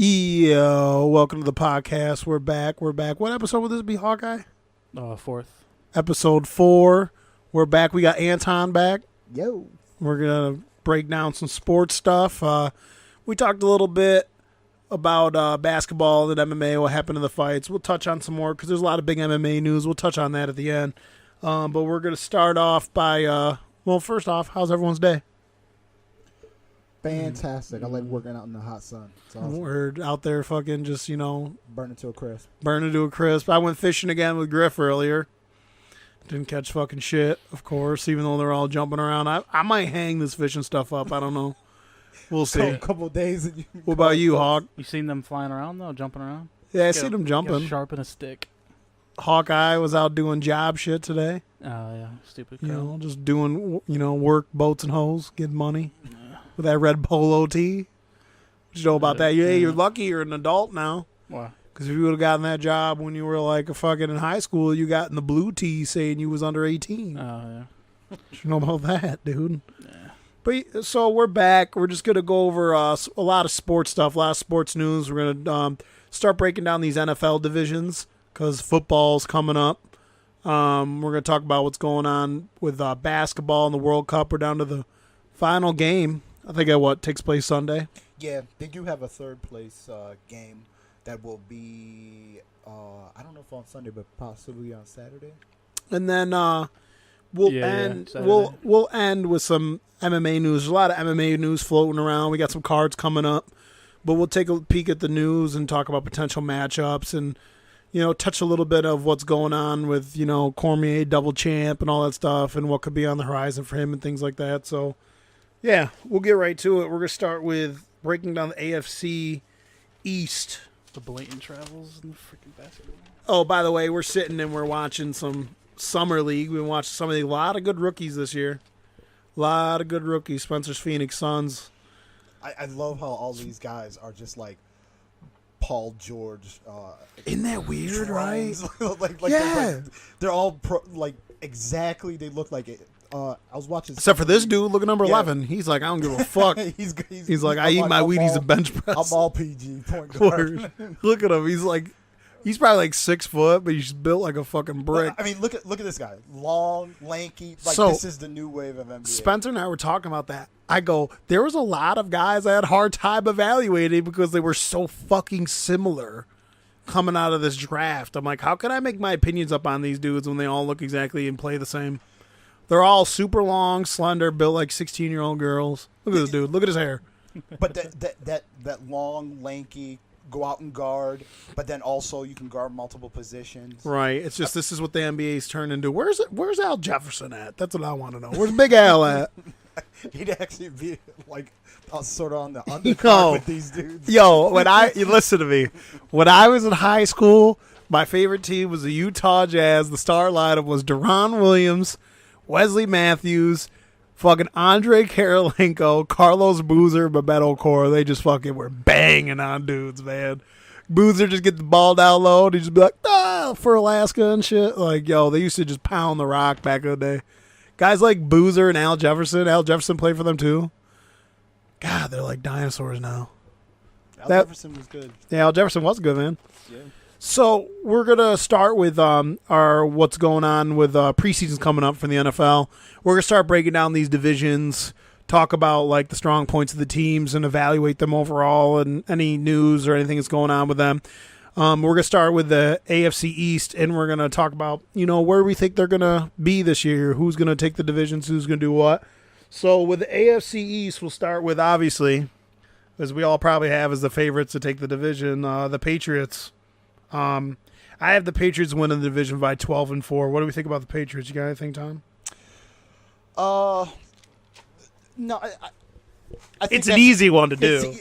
Yo, welcome to the podcast. We're back. What episode will this be, Hawkeye? Fourth. Episode 4. We're back. We got Anton back. Yo. We're going to break down some sports stuff. We talked a little bit about basketball and MMA, what happened in the fights. We'll touch on some more because there's a lot of big MMA news. We'll touch on that at the end. But we're going to start off by, first off, how's everyone's day? Fantastic. I like working out in the hot sun. It's awesome. We're out there fucking just, Burning to a crisp. burning to a crisp. I went fishing again with Griff earlier. Didn't catch fucking shit, of course, even though they're all jumping around. I might hang this fishing stuff up. I don't know. We'll see. A couple of days. And What about you, Hawk? You seen them flying around though, jumping around? Yeah, I see them jumping. Sharpen a stick. Hawkeye was out doing job shit today. Oh yeah, stupid. You Crowd. know, just doing, work, boats and hoes, getting money. With that red polo tee. What you know about that? You're lucky you're an adult now. Why? Because if you would have gotten that job when you were like a fucking in high school, you got in the blue tee saying you was under 18. Oh yeah. You know about that, dude. Yeah. But so we're back. We're just gonna go over a lot of sports stuff, a lot of sports news. We're gonna start breaking down these NFL divisions because football's coming up. We're gonna talk about what's going on with basketball and the World Cup. We're down to the final game. I think takes place Sunday. Yeah, they do have a third place game that will be, I don't know if on Sunday, but possibly on Saturday. And then we'll end with some MMA news. There's a lot of MMA news floating around. We got some cards coming up, but we'll take a peek at the news and talk about potential matchups and touch a little bit of what's going on with Cormier double champ and all that stuff and what could be on the horizon for him and things like that. So yeah, we'll get right to it. We're gonna start with breaking down the AFC East. The blatant travels in the freaking basketball. Oh, by the way, we're sitting and we're watching some Summer League. We've been watching a lot of good rookies this year. A lot of good rookies. Spencer's Phoenix Suns. I love how all these guys are just like Paul George. Isn't that weird, drones. right? Yeah. They're all exactly. They look like it. I was watching. Except for this dude, look at number 11. He's like, I don't give a fuck. he's like, I eat my Wheaties and bench press. I'm all PG point guard. Look at him. He's probably like 6 foot, but he's built like a fucking brick. I mean, look at this guy. Long, lanky. This is the new wave of NBA. Spencer and I were talking about that. I go, there was a lot of guys I had a hard time evaluating because they were so fucking similar coming out of this draft. I'm like, how can I make my opinions up on these dudes when they all look exactly and play the same? They're all super long, slender, built like 16-year-old girls. Look at this dude. Look at his hair. But that long, lanky, go out and guard, but then also you can guard multiple positions. Right. It's just this is what the NBA's turned into. Where's Al Jefferson at? That's what I want to know. Where's Big Al at? He'd actually be like sort of on the undercard with these dudes. Yo, you listen to me. When I was in high school, my favorite team was the Utah Jazz. The star lineup was Deron Williams, Wesley Matthews, fucking Andre Karolinko, Carlos Boozer, Bebeto Core. They just fucking were banging on dudes, man. Boozer just get the ball down low and he just be like, for Alaska and shit. Like, yo, they used to just pound the rock back in the day. Guys like Boozer and Al Jefferson. Al Jefferson played for them too. God, they're like dinosaurs now. Al Jefferson was good. Yeah, Al Jefferson was good, man. Yeah. So we're gonna start with our what's going on with preseason's coming up for the NFL. We're gonna start breaking down these divisions, talk about like the strong points of the teams, and evaluate them overall, and any news or anything that's going on with them. We're gonna start with the AFC East, and we're gonna talk about where we think they're gonna be this year, who's gonna take the divisions, who's gonna do what. So with the AFC East, we'll start with obviously, as we all probably have as the favorites to take the division, the Patriots. I have the Patriots winning the division by 12-4. What do we think about the Patriots? You got anything, Tom? No, I think it's an easy one to do.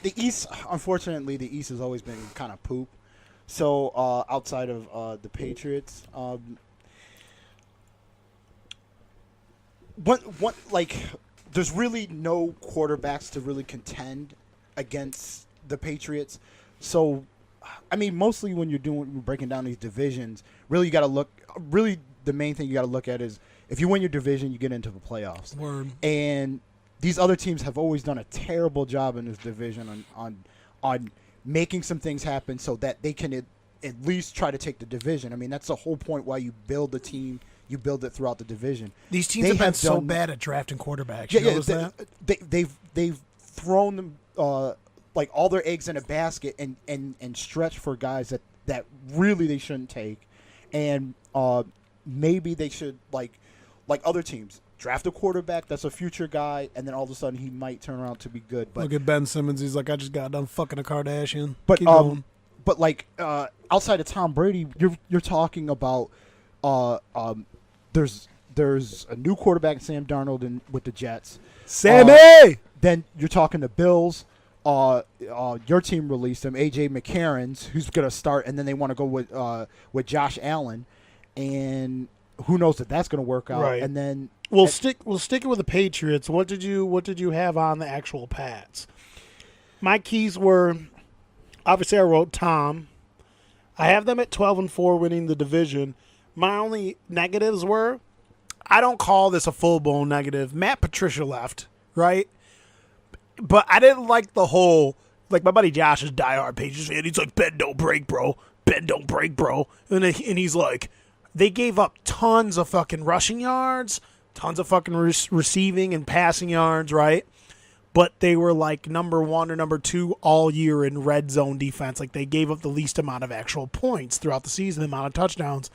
The East, unfortunately, the East has always been kind of poop. So outside of the Patriots, there's really no quarterbacks to really contend against the Patriots. So, I mean, mostly when you're breaking down these divisions, really you got to look. Really, the main thing you got to look at is if you win your division, you get into the playoffs. Word. And these other teams have always done a terrible job in this division on on making some things happen so that they can at least try to take the division. I mean, that's the whole point why you build the team. You build it throughout the division. These teams have been so bad at drafting quarterbacks. Yeah, you notice that? They've thrown them like all their eggs in a basket and stretched for guys that really they shouldn't take, and maybe they should like other teams draft a quarterback that's a future guy, and then all of a sudden he might turn around to be good. But look at Ben Simmons. He's like, I just got done fucking a Kardashian. But Keep going. but like outside of Tom Brady, you're talking about there's a new quarterback, Sam Darnold, with the Jets. Sammy. Then you're talking the Bills. Your team released him, A.J. McCarron's, who's going to start, and then they want to go with Josh Allen, and who knows if that's going to work out. Right. And then We'll stick it with the Patriots. What did you have on the actual Pats? My keys were, obviously I wrote Tom. I have them at 12-4 winning the division. My only negatives were, I don't call this a full-blown negative. Matt Patricia left, right? But I didn't like the whole, like my buddy Josh is diehard Patriots fan. He's like, Ben don't break, bro. Ben don't break, bro. And he's like, they gave up tons of fucking rushing yards, tons of fucking receiving and passing yards, right? But they were like number 1 or number 2 all year in red zone defense. Like they gave up the least amount of actual points throughout the season, the amount of touchdowns.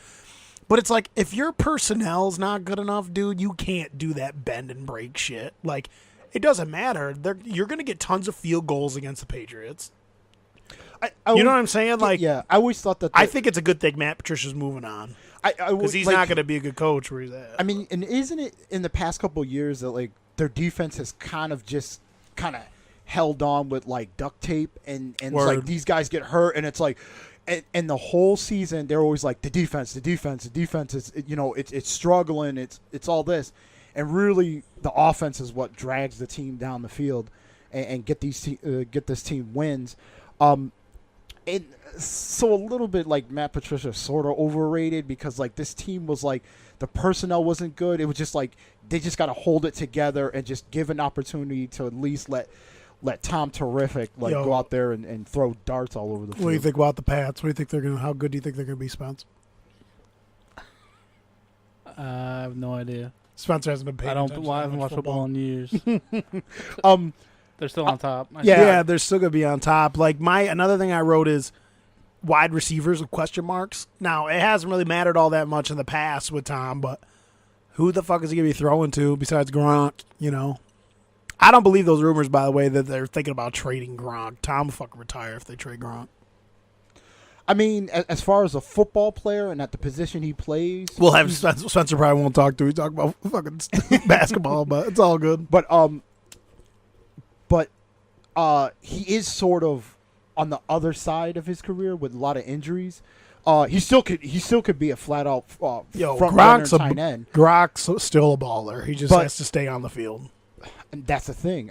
But it's like, if your personnel's not good enough, dude, you can't do that bend and break shit. Like, it doesn't matter. You're going to get tons of field goals against the Patriots. You know what I'm saying? Like, yeah, I always thought that. I think it's a good thing Matt Patricia's moving on. Because he's not going to be a good coach where he's at. I mean, and isn't it in the past couple of years that like their defense has kind of held on with like duct tape and it's like these guys get hurt and it's like, and the whole season they're always like the defense is it's struggling, it's all this, and really the offense is what drags the team down the field and get this team wins. And so a little bit like Matt Patricia sort of overrated because like this team was like the personnel wasn't good. It was just like they just got to hold it together and just give an opportunity to at least let Tom Terrific go out there and throw darts all over the field. What do you think about the Pats? How good do you think they're going to be, Spence? I have no idea. Spencer hasn't been paying attention. I haven't watched football in years. They're still on top. Yeah, they're still going to be on top. Like another thing I wrote is wide receivers with question marks. Now, it hasn't really mattered all that much in the past with Tom, but who the fuck is he going to be throwing to besides Gronk, I don't believe those rumors, by the way, that they're thinking about trading Gronk. Tom will fucking retire if they trade Gronk. I mean, as far as a football player and at the position he plays, we'll have Spencer probably won't talk to. He talk about fucking basketball, but it's all good. But he is sort of on the other side of his career with a lot of injuries. He still could be a flat out front runner tight end. Gronk's still a baller. He just has to stay on the field. And that's the thing.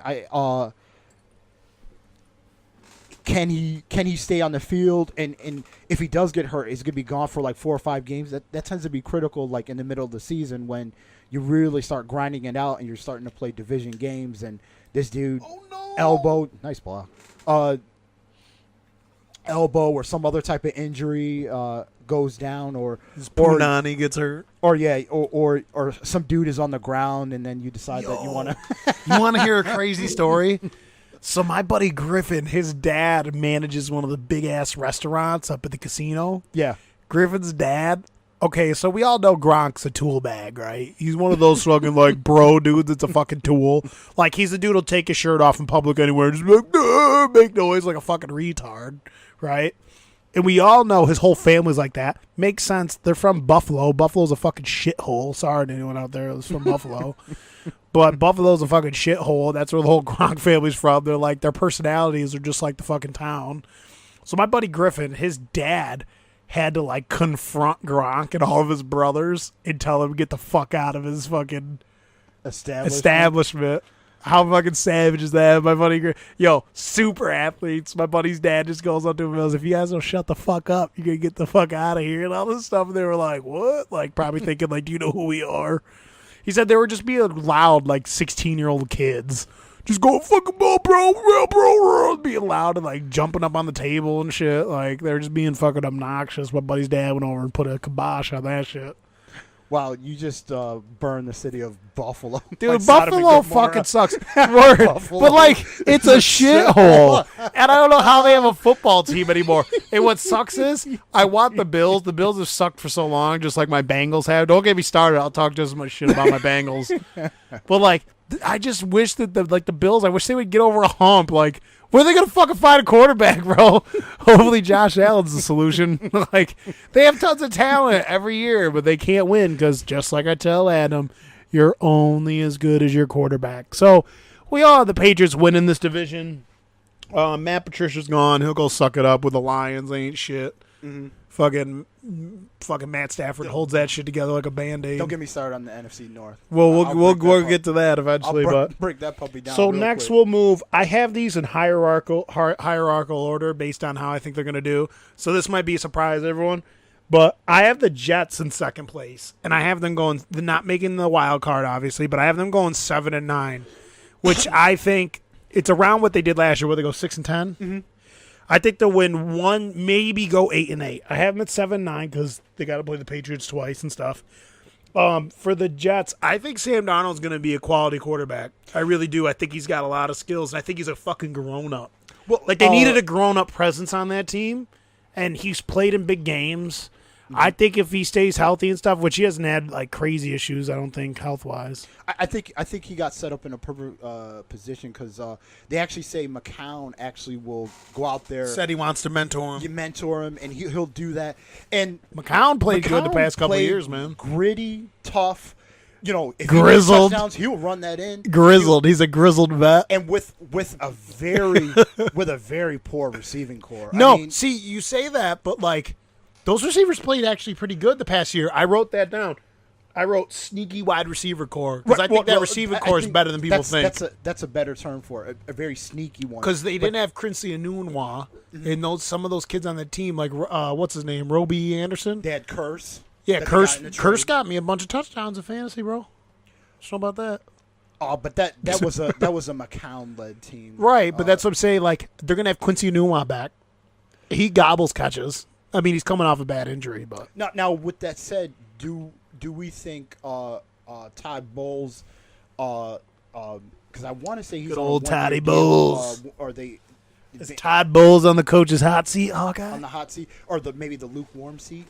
Can he stay on the field? And if he does get hurt, he's gonna be gone for like 4 or 5 games. That tends to be critical, like in the middle of the season when you really start grinding it out and you're starting to play division games. And this dude, elbow, nice block, elbow or some other type of injury goes down, or Punani gets hurt, or some dude is on the ground, and then you decide that you want to. You want to hear a crazy story? So my buddy Griffin, his dad manages one of the big ass restaurants up at the casino. Yeah, Griffin's dad. Okay, so we all know Gronk's a tool bag, right? He's one of those fucking like bro dudes that's a fucking tool. Like he's a dude who'll take his shirt off in public anywhere and just be like, make noise like a fucking retard, right? And we all know his whole family's like that. Makes sense. They're from Buffalo. Buffalo's a fucking shithole. Sorry to anyone out there that's from Buffalo. But Buffalo's a fucking shithole. That's where the whole Gronk family's from. They're like, their personalities are just like the fucking town. So my buddy Griffin, his dad had to like confront Gronk and all of his brothers and tell him to get the fuck out of his fucking establishment. How fucking savage is that? My buddy, super athletes. My buddy's dad just goes up to him and goes, if you guys don't shut the fuck up, you're going to get the fuck out of here and all this stuff. And they were like, what? Like probably thinking like, do you know who we are? He said they were just being loud like 16-year-old kids. just go fucking ball, bro, being loud and like jumping up on the table and shit. Like they're just being fucking obnoxious. My buddy's dad went over and put a kibosh on that shit. Wow, you just burned the city of Buffalo. Dude, Like Sodom and Buffalo Gomorrah. fucking sucks. Word. Buffalo. But, like, it's a shithole. And I don't know how they have a football team anymore. And what sucks is, I want the Bills. The Bills have sucked for so long, just like my Bengals have. Don't get me started. I'll talk just as much shit about my Bengals. But, like, I just wish that, the Bills, I wish they would get over a hump. Like, where are they going to fucking find a quarterback, bro? Hopefully Josh Allen's the solution. Like, they have tons of talent every year, but they can't win because, just like I tell Adam, you're only as good as your quarterback. So, we all have the Patriots winning this division. Matt Patricia's gone. He'll go suck it up with the Lions. They ain't shit. Mm-hmm. Fucking Matt Stafford holds that shit together like a Band-Aid. Don't get me started on the NFC North. Well, we'll get to that eventually. I'll but break that puppy down. So real next quick. we'll move. I have these in hierarchical order based on how I think they're going to do. So this might be a surprise, everyone. But I have the Jets in second place, and I have them going. They're not making the wild card, obviously, but I have them going 7-9, which I think it's around what they did last year, where they go 6-10. Mm-hmm. I think they'll win one, maybe go 8-8. I have them at 7-9 because they got to play the Patriots twice and stuff. For the Jets, I think Sam Darnold's going to be a quality quarterback. I really do. I think he's got a lot of skills, and I think he's a fucking grown-up. Well, Like, they needed a grown-up presence on that team, and he's played in big games. I think if he stays healthy and stuff, which he hasn't had, like, crazy issues, I don't think, health-wise. I think he got set up in a perfect position because they actually say McCown actually will go out there. Said he wants to mentor him. You mentor him, and he'll do that. And McCown played good the McCown past couple of played years, man. Gritty, tough. You know, if Grizzled. he gets touchdowns, he'll run that in. Grizzled. He's a grizzled vet. And with a very poor receiving core. No, I mean, see, you say that, but, like, those receivers played actually pretty good the past year. I wrote that down. I wrote sneaky wide receiver core because I think that receiver core is better than people think. That's a better term for it, a very sneaky one. Because they didn't have Quincy Enunwa and some of those kids on the team, like what's his name, Roby Anderson. They had Curse. Yeah, that they got in the Curse trade. got me a bunch of touchdowns in fantasy, bro. Just know about that. Oh, but that was a McCown led team, Right, but that's what I'm saying. Like they're gonna have Quincy Enunwa back. He gobbles catches. I mean, he's coming off a bad injury, but Now, with that said, do we think Todd Bowles, because I want to say he's Good on old a one-year Toddy deal, Bowles. Are they is Todd Bowles on the coach's hot seat? Oh on god, the hot seat, or maybe the lukewarm seat?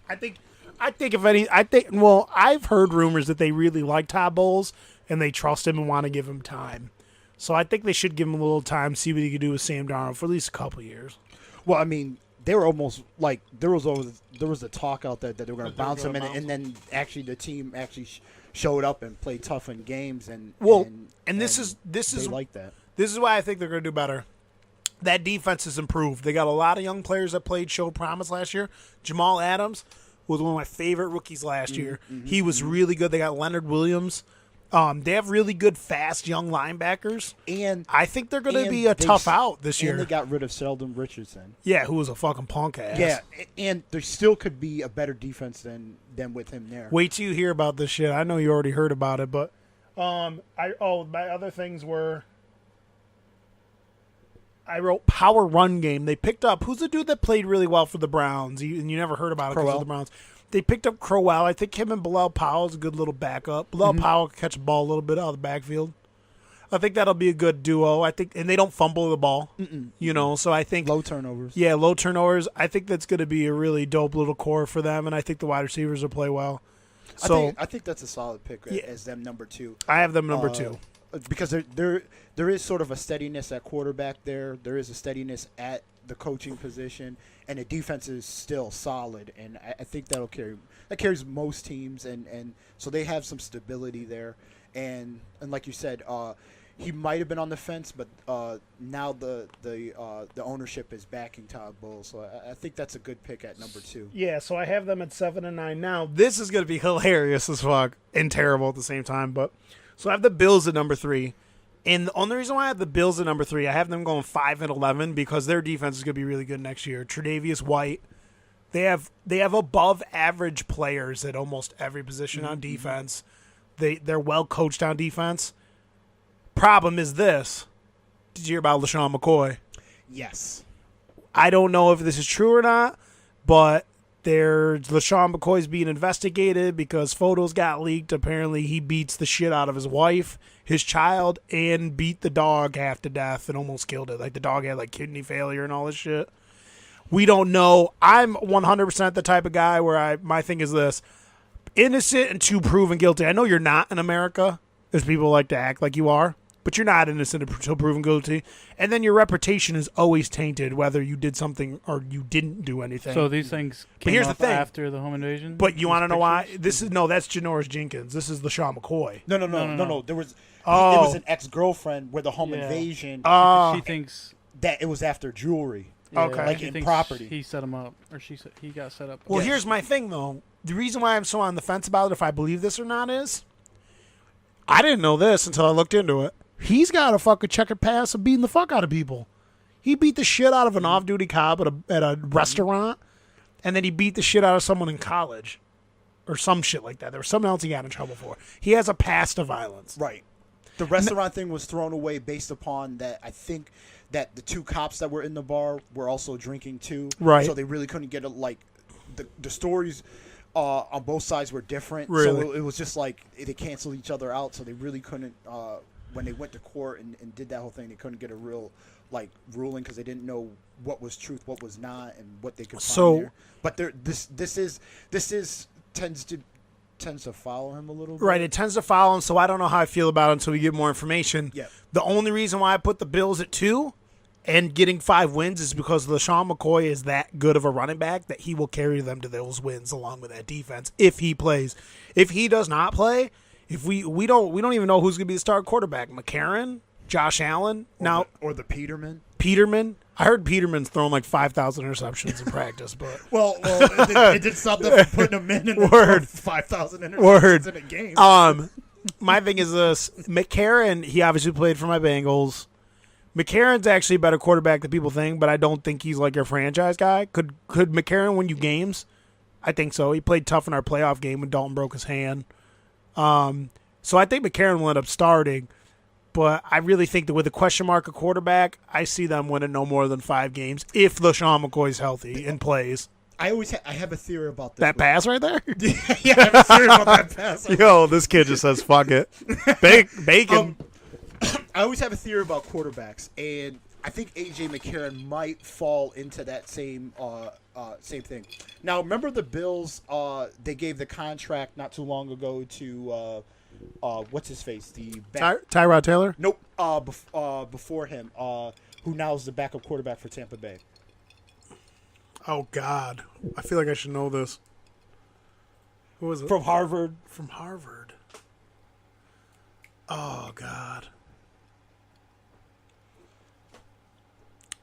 I think if any, well, I've heard rumors that they really like Todd Bowles and they trust him and want to give him time. So I think they should give him a little time, see what he can do with Sam Darnold for at least a couple of years. Well, I mean, they were almost like there was the talk out there that they were going to bounce him, and then actually the team actually showed up and played tough in games, and this is they like that. This is why I think they're going to do better. That defense has improved. They got a lot of young players that showed promise last year. Jamal Adams was one of my favorite rookies last year. He was really good. They got Leonard Williams. They have really good, fast, young linebackers. And I think they're going to be a tough out this year. And they got rid of Sheldon Richardson. Yeah, who was a fucking punk ass. Yeah, and there still could be a better defense than with him there. Wait till you hear about this shit. I know you already heard about it, but my other things were I wrote power run game. They picked up who's the dude that played really well for the Browns, and you never heard about it because of the Browns. They picked up Crowell. I think him and Bilal Powell is a good little backup. Bilal Powell can catch a ball a little bit out of the backfield. I think that'll be a good duo. I think, and they don't fumble the ball, you know. So I think Low turnovers. Yeah, low turnovers. I think that's going to be a really dope little core for them, and I think the wide receivers will play well. So I think that's a solid pick as them number 2. I have them number 2 because there is sort of a steadiness at quarterback there. There is a steadiness at the coaching position, and the defense is still solid. And I think that carries most teams, and so they have some stability there. And like you said, he might have been on the fence, but now the ownership is backing Todd Bowles, so I think that's a good pick at number 2. Yeah, so I have them at 7-9 now. This is going to be hilarious as fuck and terrible at the same time. But so I have the Bills at number 3, and the only reason why I have the Bills at number 3, I have them going 5-11 because their defense is going to be really good next year. Tre'Davious White, they have above average players at almost every position on defense. They're well coached on defense. problem is this. Did you hear about LaShawn McCoy? Yes. I don't know if this is true or not, but LaShawn McCoy's being investigated because photos got leaked. Apparently, he beats the shit out of his wife, his child, and beat the dog half to death and almost killed it. Like, the dog had, like, kidney failure and all this shit. We don't know. I'm 100% the type of guy where my thing is this. Innocent until proven guilty. I know you're not in America. There's people like to act like you are. But you're not innocent until proven guilty. And then your reputation is always tainted, whether you did something or you didn't do anything. So these things came here's the up thing. after the home invasion? But you want to know why? Pictures? That's Janoris Jenkins. This is LaShawn McCoy. No. There was it Oh. was an ex-girlfriend where the home invasion She thinks that it was after jewelry. Okay. Like she in thinks property. He set him up, or he got set up. Well, Yes. here's my thing, though. The reason why I'm so on the fence about it, if I believe this or not, is I didn't know this until I looked into it. He's got a fucking checkered past of beating the fuck out of people. He beat the shit out of an off-duty cop at a restaurant, and then he beat the shit out of someone in college or some shit like that. There was something else he got in trouble for. He has a past of violence. Right. The restaurant thing was thrown away based upon that. I think that the two cops that were in the bar were also drinking too. Right. So they really couldn't get the stories on both sides were different. Really? So it was just like they canceled each other out. So they really couldn't. When they went to court and did that whole thing, they couldn't get a real ruling because they didn't know what was truth, what was not, and what they could find there. But this tends to follow him a little bit. Right, it tends to follow him, so I don't know how I feel about it until we get more information. Yeah. The only reason why I put the Bills at 2 and getting 5 wins is because LaShawn McCoy is that good of a running back that he will carry them to those wins along with that defense if he plays. If he does not play, if we don't even know who's going to be the starting quarterback. McCarron, Josh Allen, or the Peterman. Peterman. I heard Peterman's thrown like 5,000 interceptions in practice, but Well, it did something for putting him in Word. 5,000 interceptions Word. in a game. My thing is this: McCarron. He obviously played for my Bengals. McCarron's actually a better quarterback than people think, but I don't think he's like your franchise guy. Could McCarron win you games? I think so. He played tough in our playoff game when Dalton broke his hand. So I think McCarron will end up starting, but I really think that with a question mark at quarterback, I see them winning no more than 5 games if LaShawn McCoy's healthy and plays. I have a theory about this. That pass right there? Yeah, I have a theory about that pass. Yo, this kid just says, fuck it. Bacon. I always have a theory about quarterbacks, and I think A.J. McCarron might fall into that same thing. Now, remember the Bills? They gave the contract not too long ago to what's his face? The Tyrod Taylor? Nope. Before him, who now is the backup quarterback for Tampa Bay. Oh, God. I feel like I should know this. Who was it? From Harvard. From Harvard. Oh, God.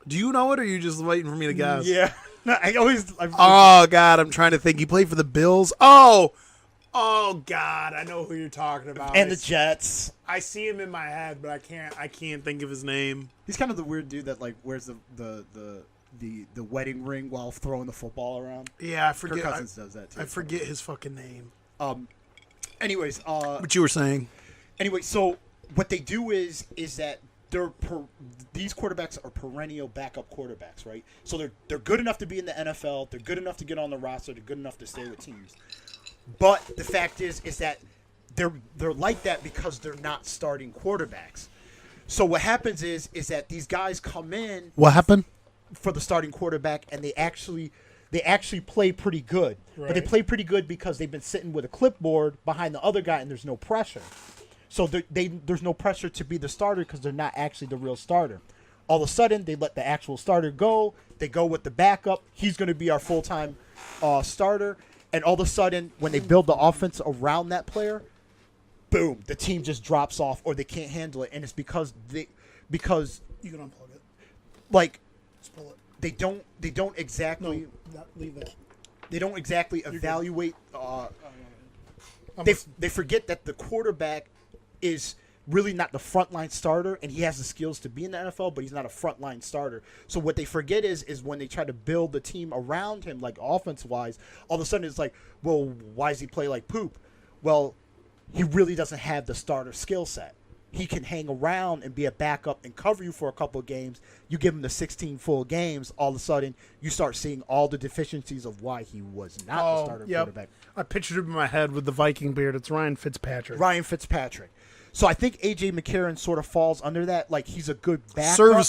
Do you know it, or are you just waiting for me to guess? Yeah. No, Oh, God. I'm trying to think. He played for the Bills. Oh, God. I know who you're talking about. And the Jets. I see him in my head, but I can't think of his name. He's kind of the weird dude that wears the wedding ring while throwing the football around. Yeah, I forget. Kirk Cousins does that too. I forget his fucking name. Anyways, What you were saying? Anyway, so what they do is that these quarterbacks are perennial backup quarterbacks, right? So they're good enough to be in the NFL. They're good enough to get on the roster. They're good enough to stay with teams. But the fact is that they're like that because they're not starting quarterbacks. So what happens is that these guys come in. What happened? For the starting quarterback, and they actually play pretty good. Right. But they play pretty good because they've been sitting with a clipboard behind the other guy, and there's no pressure. So there's no pressure to be the starter because they're not actually the real starter. All of a sudden, they let the actual starter go. They go with the backup. He's going to be our full-time starter. And all of a sudden, when they build the offense around that player, boom, the team just drops off or they can't handle it. And it's because You can unplug it. like, Just pull it. they don't exactly Leave that. they don't exactly evaluate. I'm They forget that the quarterback is really not the frontline starter, and he has the skills to be in the NFL, but he's not a frontline starter. So what they forget is when they try to build the team around him, like offense-wise, all of a sudden it's like, well, why does he play like poop? Well, he really doesn't have the starter skill set. he can hang around and be a backup and cover you for a couple of games. You give him the 16 full games, all of a sudden you start seeing all the deficiencies of why he was not the starter quarterback. I pictured him in my head with the Viking beard. It's Ryan Fitzpatrick. Ryan Fitzpatrick. So I think A.J. McCarron sort of falls under that. Like, he's a good backup.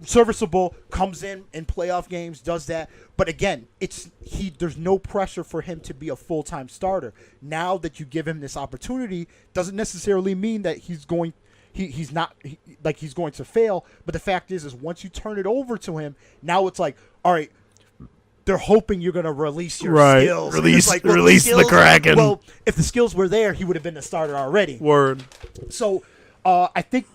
Serviceable, comes in playoff games, does that. But again, there's no pressure for him to be a full-time starter. Now that you give him this opportunity, doesn't necessarily mean that he's going to fail. But the fact is once you turn it over to him, now it's like, all right, they're hoping you're going to release your skills. Release the Kraken. Well, if the skills were there, he would have been the starter already. Word. So I think,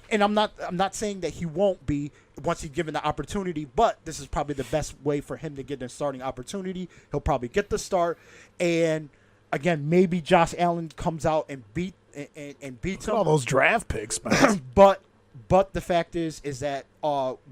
and I'm not saying that he won't be once he's given the opportunity, but this is probably the best way for him to get a starting opportunity. He'll probably get the start, and again, maybe Josh Allen comes out and beats him. All those draft picks, man. But the fact is that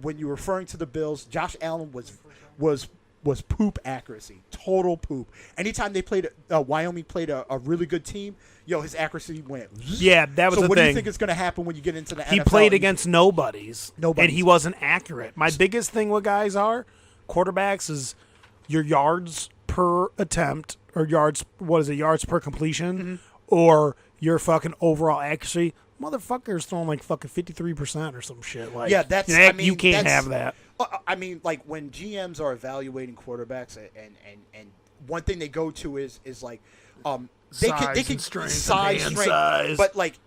when you're referring to the Bills, Josh Allen was poop accuracy, total poop. Anytime they played, Wyoming played a really good team, his accuracy went. Yeah, that was the thing. So what do you think is going to happen when you get into the NFL? He played against nobodies, and he wasn't accurate. My biggest thing with guys quarterbacks is your yards per attempt, or yards per completion, or your fucking overall accuracy. Motherfucker's throwing like fucking 53% or some shit. Like, yeah, you can't have that. I mean, like when GMs are evaluating quarterbacks, and one thing they go to is like, they can size, but like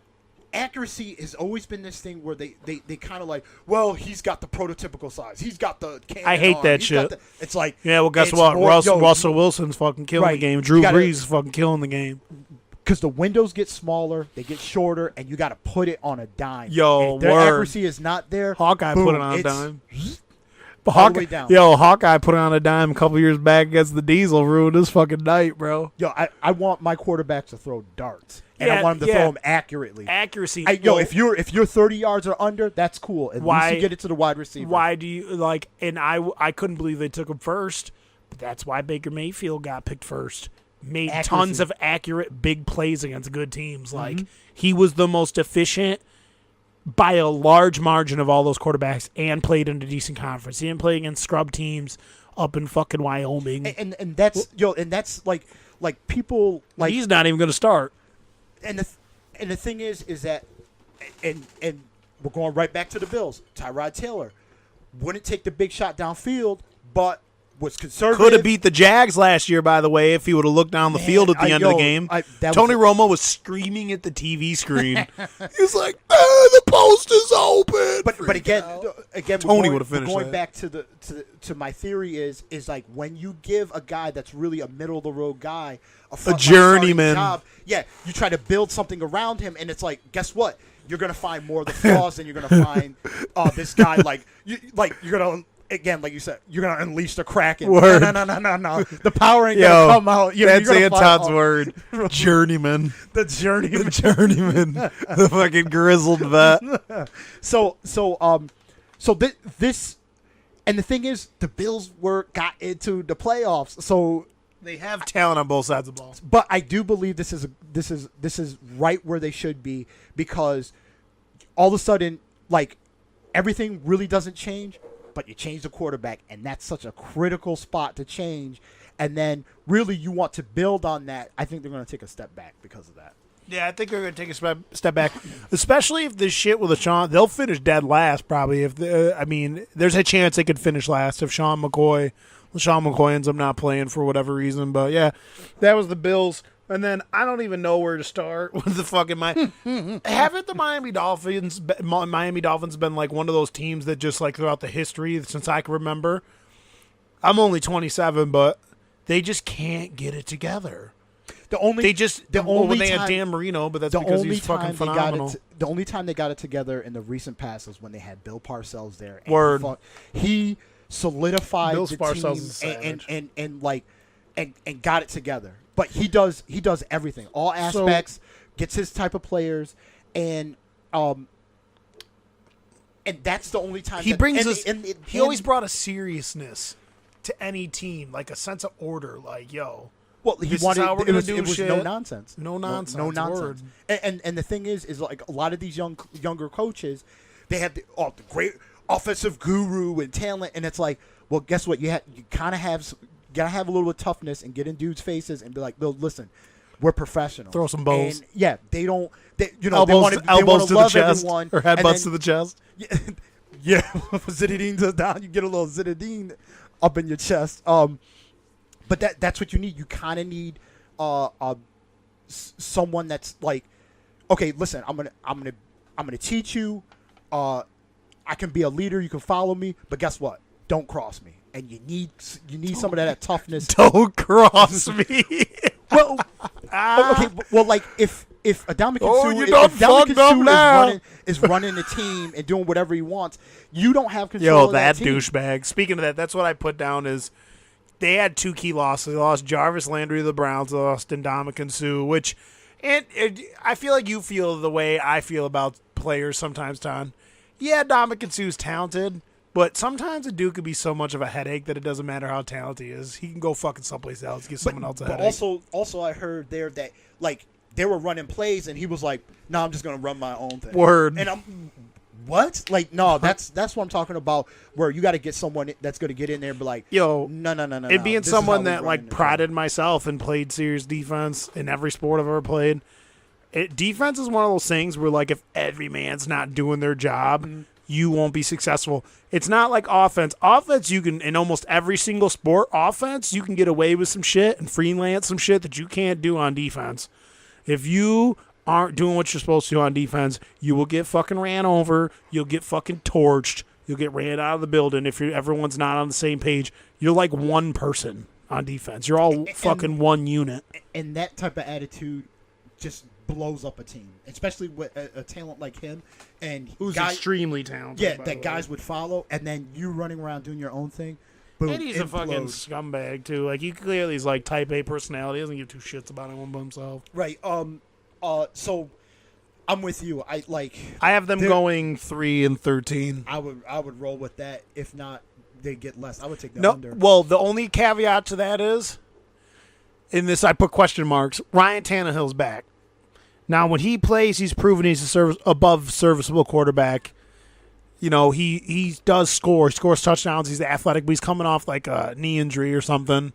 accuracy has always been this thing where they kind of like, well, he's got the prototypical size, he's got the cannon I hate arm, that shit. It's like, yeah, well, guess what? Russell Wilson's fucking killing the game. Drew Brees is fucking killing the game. Because the windows get smaller, they get shorter, and you got to put it on a dime. Yo, if their accuracy is not there, Hawkeye boom, put it on a dime. Hawkeye put it on a dime a couple years back against the Diesel, ruined his fucking night, bro. Yo, I want my quarterbacks to throw darts, and I want them to throw them accurately. Accuracy. If you're 30 yards or under, that's cool. At least you get it to the wide receiver. Why do you like? And I couldn't believe they took him first, but that's why Baker Mayfield got picked first. Made tons of accurate big plays against good teams. Like, he was the most efficient by a large margin of all those quarterbacks, and played in a decent conference. He didn't play against scrub teams up in fucking Wyoming. And that's like people like, he's not even going to start. And the thing is that and we're going right back to the Bills. Tyrod Taylor wouldn't take the big shot downfield, but was conservative. Could have beat the Jags last year, by the way, if he would have looked down the field at the end of the game. Tony Romo was screaming at the TV screen. He was like, the post is open. But again, Tony would have finished going that. back to my theory is like when you give a guy that's really a middle of the road guy a journeyman job, you try to build something around him, and it's like, guess what? You're gonna find more of the flaws than you're gonna find this guy. You're gonna. Again, like you said, you're going to unleash the Kraken. Word. No. The power ain't going to come out. That's Anton's word. Journeyman. The journeyman. The journeyman. The fucking grizzled vet. This, and the thing is, the Bills got into the playoffs, so they have talent on both sides of the ball. But I do believe this is right where they should be, because all of a sudden, like, everything really doesn't change. But you change the quarterback, and that's such a critical spot to change. And then, really, you want to build on that. I think they're going to take a step back because of that. Yeah, I think they're going to take a step back, especially if this shit with LaShawn. They'll finish dead last, probably. There's a chance they could finish last if LaShawn McCoy ends up not playing for whatever reason. But yeah, that was the Bills. And then I don't even know where to start with the fucking haven't the Miami Dolphins been like one of those teams that just like throughout the history since I can remember. I'm only 27, but they just can't get it together. They had Dan Marino, but that's because he's fucking phenomenal. The only time they got it together in the recent past was when they had Bill Parcells there. And Word. He solidified Bill the Parcells team and got it together. But he does everything, all aspects, gets his type of players, and that's the only time he brings us. He always brought a seriousness to any team, like a sense of order. Like, yo, Well, he This is wanted how we're it gonna was, do it was shit. no nonsense. No nonsense. No nonsense. Word. And the thing is like a lot of these younger coaches, they have the great offensive guru and talent, and it's like, well, guess what? You kind of gotta have a little bit of toughness and get in dudes' faces and be like, no, listen, we're professional. Throw some bows. And yeah, they don't. Elbows, elbows to the love chest everyone, or and headbutts to then- the chest. Yeah, Zinedine down, you get a little Zinedine up in your chest. But that's what you need. You kind of need someone that's like, okay, listen, I'm gonna teach you. I can be a leader. You can follow me, but guess what? Don't cross me. And you need some of that toughness. Don't cross me. Well, okay. Well, like if Adama you done fucked up now. is running the team and doing whatever he wants, you don't have control. Yo, of that that team. douchebag. Speaking of that, that's what I put down is they had 2 key losses. They lost Jarvis Landry of the Browns. They lost Ndamukong Suh, which I feel like you feel the way I feel about players sometimes, Ton. Yeah, Ndamukong Suh's talented, but sometimes a dude could be so much of a headache that it doesn't matter how talented he is. He can go fucking someplace else, give someone else a But headache. also, I heard there that like they were running plays and he was like, "No, I'm just gonna run my own thing." Word. And I'm what? Like, no, that's what I'm talking about. Where you got to get someone that's gonna get in there and be like, Yo, no. And being this is how someone we that run like it." prided myself and played serious defense in every sport I've ever played. Defense is one of those things where like if every man's not doing their job, you won't be successful. It's not like offense. Offense, you can in almost every single sport. Offense, you can get away with some shit and freelance some shit that you can't do on defense. If you aren't doing what you're supposed to do on defense, you will get fucking ran over. You'll get fucking torched. You'll get ran out of the building if everyone's not on the same page. You're like one person on defense. You're all fucking one unit. And that type of attitude just blows up a team, especially with a talent like him. And Who's extremely talented. yeah, by that the guys way. would follow, and then you running around doing your own thing. Boom, And he's a fucking scumbag too. Like he clearly is like type A personality. He doesn't give 2 shits about anyone but himself. Right. So I'm with you. I have them going 3-13. I would roll with that. If not, they get less. I would take the No, under. well, the only caveat to that is, in this I put question marks. Ryan Tannehill's back. Now, when he plays, he's proven he's a above serviceable quarterback. You know, he does score. He scores touchdowns. He's athletic, but he's coming off like a knee injury or something.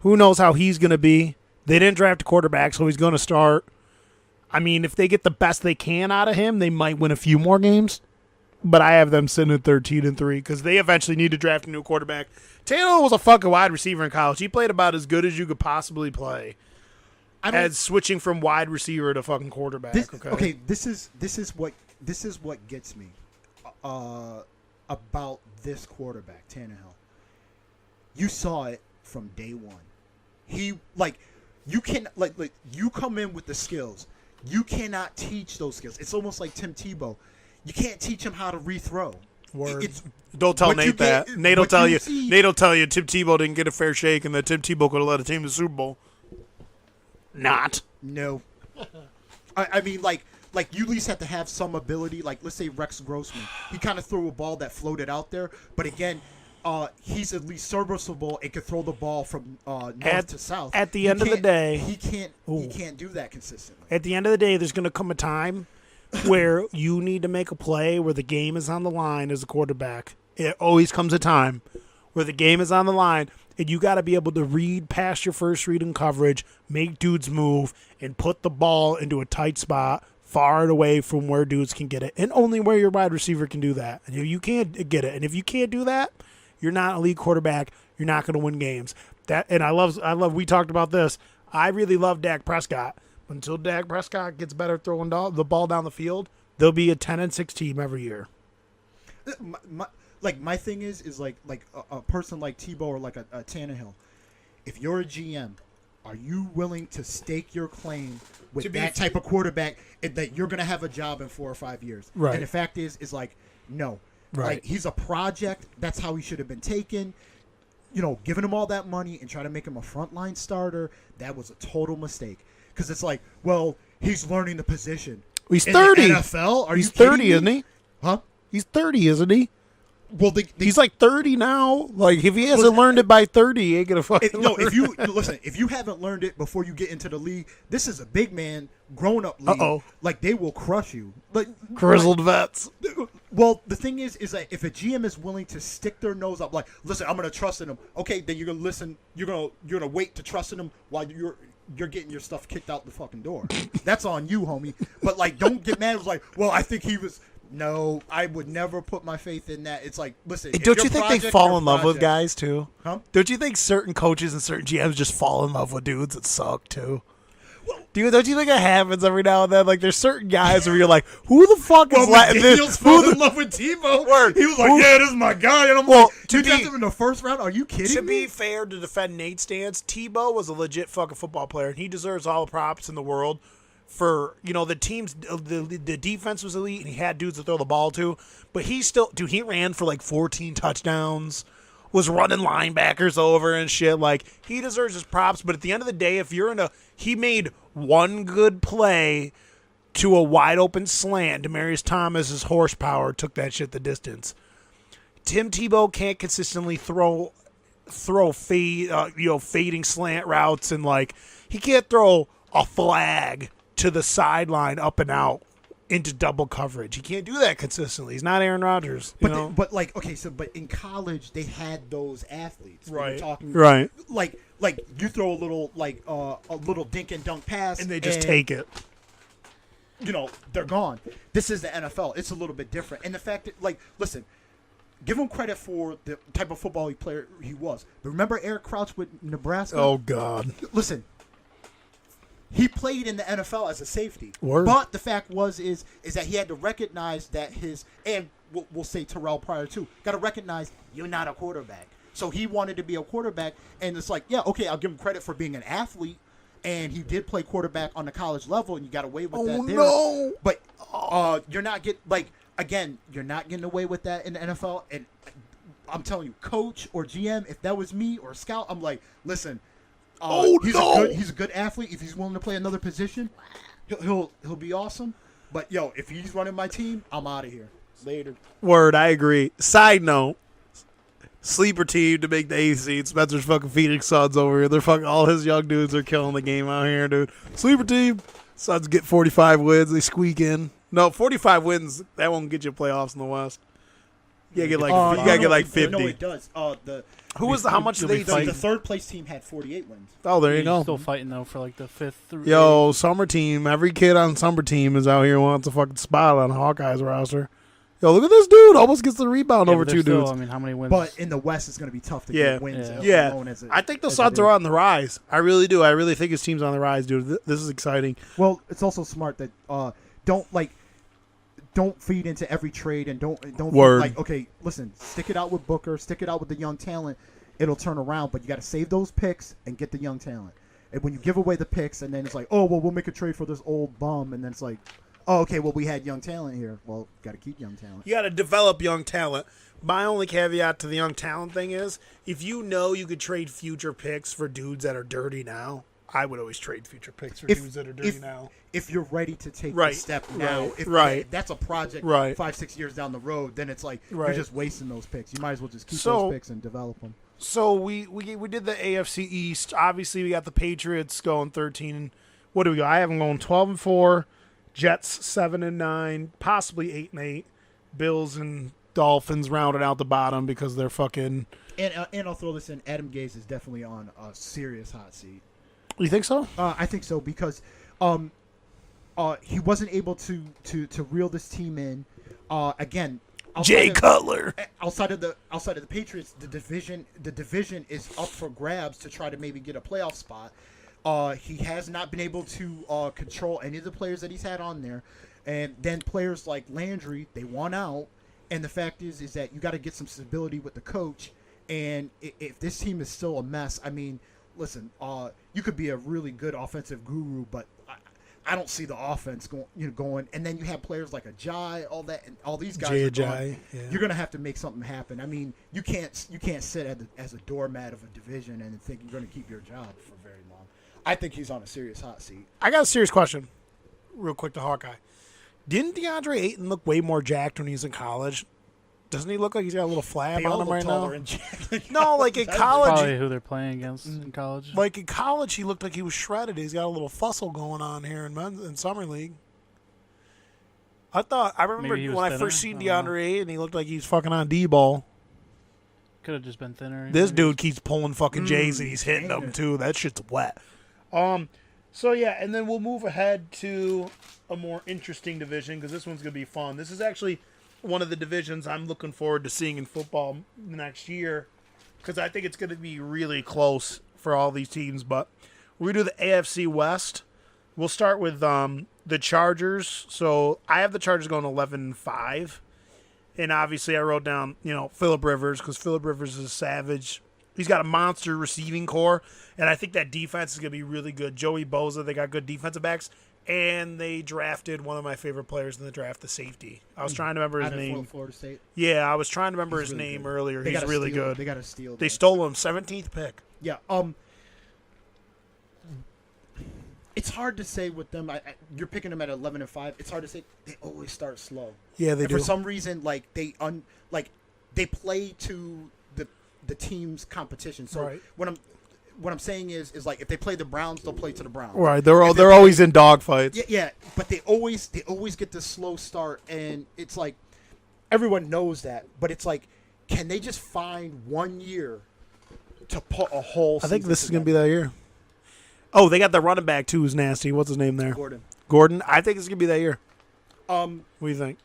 Who knows how he's going to be? They didn't draft a quarterback, so he's going to start. I mean, if they get the best they can out of him, they might win a few more games. But I have them sitting at 13-3 because they eventually need to draft a new quarterback. Taylor was a fucking wide receiver in college. He played about as good as you could possibly play. As switching from wide receiver to fucking quarterback. This is what gets me about this quarterback, Tannehill. You saw it from day one. He you can you come in with the skills. You cannot teach those skills. It's almost like Tim Tebow. You can't teach him how to rethrow. Word. Don't tell Nate that. Nate will tell you. Nate will tell you Tim Tebow didn't get a fair shake, and that Tim Tebow could have led a team to the Super Bowl. Not. No. I mean, like you at least have to have some ability. Like, let's say Rex Grossman. He kind of threw a ball that floated out there, but again, he's at least serviceable and can throw the ball from north to south. At the end of the day, he can't do that consistently. At the end of the day, there's going to come a time where you need to make a play where the game is on the line as a quarterback. It always comes a time where the game is on the line, and you got to be able to read past your first read and coverage, make dudes move, and put the ball into a tight spot far away from where dudes can get it, and only where your wide receiver can do that. And if you can't get it, and if you can't do that, you're not a league quarterback. You're not going to win games. And I love. We talked about this. I really love Dak Prescott. Until Dak Prescott gets better throwing the ball down the field, there'll be a 10-6 team every year. My thing is like a person like Tebow or like a Tannehill. If you're a GM, are you willing to stake your claim with that type of quarterback that you're going to have a job in 4 or 5 years? Right. And the fact is like, no. Right. Like, he's a project. That's how he should have been taken. You know, giving him all that money and trying to make him a frontline starter, that was a total mistake. Because it's like, well, he's learning the position. He's In 30. the NFL? Are He's you kidding 30, me? isn't he? Huh? He's 30, isn't he? Well, He's like 30 now. Like, if he hasn't learned it by 30, he ain't gonna fucking. if you listen, if you haven't learned it before you get into the league, this is a big man, grown up league. Uh-oh. Like they will crush you. Like Grizzled vets. Well, the thing is that if a GM is willing to stick their nose up, like, listen, I'm gonna trust in him. Okay, then you're gonna listen. You're gonna wait to trust in him while you're getting your stuff kicked out the fucking door. That's on you, homie. But like, don't get mad. It was like, well, I think he was. No, I would never put my faith in that. It's like, listen. Hey, don't you think they fall in love with guys too? Huh? Don't you think certain coaches and certain GMs just fall in love with dudes that suck too? Don't you think it happens every now and then? Like, there's certain guys where you're like, who the fuck is letting this? Fell in love with Tebow. Word. He was like, yeah, this is my guy. And I'm Well, like, you drafted him in the first round? Are you kidding To me? be fair, to defend Nate's stance, Tebow was a legit fucking football player, and he deserves all the props in the world for, the teams, the defense was elite, and he had dudes to throw the ball to, but he still, he ran for like 14 touchdowns, was running linebackers over and shit. Like, he deserves his props, but at the end of the day, he made one good play to a wide open slant. Demaryius Thomas's horsepower took that shit the distance. Tim Tebow can't consistently throw fading slant routes, and like, he can't throw a flag to the sideline up and out into double coverage. He can't do that consistently. He's not Aaron Rodgers. But in college they had those athletes. Right. We're talking, Right. Like you throw a little dink and dunk pass, And they just take it. They're gone. This is the NFL. It's a little bit different. And the fact that, like, listen, give him credit for the type of football player he was. But remember Eric Crouch with Nebraska? Oh, God. Listen, he played in the NFL as a safety. Word. But the fact is that he had to recognize that we'll say Terrell Pryor too, got to recognize you're not a quarterback. So he wanted to be a quarterback, and it's like, yeah, okay, I'll give him credit for being an athlete, and he did play quarterback on the college level, and you got away with that there. No. But you're not you're not getting away with that in the NFL, and I'm telling you, coach or GM, if that was me or scout, I'm like, listen, he's a good athlete. If he's willing to play another position, he'll be awesome. But if he's running my team, I'm out of here. Later. Word, I agree. Side note, sleeper team to make the eighth seed. Spencer's fucking Phoenix Suns over here. They're fucking, all his young dudes are killing the game out here, dude. Sleeper team. Suns get 45 wins. They squeak in. No, 45 wins. That won't get you playoffs in the West. You gotta get like 50. No, it does. How much did they the third place team had 48 wins. Oh, there you He's go. still fighting though for like the fifth. Yo, summer team. Every kid on summer team is out here wants a fucking spot on Hawkeye's roster. Yo, look at this dude. Almost gets the rebound over two dudes. I mean, how many wins? But in the West, it's going to be tough to get wins. Yeah. Alone I think the Suns are on the rise. I really do. I really think his team's on the rise, dude. This is exciting. Well, it's also smart that don't feed into every trade and don't Word. Like, okay, listen, stick it out with Booker, stick it out with the young talent. It'll turn around, but you got to save those picks and get the young talent. And when you give away the picks, and then it's like, oh well, we'll make a trade for this old bum, and then it's like, oh, okay, well, we had young talent here. Well, got to keep young talent. You got to develop young talent. My only caveat to the young talent thing is, if you know you could trade future picks for dudes that are dirty now, I would always trade future picks for dudes that are dirty now. If you're ready to take Right, the step now, right. if that's a project Right. 5-6 years down the road, then it's like Right. you're just wasting those picks. You might as well just keep those picks and develop them. So we did the AFC East. Obviously, we got the Patriots going 13. What do we got? I have them going 12-4. Jets 7-9, possibly 8-8. Bills and Dolphins rounded out the bottom because they're fucking. And I'll throw this in. Adam Gase is definitely on a serious hot seat. You think so? I think so because he wasn't able to reel this team in. Again, Jay Cutler. Outside of the Patriots, the division is up for grabs to try to maybe get a playoff spot. He has not been able to control any of the players that he's had on there, and then players like Landry, they want out. And the fact is that you got to get some stability with the coach. And if this team is still a mess, I mean, listen, you could be a really good offensive guru, but I don't see the offense going. And then you have players like Ajay, all that, and all these guys. Are gone. Yeah. You're gonna have to make something happen. I mean, you can't sit as a doormat of a division and think you're gonna keep your job for very long. I think he's on a serious hot seat. I got a serious question, real quick to Hawkeye. Didn't DeAndre Ayton look way more jacked when he was in college? Doesn't he look like he's got a little flab They all on him look right taller now? and jacked. No, like in college. Probably who they're playing against in college. Like in college, he looked like he was shredded. He's got a little fussle going on here in summer league. I remember Maybe he was when I thinner. first seen I don't know. DeAndre and he looked like he was fucking on D-ball. Could have just been thinner. This maybe. dude keeps pulling fucking J's and he's hitting them too. That shit's wet. So yeah, and then we'll move ahead to a more interesting division because this one's gonna be fun. This is actually one of the divisions I'm looking forward to seeing in football next year because I think it's gonna be really close for all these teams. But we do the AFC West. We'll start with the Chargers. So I have the Chargers going 11-5. And obviously I wrote down, Phillip Rivers because Phillip Rivers is savage. He's got a monster receiving core, and I think that defense is going to be really good. Joey Bosa, they got good defensive backs, and they drafted one of my favorite players in the draft, the safety. I was trying to remember his Out of name. Florida State. Yeah, I was trying to remember He's his really name good. earlier. They He's gotta really steal- good. They got to steal. They stole him, 17th pick. Yeah. It's hard to say with them. You're picking them at 11-5. It's hard to say. They always start slow. Yeah, they And do. for some reason, like they play to the team's competition. So Right. what I'm saying is like if they play the Browns, they'll play to the Browns. Right, If they're they always in dogfights. Yeah, but they always get this slow start, and it's like everyone knows that. But it's like, can they just find 1 year to put a whole? I think season this is going to be together? that year. Oh, they got the running back too who's nasty. What's his name there? Gordon. I think it's going to be that year. What do you think?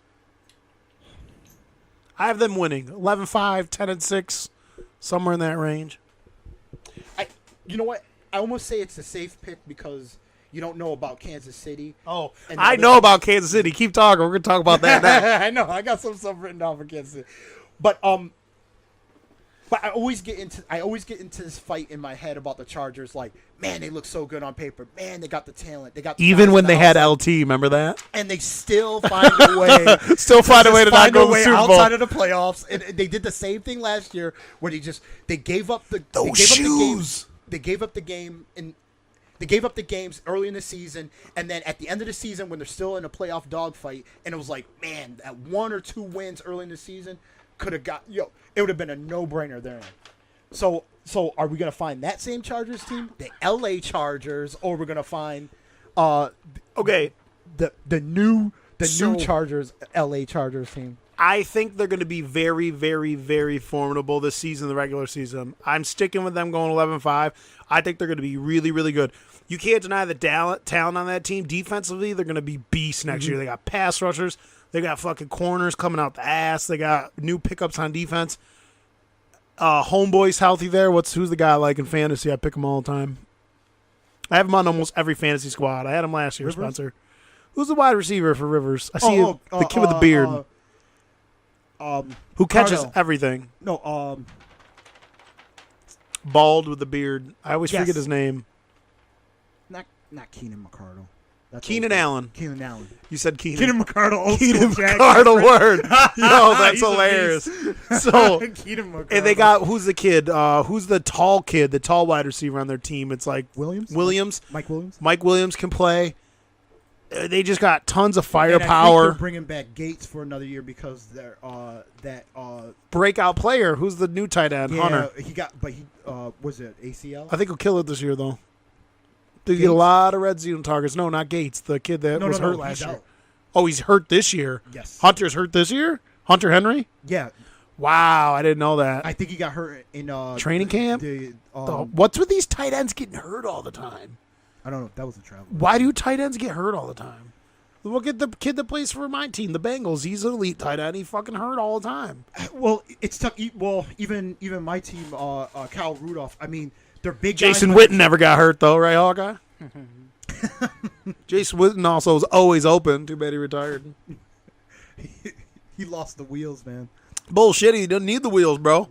I have them winning 11-5, 10-6, somewhere in that range. You know what? I almost say it's a safe pick because you don't know about Kansas City. Oh, And I the know other- about Kansas City. Keep talking. We're going to talk about that now. I know. I got some stuff written down for Kansas City, but I always get into this fight in my head about the Chargers. Like, man, they look so good on paper. Man, they got the talent. They got the Even guys when on the they had outside, LT, remember that? and they still find a way. Still find a way to not find go a to the way Super Bowl. outside of the playoffs. And they did the same thing last year, where they gave up the Those shoes. They gave up the game and they gave up the games early in the season, and then at the end of the season, when they're still in a playoff dogfight, and it was like, man, that 1 or 2 wins early in the season could have got it would have been a no-brainer there. So are we gonna find that same Chargers team, the LA Chargers, or we're gonna find Okay, the new So- Chargers, LA Chargers team? I think they're going to be very, very, very formidable this season, the regular season. I'm sticking with them going 11-5. I think they're going to be really, really good. You can't deny the talent on that team. Defensively, they're going to be beasts next year. They got pass rushers. They got fucking corners coming out the ass. They got new pickups on defense. Homeboy's healthy there. Who's the guy I like in fantasy? I pick him all the time. I have him on almost every fantasy squad. I had him last year, Rivers? Spencer. Who's the wide receiver for Rivers? I see the kid with the beard. Who catches Cardell. everything. No, Bald with the beard. I always Yes. forget his name. not Keenan McCardle. That's Keenan old school. Allen. Keenan Allen. You said Keenan. Keenan McCardle. Old Keenan school Jack. McCardle word. Yo, that's He's a hilarious. beast. So, Keenan McCardle. and they got, who's the kid? Who's the tall kid, the tall wide receiver on their team? It's like Williams. Mike Williams. Mike Williams can play. They just got tons of And I think firepower. they're bringing back Gates for another year because they're Breakout player. Who's the new tight end? Hunter. he was it ACL? I think he'll kill it this year, though. They get a Gates? lot of red zone targets. No, not Gates. The kid that was hurt last he's year. out. Oh, he's hurt this year. Yes. Hunter's hurt this year? Hunter Henry? Yeah, Wow, I didn't know that. I think he got hurt in Training camp? The, What's with these tight ends getting hurt all the time? I don't know if that was a travel. Why do tight ends get hurt all the time? Look at the kid that plays for my team, the Bengals. He's an elite tight end. He fucking hurt all the time. Well, it's tough. Well, even my team, Cal Rudolph. I mean, they're big. Jason guys, Witten never got hurt, though, right, Hawkeye? Jason Witten also was always open. Too bad he retired. He lost the wheels, man. Bullshit. He doesn't need the wheels, bro.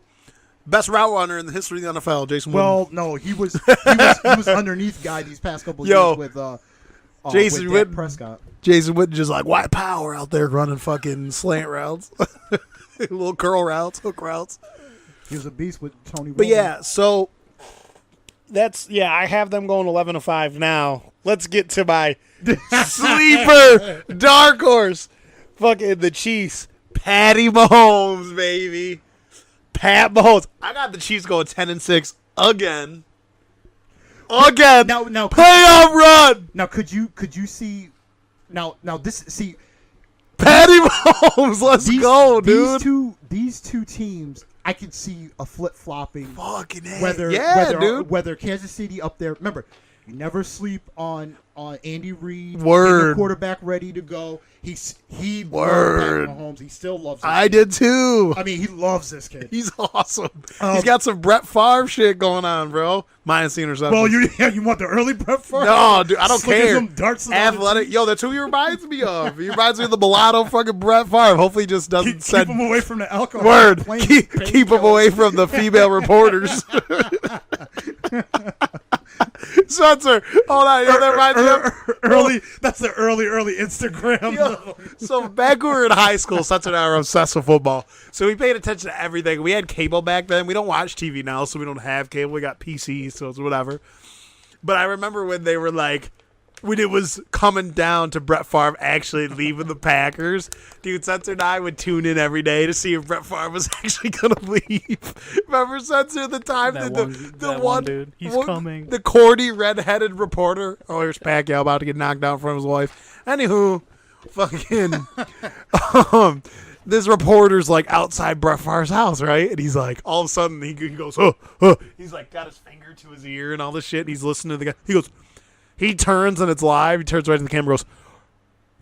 Best route runner in the history of the NFL, Jason Witten. Well, no, he was underneath guy these past couple Yo, years with Jason with Dak Witten. Prescott. Jason Witten just like white power out there running fucking slant routes, little curl routes, hook routes. He was a beast with Tony. But Romo. yeah, so I have them going 11-5 now. Let's get to my sleeper dark horse, fucking the Chiefs, Patty Mahomes, baby. Pat Mahomes. I got the Chiefs going 10-6 again. Again. Now, playoff run. Now, could you see? Now, see. Patty Mahomes, let's go, dude. These two teams, I could see a flip flopping. Fucking A. Whether Kansas City up there. Remember, you never sleep on Andy Reid. Word. Your quarterback ready to go. He Word. loves Pat Mahomes. He still loves. I did too. I mean, he loves this kid. He's awesome. He's got some Brett Favre shit going on, bro. Minus the interception. Well, you want the early Brett Favre? No, dude, I don't care. Some darts Athletic. Yo, that's who he reminds me of. He reminds me of the mulatto fucking Brett Favre. Hopefully he just doesn't keep him away from the alcohol. Word. Keep him away from the female reporters. Spencer, hold on. Yo, that reminds me of early. That's the early Instagram. Yo, so back when we were in high school, Spencer and I were obsessed with football. So we paid attention to everything. We had cable back then. We don't watch TV now, so we don't have cable. We got PCs, so it's whatever. But I remember when they were like, when it was coming down to Brett Favre actually leaving the Packers, dude, Spencer and I would tune in every day to see if Brett Favre was actually going to leave. Remember, Spencer, the time that the one dude, he's coming. The corny, red-headed reporter. Oh, here's Pacquiao about to get knocked down in front of his wife. Anywho, fucking, this reporter's like outside Brett Favre's house, right? And he's like, all of a sudden, he goes, he's like got his finger to his ear and all this shit. And he's listening to the guy. He goes, he turns and it's live. He turns right to the camera and goes,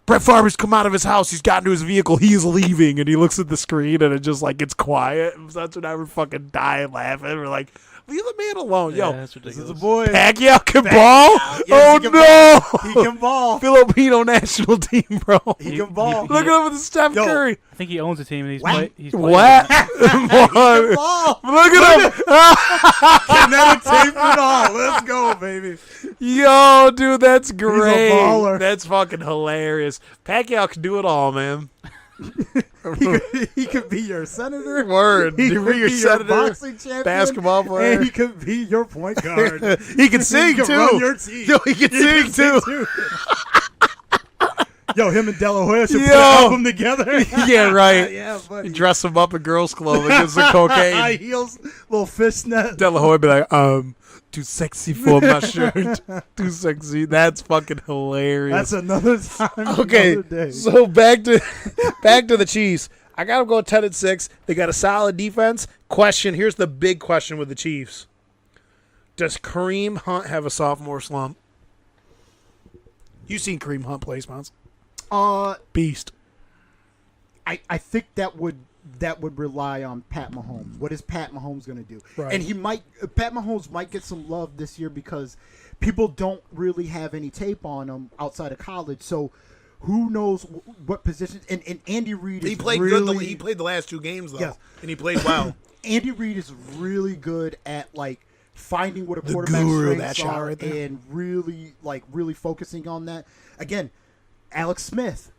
Brett Favre's come out of his house. He's got into his vehicle. He's leaving. And he looks at the screen and it just like gets quiet. And that's when I would fucking die laughing. We're like, leave the man alone. Yeah, Yo, that's ridiculous. This is a boy. Pacquiao can ball? Yes, Oh, he can ball. Filipino national team, bro. He can ball. Look at him with the Steph Curry. I think he owns a team and he's What? playing. What? Ball. Look at him. Kinetic tape and all. Let's go, baby. Yo, dude, that's great. baller. That's fucking hilarious. Pacquiao can do it all, man. He could be your senator. Word. He He could could be your be senator, your boxing champion, basketball player. and he could be your point guard. He can sing, can too. run your team. Yo, he can sing, too. Yo, him and De La Hoya should Yo. put an album together. Yeah, right. Yeah, buddy. You dress him up in girls' clothing, gives the cocaine. High heels, little fishnet. De La Hoya be like, too sexy for my shirt. Too sexy. That's fucking hilarious. That's another time. Okay, Another day. so back to the Chiefs. I got them going 10-6. They got a solid defense. Question: here's the big question with the Chiefs: does Kareem Hunt have a sophomore slump? You seen Kareem Hunt play, Spons? Beast. I think that would rely on Pat Mahomes. What is Pat Mahomes going to do? Right. And Pat Mahomes might get some love this year because people don't really have any tape on him outside of college. So who knows what positions? And Andy Reid is He played really, good. He played the last two games though, Yes. and he played well. Andy Reid is really good at like finding what a The quarterback's guru of that strengths shot are right there. and really focusing on that. Again, Alex Smith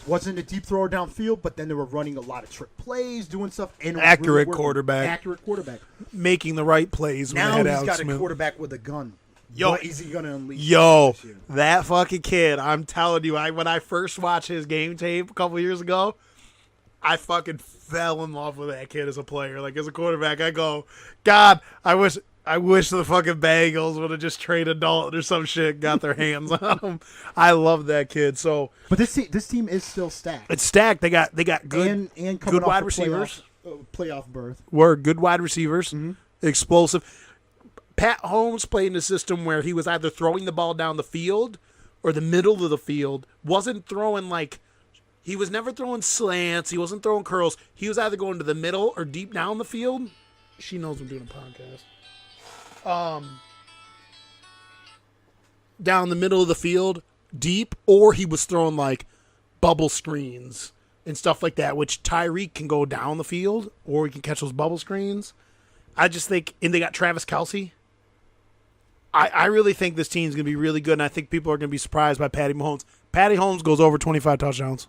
wasn't a deep thrower downfield, but then they were running a lot of trick plays, doing stuff. And Accurate really quarterback. Accurate quarterback. Making the right plays. When Now they had he's Alex got Smith. a quarterback with a gun. Yo. What is he going to unleash? Yo, this year? that fucking kid, I'm telling you, when I first watched his game tape a couple years ago, I fucking fell in love with that kid as a player. Like, as a quarterback, I go, God, I wish the fucking Bengals would have just traded Dalton or some shit and got their hands on him. I love that kid. So, But this team is still stacked. it's stacked. They got good and coming good off wide a receivers. playoff berth. Were good wide receivers, Mm-hmm. explosive. Pat Holmes played in a system where he was either throwing the ball down the field or the middle of the field. Wasn't throwing he was never throwing slants. He wasn't throwing curls. He was either going to the middle or deep down the field. She knows I'm doing a podcast. Down the middle of the field, deep, or he was throwing bubble screens and stuff like that, which Tyreek can go down the field or he can catch those bubble screens. I just think, and they got Travis Kelce. I really think this team's going to be really good, and I think people are going to be surprised by Patty Mahomes. Patty Mahomes goes over 25 touchdowns.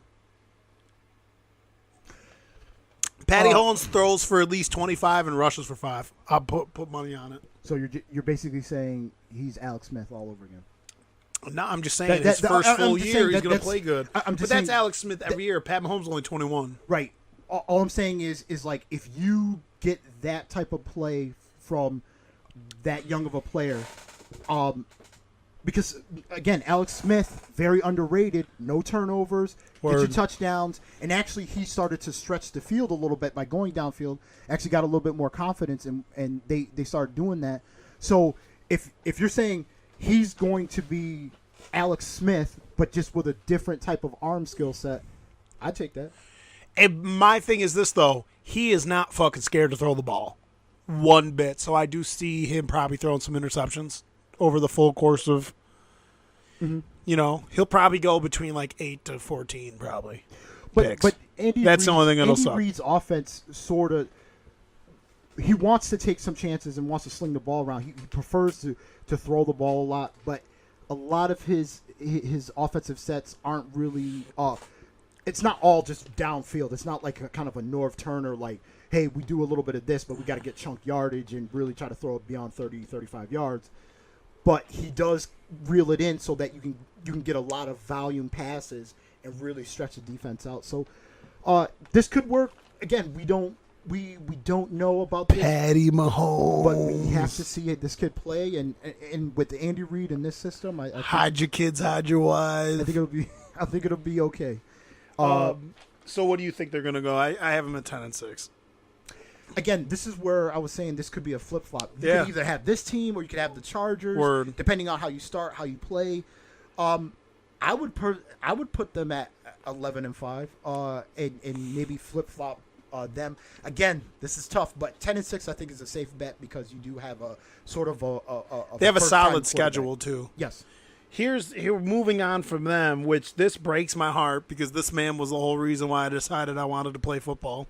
Patty Mahomes throws for at least 25 and rushes for 5. I'll put money on it. So you're basically saying he's Alex Smith all over again. No, I'm just saying his first full year, he's going to play good. But that's Alex Smith every year. Pat Mahomes is only 21. Right. All I'm saying is like if you get that type of play from that young of a player, because again, Alex Smith, very underrated, no turnovers, gets you touchdowns, and actually he started to stretch the field a little bit by going downfield. Actually got a little bit more confidence, and they started doing that. So if you're saying he's going to be Alex Smith, but just with a different type of arm skill set, I'd take that. And my thing is this, though. He is not fucking scared to throw the ball one bit. So I do see him probably throwing some interceptions over the full course of, he'll probably go between like 8 to 14 probably. But That's the only thing that'll suck. Andy Reid's offense sort of, he wants to take some chances and wants to sling the ball around. He prefers to throw the ball a lot, but a lot of his offensive sets aren't really it's not all just downfield. It's not like a kind of a Norv Turner, like, hey, we do a little bit of this, but we got to get chunk yardage and really try to throw it beyond 30, 35 yards. But he does reel it in so that you can get a lot of volume passes and really stretch the defense out. So this could work. Again, we don't know about this. Patty Mahomes. But we have to see this kid play, and with Andy Reid in this system, I think, hide your kids, hide your wives. I think it'll be okay. So what do you think they're going to go? I have them at 10-6. Again, this is where I was saying this could be a flip-flop. You Yeah. could either have this team or you could have the Chargers, Word. depending on how you start, how you play. I would put them at 11-5, and maybe flip-flop them. Again, this is tough, but 10-6 I think is a safe bet because you do have a sort of a They have a first-time solid schedule, quarterback. too. Yes. Here, moving on from them, which this breaks my heart because this man was the whole reason why I decided I wanted to play football.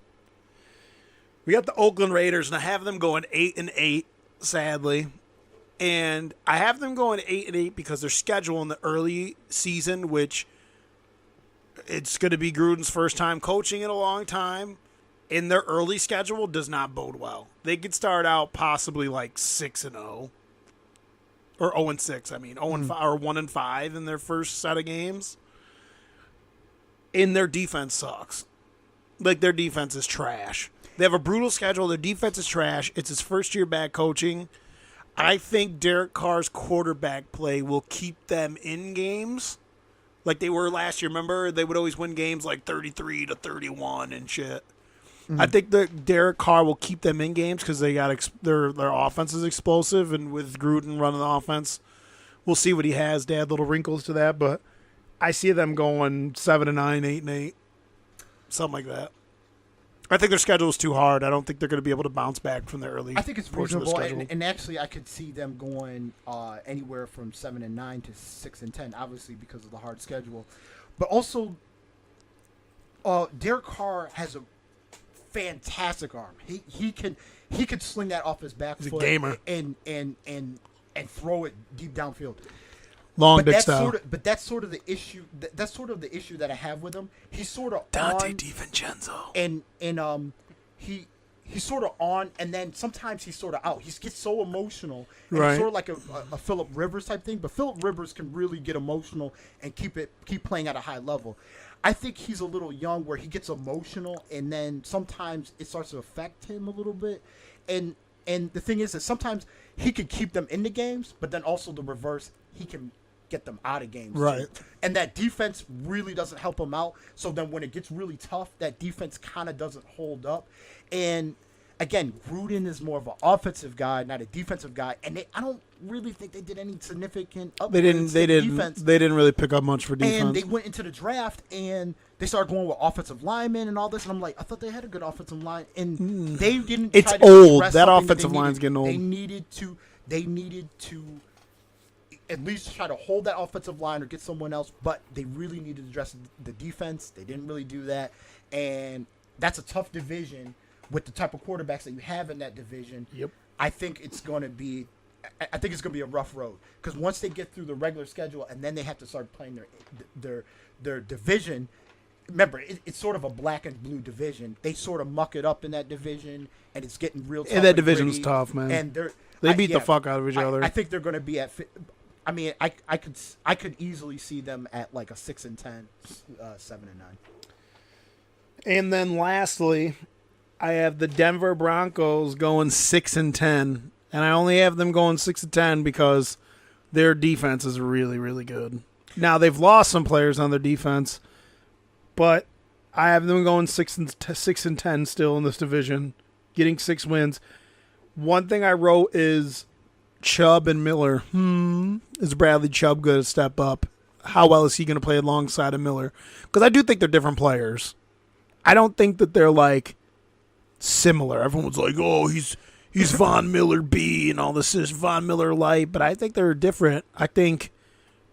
We got the Oakland Raiders, and I have them going 8-8, sadly. And I have them going 8-8 because their schedule in the early season, which it's going to be Gruden's first time coaching in a long time, in their early schedule does not bode well. They could start out possibly like 6-0. Or 0-6, I mean, 0-5 or 1-5 in their first set of games. And their defense sucks. Like, their defense is trash. They have a brutal schedule. Their defense is trash. It's his first year back coaching. I think Derek Carr's quarterback play will keep them in games like they were last year. Remember, they would always win games like 33-31 and shit. I think that Derek Carr will keep them in games because they got their offense is explosive, and with Gruden running the offense, we'll see what he has. To add little wrinkles to that, but I see them going 7-9, 8-8, something like that. I think their schedule is too hard. I don't think they're going to be able to bounce back from their early. I think it's portion of the reasonable, schedule. and actually, I could see them going anywhere from 7-9 to 6-10, obviously because of the hard schedule. But also, Derek Carr has a fantastic arm. He could sling that off his back He's foot a gamer. and throw it deep downfield. Long But dick that's style. that's sort of the issue. That's sort of the issue that I have with him. He's sort of Dante on, DiVincenzo. and he's sort of on, and then sometimes he's sort of out. He gets so emotional, and Right. it's sort of like a Phillip Rivers type thing. But Phillip Rivers can really get emotional and keep playing at a high level. I think he's a little young where he gets emotional, and then sometimes it starts to affect him a little bit. And the thing is that sometimes he can keep them in the games, but then also the reverse, he can get them out of games. Right. Too. And that defense really doesn't help him out. So then when it gets really tough, that defense kind of doesn't hold up. And again, Gruden is more of an offensive guy, not a defensive guy. And I don't really think they did any significant upgrades They to defense. didn't really pick up much for defense. And they went into the draft and they started going with offensive linemen and all this. And I'm like, I thought they had a good offensive line. And they didn't. It's try to old. address That something offensive they line's getting old. They needed to at least try to hold that offensive line or get someone else. But they really needed to address the defense. They didn't really do that. And that's a tough division with the type of quarterbacks that you have in that division. Yep. I think it's going to be a rough road because once they get through the regular schedule and then they have to start playing their division. Remember, it's sort of a black and blue division. They sort of muck it up in that division, and it's getting real tough. And that division's gritty. tough, man. And They beat the fuck out of each other. I think they're going to be I mean, I could easily see them at like a 6-10, 7-9. And then lastly, I have the Denver Broncos going 6-10, and I only have them going 6-10 because their defense is really, really good. Now they've lost some players on their defense, but I have them going 6-10 still in this division, getting 6 wins. One thing I wrote is Chubb and Miller. Is Bradley Chubb going to step up? How well is he going to play alongside of Miller? Because I do think they're different players. I don't think that they're like similar. Everyone's like, oh, he's Von Miller B and all this is Von Miller light, but I think they're different. I think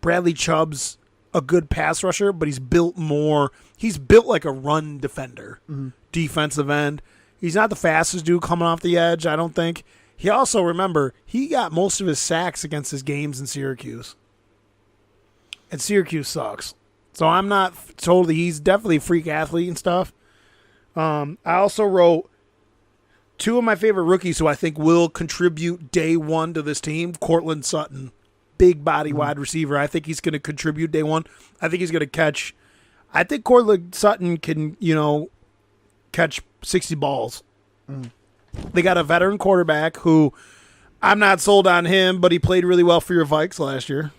Bradley Chubb's a good pass rusher, but he's built like a run defender, defensive end. He's not the fastest dude coming off the edge, I don't think. He also, remember, he got most of his sacks against his games in Syracuse. And Syracuse sucks. So I'm not totally, he's definitely a freak athlete and stuff. I also wrote 2 of my favorite rookies who I think will contribute day one to this team. Cortland Sutton, big body wide receiver. I think he's going to contribute day one. I think he's going to catch. I think Cortland Sutton can, catch 60 balls. They got a veteran quarterback who I'm not sold on him, but he played really well for your Vikes last year.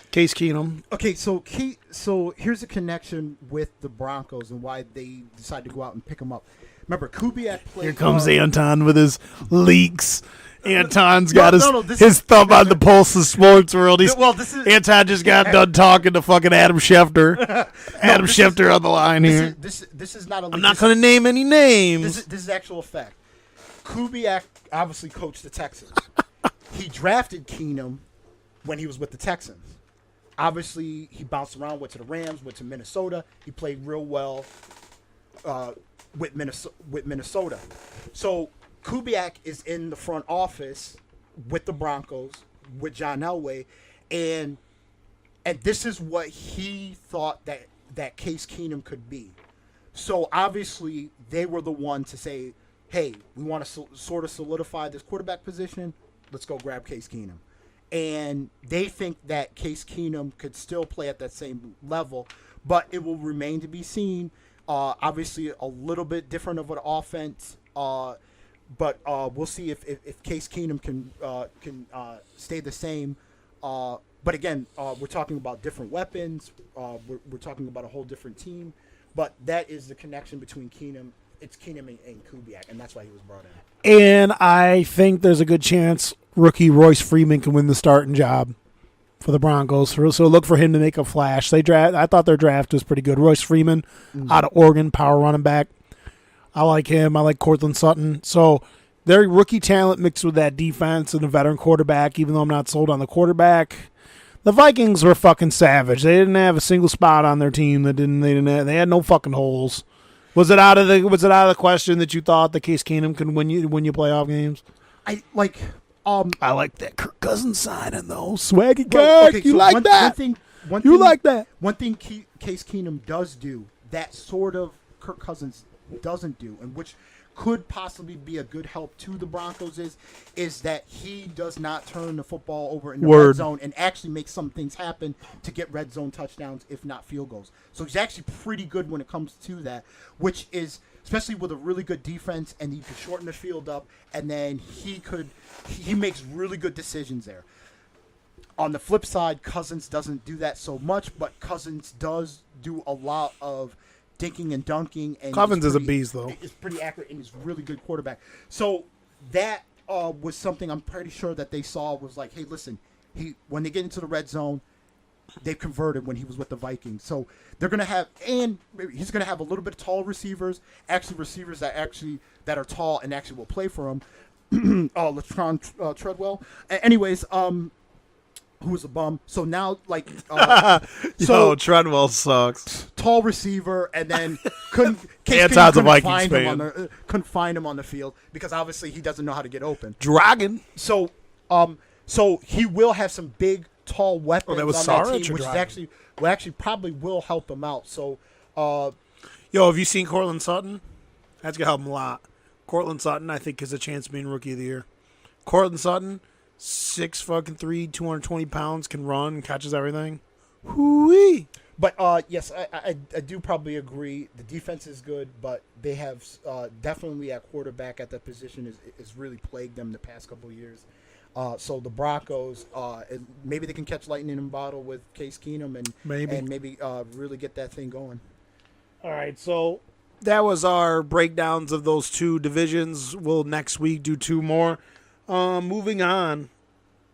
Case Keenum. Okay, so here's a connection with the Broncos and why they decided to go out and pick him up. Remember, Kubiak played. Here comes Anton with his leaks. Anton's got this his thumb on the pulse of sports world. Anton just got done talking to fucking Adam Schefter. Adam Schefter on the line here. This is not a leak. I'm not going to name any names. This is actual fact. Kubiak obviously coached the Texans. He drafted Keenum when he was with the Texans. Obviously, he bounced around, went to the Rams, went to Minnesota. He played real well with Minnesota. So Kubiak is in the front office with the Broncos, with John Elway, and this is what he thought that Case Keenum could be. So obviously, they were the one to say, hey, we want to sort of solidify this quarterback position. Let's go grab Case Keenum. And they think that Case Keenum could still play at that same level, but it will remain to be seen. Obviously, a little bit different of an offense, but we'll see if Case Keenum can stay the same. But again, we're talking about different weapons. We're talking about a whole different team. But that is the connection between Keenum. It's Keenum and Kubiak, and that's why he was brought in. And I think there's a good chance rookie Royce Freeman can win the starting job for the Broncos. So look for him to make a flash. I thought their draft was pretty good. Royce Freeman out of Oregon, power running back. I like him. I like Cortland Sutton. So their rookie talent mixed with that defense and a veteran quarterback, even though I'm not sold on the quarterback. The Vikings were fucking savage. They didn't have a single spot on their team. They had no fucking holes. Was it out of the question that you thought that Case Keenum could win you playoff games? I like that Kirk Cousins signing though. Swaggy Kirk. Well, okay, you so like one that? thing One thing Case Keenum does do that sort of Kirk Cousins doesn't do, and which could possibly be a good help to the Broncos is that he does not turn the football over in the red zone and actually make some things happen to get red zone touchdowns, if not field goals. So he's actually pretty good when it comes to that, which is especially with a really good defense, and you can shorten the field up, and then he makes really good decisions there. On the flip side, Cousins doesn't do that so much, but Cousins does do a lot of dinking and dunking. And Cousins is a beast, though. It's pretty accurate, and he's a really good quarterback. So that was something I'm pretty sure that they saw was like, hey, listen, when they get into the red zone, they've converted when he was with the Vikings. So they're going to have, and he's going to have a little bit of tall receivers, actually receivers that are tall and actually will play for him. Latron Treadwell. Anyways, who was a bum. So now, Treadwell sucks. Tall receiver, and then couldn't find him on the field because obviously he doesn't know how to get open. Dragon. So he will have some big, tall weapons on that team, which is actually probably will help him out. So, have you seen Cortland Sutton? That's gonna help him a lot. Cortland Sutton, I think, has a chance of being Rookie of the Year. Cortland Sutton, 6'3", 220 pounds, can run, catches everything. Hoo-wee. But yes, I do probably agree. The defense is good, but they have definitely at quarterback at that position is really plagued them the past couple of years. So the Broncos, maybe they can catch lightning in a bottle with Case Keenum and maybe really get that thing going. All right, so that was our breakdowns of those two divisions. We'll next week do two more. Moving on,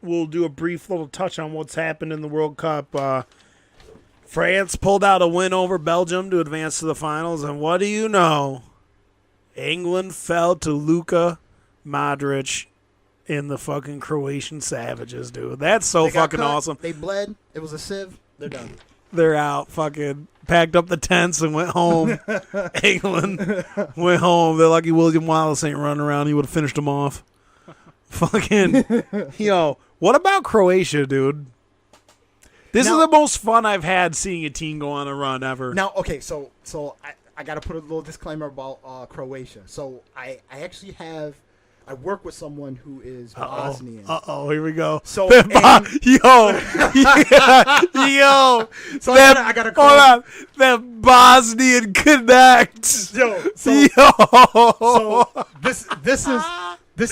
we'll do a brief little touch on what's happened in the World Cup. France pulled out a win over Belgium to advance to the finals, and what do you know? England fell to Luka Modric in the fucking Croatian Savages, dude. That's so fucking awesome. They bled. It was a sieve. They're done. They're out. Fucking packed up the tents and went home. England went home. They're lucky William Wallace ain't running around. He would have finished them off. Fucking, yo, what about Croatia, dude? This is the most fun I've had seeing a team go on a run ever. Now, okay, so I got to put a little disclaimer about Croatia. So I actually I work with someone who is Bosnian. Here we go. So yo. So that, I gotta hold on. That Bosnian connect. So this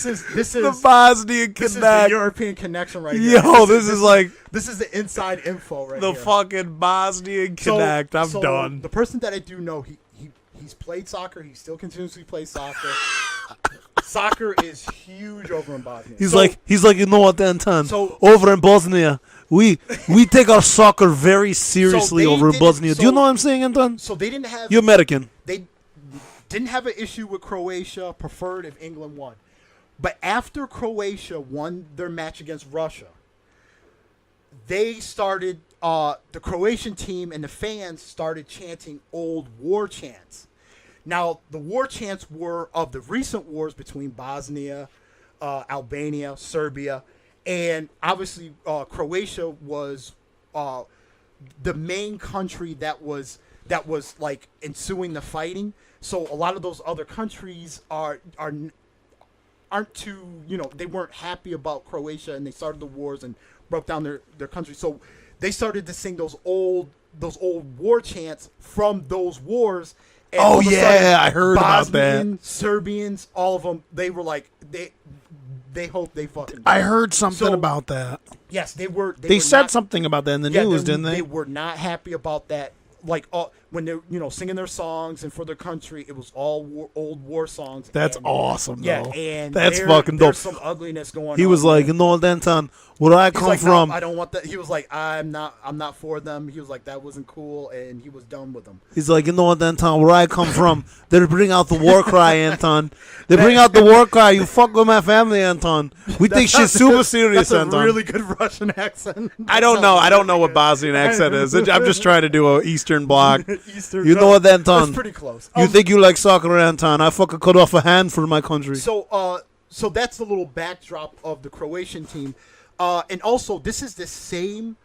is the Bosnian connect. This is the European connection right here. Yo, this is the inside info right the here. fucking Bosnian connect. I'm done. The person that I do know, he's played soccer. He still continuously plays soccer. Soccer is huge over in Bosnia. He's like, you know what, Anton? So over in Bosnia, we take our soccer very seriously over in Bosnia. Do you know what I'm saying, Anton? So they didn't have. You're American. They didn't have an issue with Croatia. Preferred if England won, but after Croatia won their match against Russia, they started. The Croatian team and the fans started chanting old war chants. Now, the war chants were of the recent wars between Bosnia, Albania, Serbia, and obviously Croatia was the main country that was like ensuing the fighting. So a lot of those other countries aren't too, they weren't happy about Croatia, and they started the wars and broke down their country. So they started to sing those old war chants from those wars. And I heard about that. Serbians, all of them, they were like they hope they fucking. I heard something about that. Yes, they were. They said something about that in the news, didn't they? They were not happy about that. Like when they're singing their songs and for their country, it was all old war songs. That's awesome. Yeah, though. and that's fucking dope. There's some ugliness going on. He was like, Anton, where I come from. No, I don't want that. He was like, I'm not for them. He was like, that wasn't cool, and he was done with them. He's like, Anton, where I come from, they bring out the war cry, Anton. They bring out the war cry. You fuck with my family, Anton. We take shit super serious, That's Anton. a really good Russian accent. I don't know. I don't know what Bosnian accent is. I'm just trying to do an Eastern block. You know what, Anton? That's pretty close. You think you like soccer, Anton? I fucking cut off a hand for my country. So that's the little backdrop of the Croatian team. And also, this is the same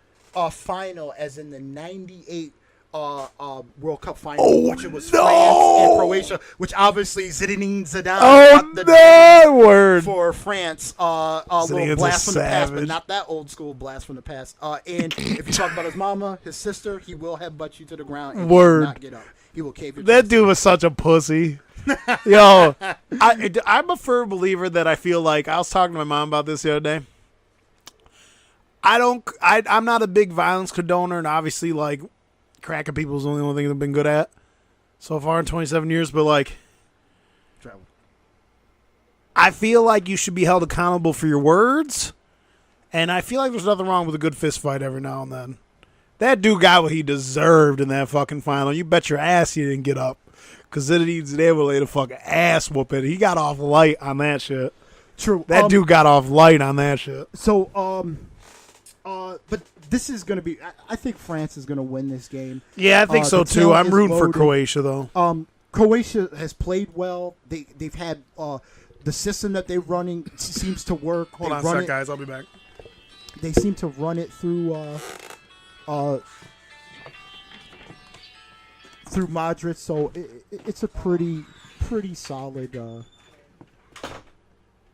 final as in the 98 World Cup final, which it was France and Croatia, which obviously Zinedine Zidane got the word for France. A little blast from the past, but not that old school blast from the past. And if you talk about his mama, his sister, he will headbutt you to the ground and he will not get up. He will cave your That dude was such a pussy. Yo, I'm a firm believer that I feel like I was talking to my mom about this the other day. I'm not a big violence condoner, and obviously, like, cracking people is the only thing I've been good at so far in 27 years. But like, travel. I feel like you should be held accountable for your words, and I feel like there's nothing wrong with a good fist fight every now and then. That dude got what he deserved in that fucking final. You bet your ass he didn't get up, because Zinedine Zidane laid a fucking ass whooping. He got off light on that shit. True. That dude got off light on that shit. So, but this is going to be. I think France is going to win this game. Yeah, I think so too. I'm rooting for Croatia though. Croatia has played well. They've had the system that they're running seems to work. Hold on a sec, guys. I'll be back. They seem to run it through Modric, so it's a pretty solid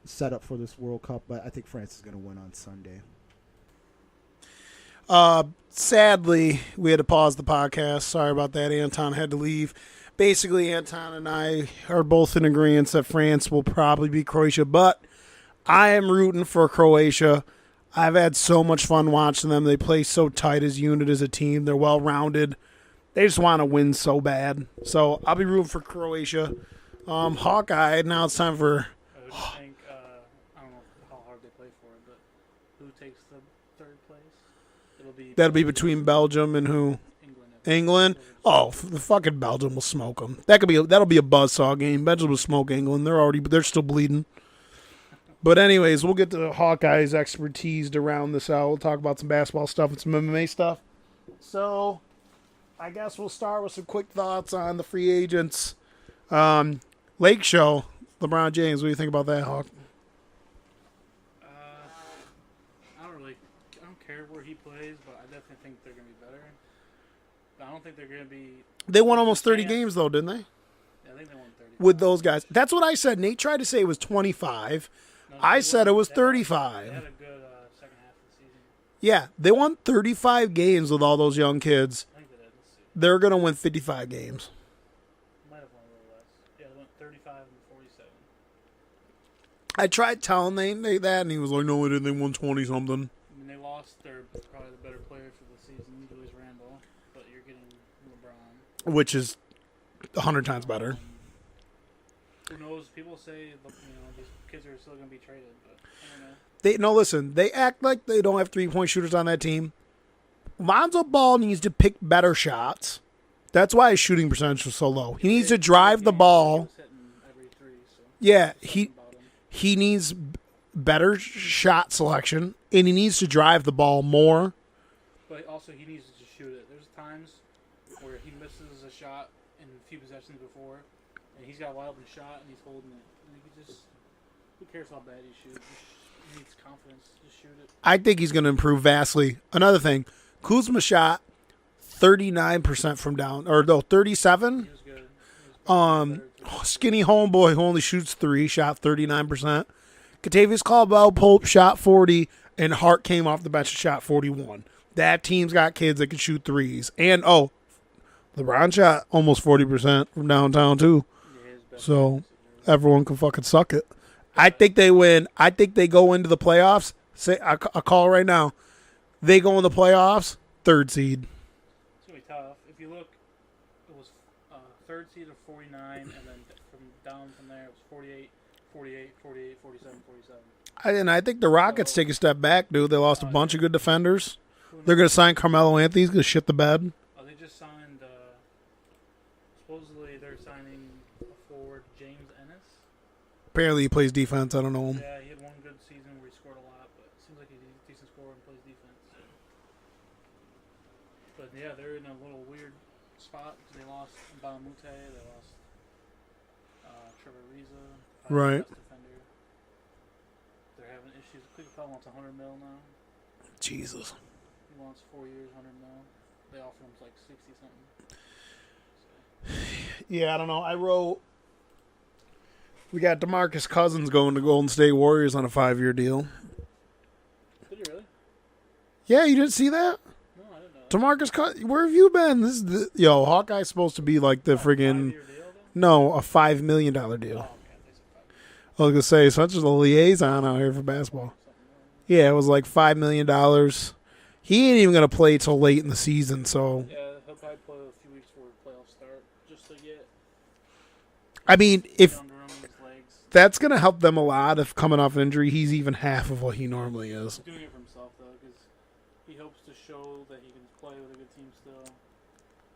setup for this World Cup, but I think France is going to win on Sunday. Sadly, we had to pause the podcast. Sorry about that. Anton had to leave. Basically, Anton and I are both in agreement that France will probably beat Croatia, but I am rooting for Croatia. I've had so much fun watching them. They play so tight as a unit, as a team. They're well-rounded. They just want to win so bad. So I'll be rooting for Croatia. Hawkeye, now it's time for... I would think, I don't know how hard they play for it, but who takes the third place? That'll be between Belgium and who? England. England? Oh, the fucking Belgium will smoke them. That'll be a buzzsaw game. Belgium will smoke England. They're still bleeding. But anyways, we'll get to Hawkeye's expertise to round this out. We'll talk about some basketball stuff and some MMA stuff. So, I guess we'll start with some quick thoughts on the free agents. Lake Show, LeBron James. What do you think about that, Hawk? I don't care where he plays, but I definitely think they're going to be better. But I don't think they're going to be... They won almost 30 games, though, didn't they? Yeah, I think they won 30. With those guys. That's what I said. Nate tried to say it was 25. No, I said it was They 35. had a good second half of the season. Yeah, they won 35 games with all those young kids. I think they did. Let's see. They're going to win 55 games. Might have won a little less. Yeah, they went 35 and 47. I tried telling Nate that, and he was like, no, we didn't. They won 20-something. I mean, they lost their probably the better player for the season, Julius Randle, but you're getting LeBron. Which is 100 times better. Who knows? People say these kids are still going to be traded, but I don't know. Listen, they act like they don't have three-point shooters on that team. Lonzo Ball needs to pick better shots. That's why his shooting percentage was so low. He needs to drive the ball. He was hitting every three, so Yeah, something about him. he needs better shot selection, and he needs to drive the ball more. But also, he needs to just shoot it. There's times where he misses a shot in a few possessions before, and he's got a wide open shot, and he's holding it. And he just, who cares how bad he shoots? He needs confidence. Just shoot it. I think he's going to improve vastly. Another thing, Kuzma shot 39% from down, or no, 37. He was good. He was probably better too. Skinny homeboy who only shoots 3 shot 39%. Kentavious Caldwell-Pope shot 40, and Hart came off the bench and shot 41. That team's got kids that can shoot threes. And, LeBron shot almost 40% from downtown, too. Yeah, his best So, defensive years. everyone can fucking suck it. I think they win. I think they go into the playoffs. I call right now. They go in the playoffs, 3rd seed. It's going to be tough. If you look, it was third seed of 49, and then from down from there, it was 48, 48, 48, 47, 47. And I think the Rockets take a step back, dude. They lost a bunch of good defenders. Who They're going knows? to sign Carmelo Anthony. He's going to shit the bed. They just signed, supposedly they're signing a forward, James Ennis. Apparently he plays defense. I don't know him. Yeah, he had one good season where he scored a lot, but it seems like he's a decent scorer and plays defense. So. But yeah, they're in a little weird spot because they lost Mbamute, they lost Trevor Ariza, Right. best defender. They're having issues. Cleveland Powell wants $100 million now. Jesus. He wants 4 years, $100 million. They offered him like 60 something. Yeah, I don't know. I wrote. We got DeMarcus Cousins going to Golden State Warriors on a 5-year deal. Did you really? Yeah, you didn't see that? No, I didn't know. DeMarcus Cousins, where have you been? Hawkeye's supposed to be like the friggin' 5-year deal, though? no, a $5 million deal. Oh, okay. They said 5 years. I was gonna say, such as a liaison out here for basketball. Yeah, it was like $5 million. He ain't even gonna play till late in the season, so Yeah, he'll probably play a few weeks before the playoffs start, just to get I mean, if under him in his legs. that's gonna help them a lot, if coming off an injury, he's even half of what he normally is. He's doing it for himself, though, because he hopes to show that he can play with a good team still.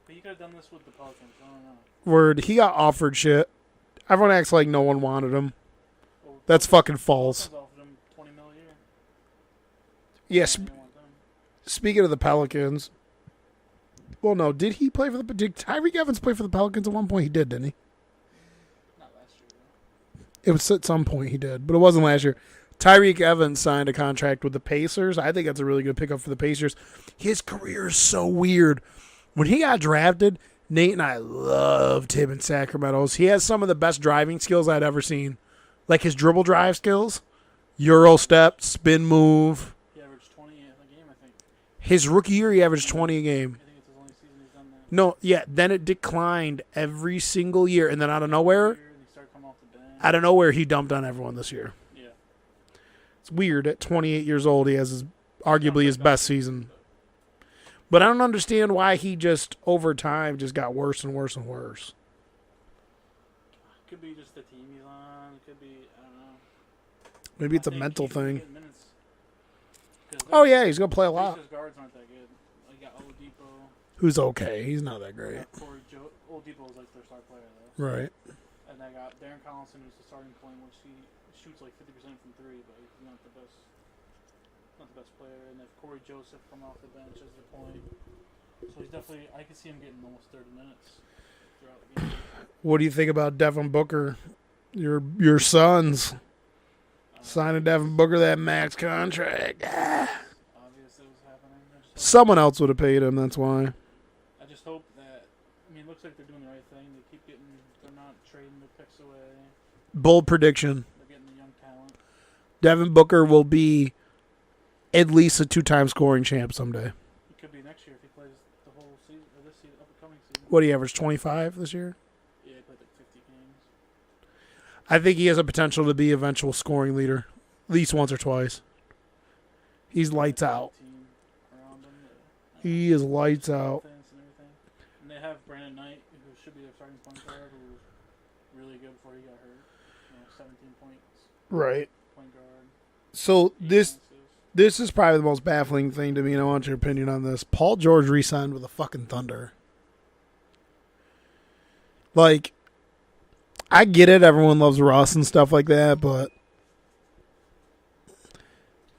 But he could have done this with the Pelicans. I don't know. Word, he got offered shit. Everyone acts like no one wanted him. Well, That's fucking false. Pelicans offered him $20 million a year. Yes. They didn't want them. Speaking of the Pelicans, well, no, did he play for the? Did Tyreek Evans play for the Pelicans at one point? He did, didn't he? Not last year, though. It was at some point he did, but it wasn't last year. Tyreek Evans signed a contract with the Pacers. I think that's a really good pickup for the Pacers. His career is so weird. When he got drafted, Nate and I loved him in Sacramento. He has some of the best driving skills I'd ever seen. Like his dribble drive skills, Euro step, spin move. He averaged 20 a game, I think. His rookie year, he averaged 20 a game. I think it's his only season he's done that. No, yeah, then it declined every single year. And then out of nowhere, And he started coming off the bench. he dumped on everyone this year. Yeah. It's weird. At 28 years old, he has arguably his best season. But I don't understand why he just, over time, just got worse and worse and worse. Could be just the team he's on. It could be, I don't know. Maybe it's I a think mental he's gonna thing. get minutes. 'Cause Oh, yeah, he's going to play a lot. His guards aren't that good. Like, you got Oladipo. Who's okay. He's not that great. Oladipo is like their star player, though. Right. And they got Darren Collison, who's the starting point, which he shoots like 50% from three, but he's not the best player. And if Corey Joseph come off the bench as the point, so he's definitely, I could see him getting almost 30 minutes throughout the game. What do you think about Devin Booker? Your sons signing Devin Booker that max contract. Obviously, it was happening. Someone else would have paid him. That's why. I just hope that. I mean, it looks like they're doing the right thing. They keep getting. They're not trading the picks away. Bold prediction: They're getting the young talent. Devin Booker will be at least a 2-time scoring champ someday. It could be next year if he plays the whole season or this season, upcoming season. What do you average? 25 this year. Yeah, he played like 50 games. I think he has a potential to be eventual scoring leader, at least once or twice. He's lights out. Team around him, He is lights out. offense and everything. And they have Brandon Knight, who should be their starting point guard, who was really good before he got hurt. 17 points, Right. point guard. So 8 this assists. this is probably the most baffling thing to me, and I want your opinion on this. Paul George re-signed with the fucking Thunder. Like, I get it. Everyone loves Russ and stuff like that, but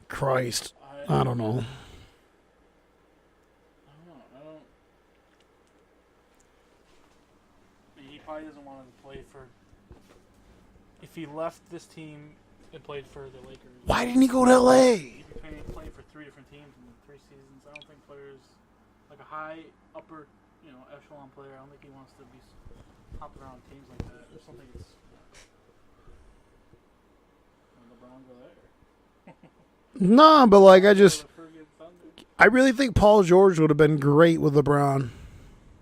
Christ, I don't know. I don't know. I mean, he probably doesn't want to play for. If he left this team and played for the Lakers, Why didn't he go to LA? he'd be playing for 3 different teams in 3 seasons. I don't think players like a high upper, echelon player. I don't think he wants to be hopping around teams like that. Or something. It's LeBron go there. Nah, but like For good Thunder. I really think Paul George would have been great with LeBron.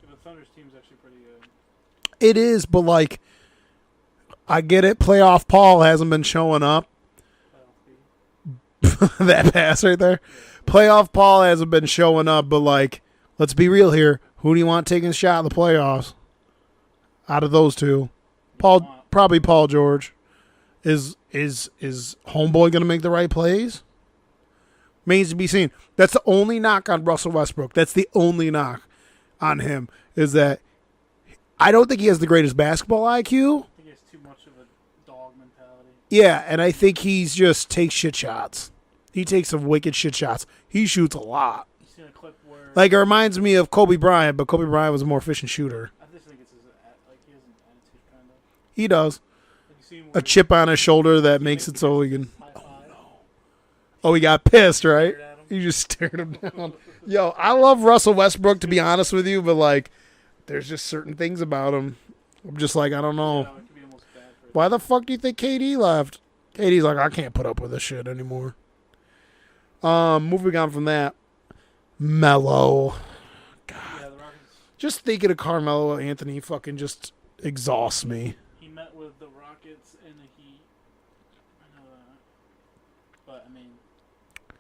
The Thunder's team's actually pretty good. It is, but like, I get it. Playoff Paul hasn't been showing up. Playoff B. That pass right there. Playoff Paul hasn't been showing up, but like, let's be real here. Who do you want taking a shot in the playoffs? Out of those two, probably Paul George. Is homeboy gonna make the right plays? Remains to be seen. That's the only knock on Russell Westbrook. That's the only knock on him, is that I don't think he has the greatest basketball IQ. I think he has too much of a dog mentality. Yeah, and I think he's just takes shit shots. He takes some wicked shit shots. He shoots a lot. You seen a clip where Like, it reminds me of Kobe Bryant, but Kobe Bryant was a more efficient shooter. I just think it's his he has an attitude kind of. He does. Like you seen A where chip on his shoulder that makes it so he can... high five. Oh, he got pissed, right? Stared at him. He just stared him down. Yo, I love Russell Westbrook, to be honest with you, but, like, there's just certain things about him. I'm just like, I don't know. It could be almost bad for Why the fuck do you think KD left? KD's like, I can't put up with this shit anymore. Moving on from that. Melo. Yeah, the Rockets. Just thinking of Carmelo Anthony fucking just exhausts me. He met with the Rockets in the Heat. I know that. But, I mean,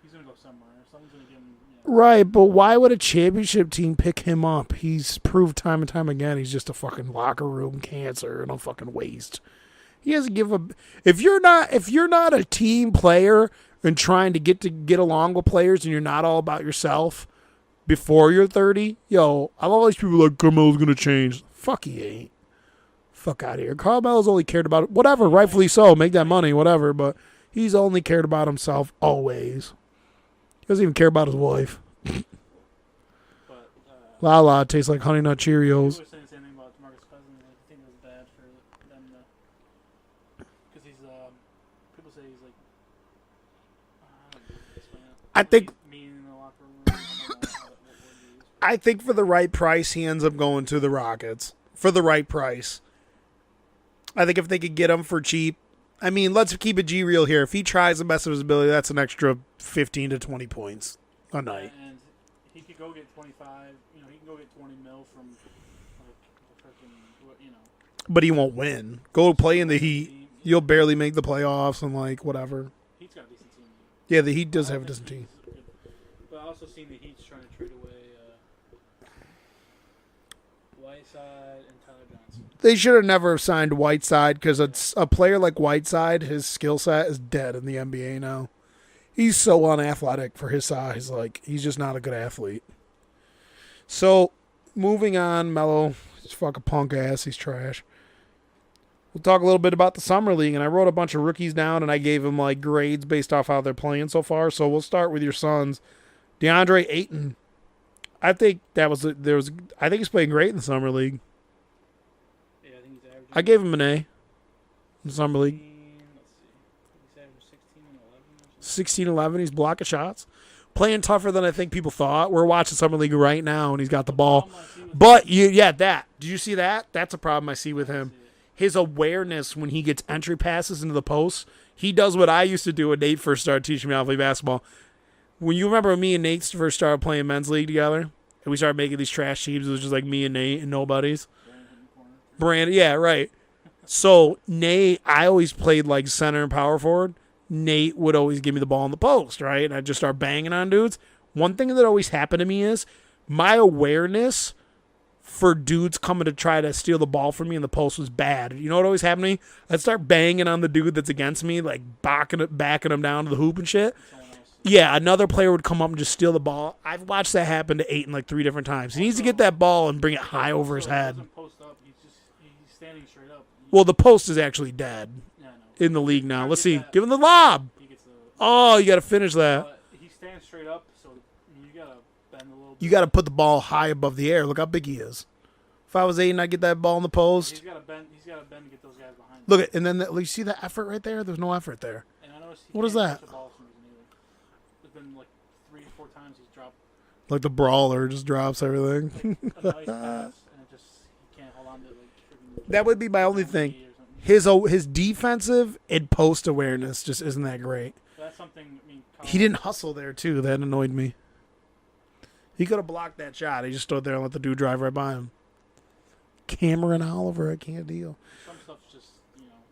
he's going to go somewhere. Someone's going to give him, Right, but why would a championship team pick him up? He's proved time and time again he's just a fucking locker room cancer and a fucking waste. He doesn't give a... If you're not a team player and trying to get along with players and you're not all about yourself before you're 30, yo, I love all these people like, Carmelo's going to change. Fuck, he ain't. Fuck out of here. Carmelo's only cared about... Whatever, rightfully so. Make that money, whatever. But he's only cared about himself always. He doesn't even care about his wife. but, Lala tastes like Honey Nut people Cheerios. were saying the same thing about DeMarcus Cousins. I think it was bad for them because he's, people say he's like, I don't know how to explain it. I think Mean in the locker room. I don't know what word to use. I think for the right price, he ends up going to the Rockets. For the right price. I think if they could get him for cheap I mean, let's keep it G real here. If he tries the best of his ability, that's an extra 15 to 20 points a night. And he could go get 25. You know, he can go get 20 mil from like the freaking, you know. But he won't win. Go play in the Heat. You'll barely make the playoffs and like whatever. Heat's got a decent team. Yeah, the Heat does have a decent team. But I also seen the Heat's trying to trade away Whiteside and Tyler Johnson. They should have never signed Whiteside because it's a player like Whiteside. His skill set is dead in the NBA now. He's so unathletic for his size. Like he's just not a good athlete. So moving on, Melo, he's fucking punk ass. He's trash. We'll talk a little bit about the summer league, and I wrote a bunch of rookies down, and I gave them like grades based off how they're playing so far. So we'll start with your Suns, DeAndre Ayton. I think I think he's playing great in the summer league. Yeah, I think he's averaging. I gave him an A in the summer league. Let's see. He's averaging 16 and 11 or something. 16, 11. He's blocking shots, playing tougher than I think people thought. We're watching summer league right now, and he's got the ball. But that. Did you see that? That's a problem I see with him. His awareness when he gets entry passes into the post, he does what I used to do when Nate first started teaching me how to play basketball. When you remember me and Nate first started playing men's league together, and we started making these trash teams, it was just like me and Nate and nobodies. Brandon, yeah, right. So Nate, I always played like center and power forward. Nate would always give me the ball in the post, right? And I'd just start banging on dudes. One thing that always happened to me is my awareness for dudes coming to try to steal the ball from me in the post was bad. You know what always happened to me? I'd start banging on the dude that's against me, like backing him down to the hoop and shit. Yeah, another player would come up and just steal the ball. I've watched that happen to Ayton like 3 different times. He needs to get that ball and bring it high over his head. He doesn't post up. He's standing straight up. Well, the post is actually dead Yeah, I know. in the league now. Let's see. Give him the lob. He gets the. Oh, you got to finish that. But he stands straight up, so you gotta bend a little bit. You got to put the ball high above the air. Look how big he is. If I was Ayton, I'd get that ball in the post. He's gotta bend. He's gotta bend to get those guys behind him. Look at, and then you see the effort right there? There's no effort there. And I noticed What is can't that? catch the ball for some reason either. There's been like 3 or 4 times he's dropped Like the brawler just drops everything. a nice pass, and it just he can't hold on to it. Like, That would be my only thing. His defensive and post awareness just isn't that great. So that's something. I mean, He didn't hustle there too. That annoyed me. He could have blocked that shot. He just stood there and let the dude drive right by him. Cameron Oliver, I can't deal. Some stuff's just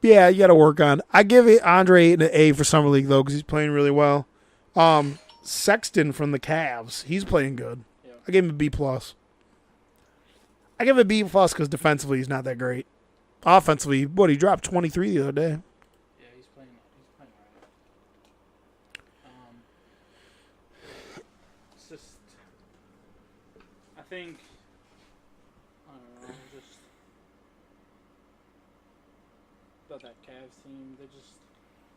Yeah, you got to work on. I give it Andre an A for summer league though because he's playing really well. Sexton from the Cavs, he's playing good. Yeah. I gave him a B plus. I give him a B plus because defensively he's not that great. Offensively, he dropped 23 the other day. Yeah, he's playing alright. It's just, I think, I don't know, just about that Cavs team.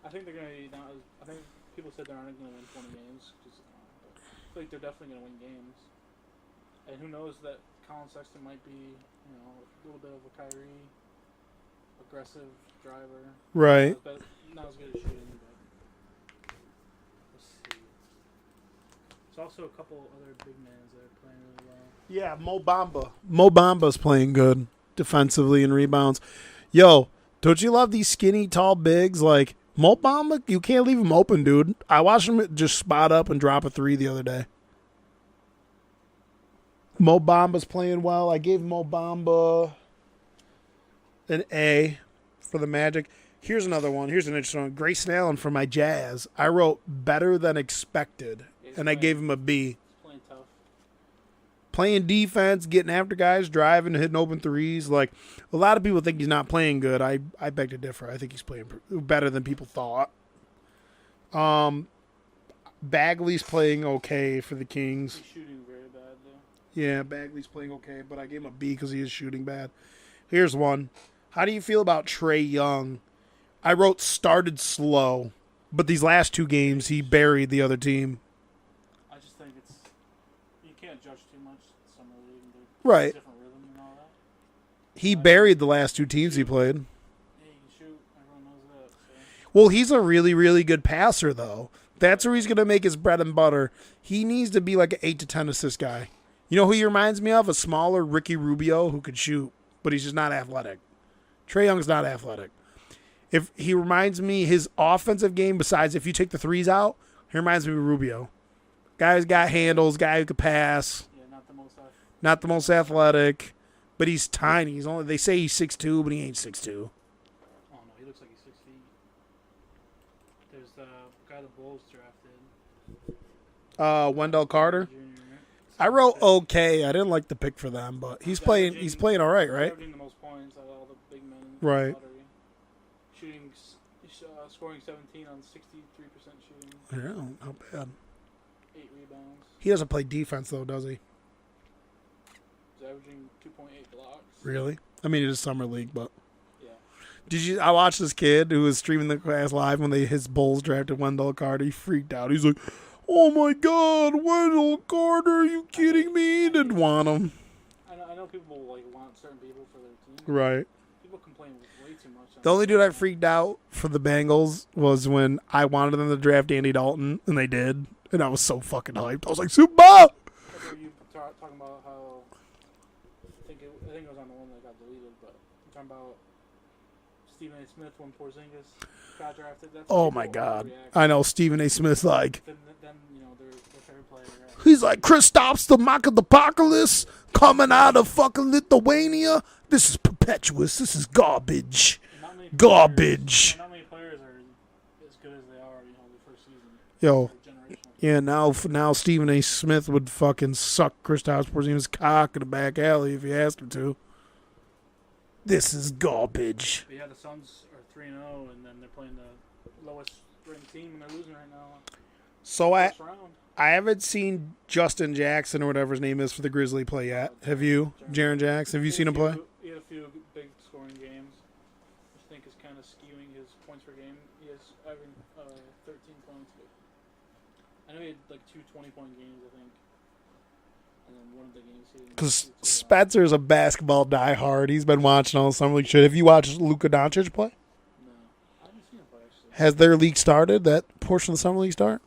I think they're gonna be not. I think people said they're not gonna win 20 games. But I feel like they're definitely gonna win games. And who knows that Colin Sexton might be, a little bit of a Kyrie. Aggressive driver. Right. But not as good as shooting, but let's see. There's also a couple other big mans that are playing really well. Yeah, Mo Bamba. Mo Bamba's playing good defensively and rebounds. Yo, don't you love these skinny, tall bigs? Like, Mo Bamba, you can't leave him open, dude. I watched him just spot up and drop a 3 the other day. Mo Bamba's playing well. I gave Mo Bamba an A for the Magic. Here's another one. Here's an interesting one. Grayson Allen for my Jazz. I wrote better than expected, and I gave him a B. He's playing tough. Playing defense, getting after guys, driving, hitting open threes. Like, a lot of people think he's not playing good. I beg to differ. I think he's playing better than people thought. Bagley's playing okay for the Kings. He's shooting very bad, though. Yeah, Bagley's playing okay, but I gave him a B because he is shooting bad. Here's one. How do you feel about Trae Young? I wrote started slow, but these last 2 games he buried the other team. I just think you can't judge too much summer league. Right. Different rhythm and all that. He buried the last 2 teams he played. Yeah, you can shoot. Everyone knows that. So. Well, he's a really, really good passer, though. That's where he's going to make his bread and butter. He needs to be like an 8 to 10 assist guy. You know who he reminds me of? A smaller Ricky Rubio who could shoot, but he's just not athletic. Trae Young's not athletic. If he reminds me his offensive game, besides if you take the threes out, he reminds me of Rubio. Guy's got handles, guy who could pass. Yeah, Not the most athletic, but he's tiny. They say he's 6'2", but he ain't 6'2". Oh no, he looks like he's 6 feet. There's the guy the Bulls drafted. Wendell Carter. Junior, right? I wrote okay. I didn't like the pick for them, but he's playing all right, right? Averaging the most points out of all the big men. Right. Shooting, scoring 17 on 63% shooting. Yeah, not bad. 8 rebounds. He doesn't play defense though, does he? He's averaging 2.8 blocks. Really? I mean, it is summer league, but Yeah. I watched this kid who was streaming the class live when his Bulls drafted Wendell Carter. He freaked out. He's like, "Oh my God, Wendell Carter! Are you kidding me?" He didn't want him. I know people want certain people for their team. Right. People complain way too much. The only dude I freaked out for the Bengals was when I wanted them to draft Andy Dalton, and they did, and I was so fucking hyped. I was like, Super Bowl! Were you talking about how I think it was on the one that got deleted, but you're talking about Stephen A. Smith when Porzingis got drafted. That's Oh my God. I know Stephen A. Smith's like, Then their favorite player. Right? he's like, Kristaps the Mock of the Apocalypse coming out of fucking Lithuania. This is perpetuous. This is garbage. Garbage. Not many players are as good as they are, the first season. Yo. They're generational. Yeah, now Stephen A. Smith would fucking suck Kristaps Porzingis' cock in the back alley if he asked him to. This is garbage. But yeah, the Suns are 3-0, and then they're playing the lowest ranked team, and they're losing right now. So First round. I haven't seen Justin Jackson or whatever his name is for the Grizzly play yet. Have you? Jaren Jackson? Have you seen him play? He had a few big scoring games, which I think is kind of skewing his points per game. He has averaging 13 points. But I know he had like 2 20-point games, I think. And then one of the games he didn't Because do too well. Spencer's a basketball diehard. He's been watching all the summer league shit. Have you watched Luka Doncic play? No, I haven't seen him play actually. Has their league started? That portion of the summer league start?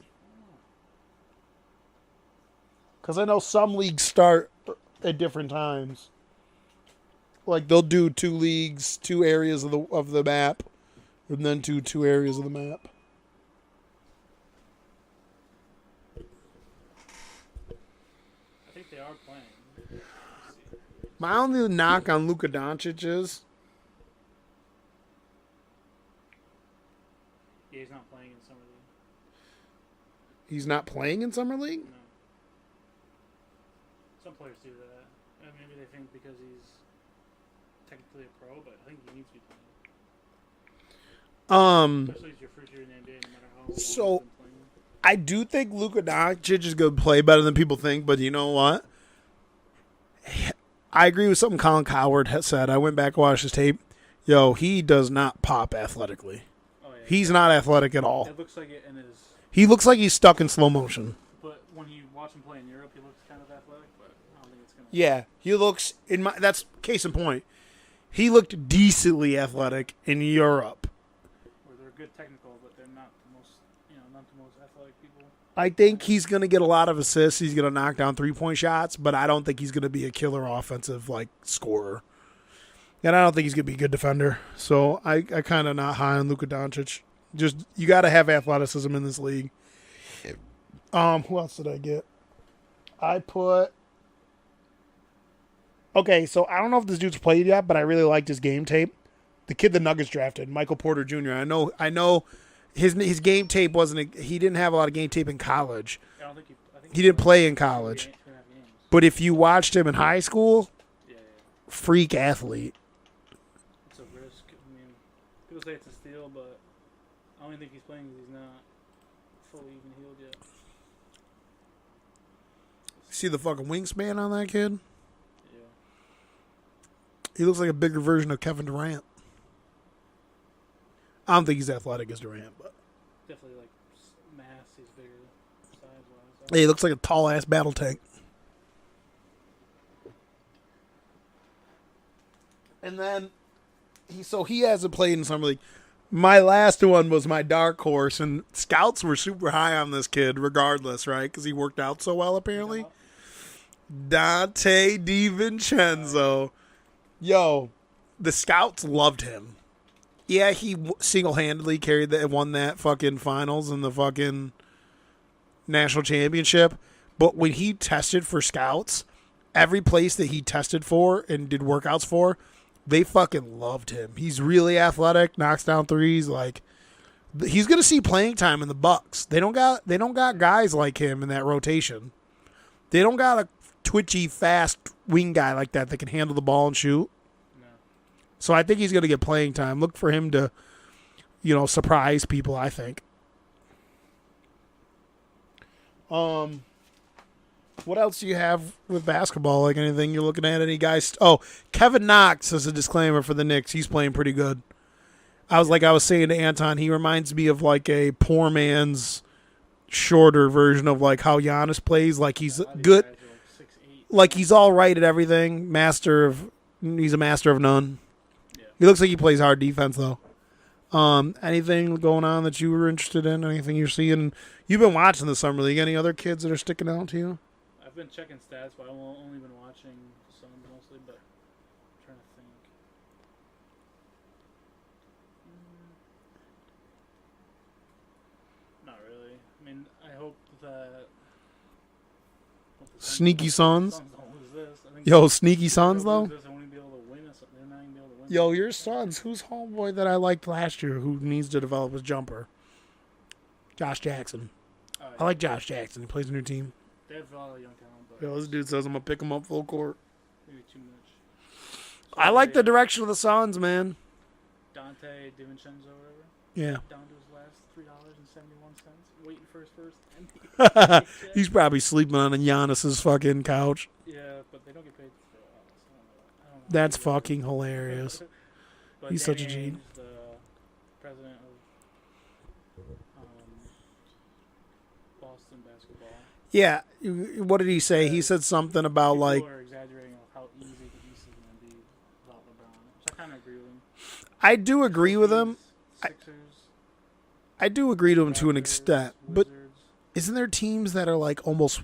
Because I know some leagues start at different times. Like they'll do 2 leagues, 2 areas of the map, and then 2 areas of the map. I think they are playing. Let's see. My only knock on Luka Doncic is Yeah, he's not playing in summer league. he's not playing in summer league. No. Some players do that. And maybe they think because he's technically a pro, but I think he needs to be playing. Especially if you're first year in the NBA, no matter how long So- you've been playing. I do think Luka Doncic is going to play better than people think, but you know what? I agree with something Colin Coward has said. I went back and watched his tape. Yo, he does not pop athletically. Oh, yeah. He's not athletic at all. It looks like it in his... He looks like he's stuck in slow motion. But when you watch him play in Europe, he looks kind of athletic, but I don't think it's going to... Yeah, he looks that's case in point. He looked decently athletic in Europe. Where they're good technical, but they're not the most, not the most athletic people. I think he's going to get a lot of assists. He's going to knock down 3-point shots, but I don't think he's going to be a killer offensive scorer. And I don't think he's going to be a good defender. So I kind of not high on Luka Doncic. Just you got to have athleticism in this league. Who else did I get? I put. Okay, so I don't know if this dude's played yet, but I really liked his game tape. The kid the Nuggets drafted, Michael Porter Jr. I know, his game tape wasn't. He didn't have a lot of game tape in college. I don't think He didn't play in college. 2.5 games. But if you watched him in high school, Yeah. freak athlete. It's a risk. I mean, people say it's a steal, but I don't think he's playing because he's not fully even healed yet. See the fucking wingspan on that kid? Yeah. He looks like a bigger version of Kevin Durant. I don't think he's athletic as Durant, but Definitely mass. He's bigger size-wise. hey, he looks like a tall ass battle tank. And then he hasn't played in summer league. My last one was my dark horse, and scouts were super high on this kid, regardless, right? Because he worked out so well, apparently. Dante DiVincenzo. Yo, the scouts loved him. Yeah, he single-handedly won that fucking finals and the fucking national championship. But when he tested for scouts, every place that he tested for and did workouts for, they fucking loved him. He's really athletic, knocks down threes. Like, he's gonna see playing time in the Bucks. They don't got guys like him in that rotation. They don't got a twitchy, fast wing guy like that can handle the ball and shoot. No. So I think he's gonna get playing time. Look for him to, surprise people. I think. What else do you have with basketball? Like anything you're looking at? Any guys? Oh, Kevin Knox as a disclaimer for the Knicks. He's playing pretty good. I was saying to Anton, he reminds me of like a poor man's shorter version of like how Giannis plays. Like he's good. Guys are like 6'8". Like he's all right at everything. He's a master of none. Yeah. He looks like he plays hard defense though. Anything going on that you were interested in? Anything you're seeing? You've been watching the summer league. Any other kids that are sticking out to you? I've been checking stats, but I've only been watching the Suns mostly. But I'm trying to think. Not really. I mean, I hope that Sneaky Suns. Suns don't lose this. I think Yo, sneaky if Suns they lose though. this, they won't even be able to win us. They're not even be able to win. Yo, your Suns. Who's homeboy that I liked last year who needs to develop his jumper? Josh Jackson. I like Josh Jackson. He plays in your team. They have a lot of young talent, but Yo, this dude says I'm gonna pick him up full court. maybe too much. I like the direction of the Suns, man. Dante DiVincenzo or whatever. Yeah. Down to his last $3.71, waiting for his first NBA check. He's probably sleeping on Giannis's fucking couch. Yeah, but they don't get paid for I don't know. That's fucking hilarious. But He's Danny such a G. Ainge, the president of Boston basketball. Yeah. What did he say? He said something about People like are exaggerating of how easy the East is going to be without LeBron, which I kind of agree with him. I do agree with him. Sixers, I do agree to him to an Raptors, extent, but Wizards. isn't there teams that are like almost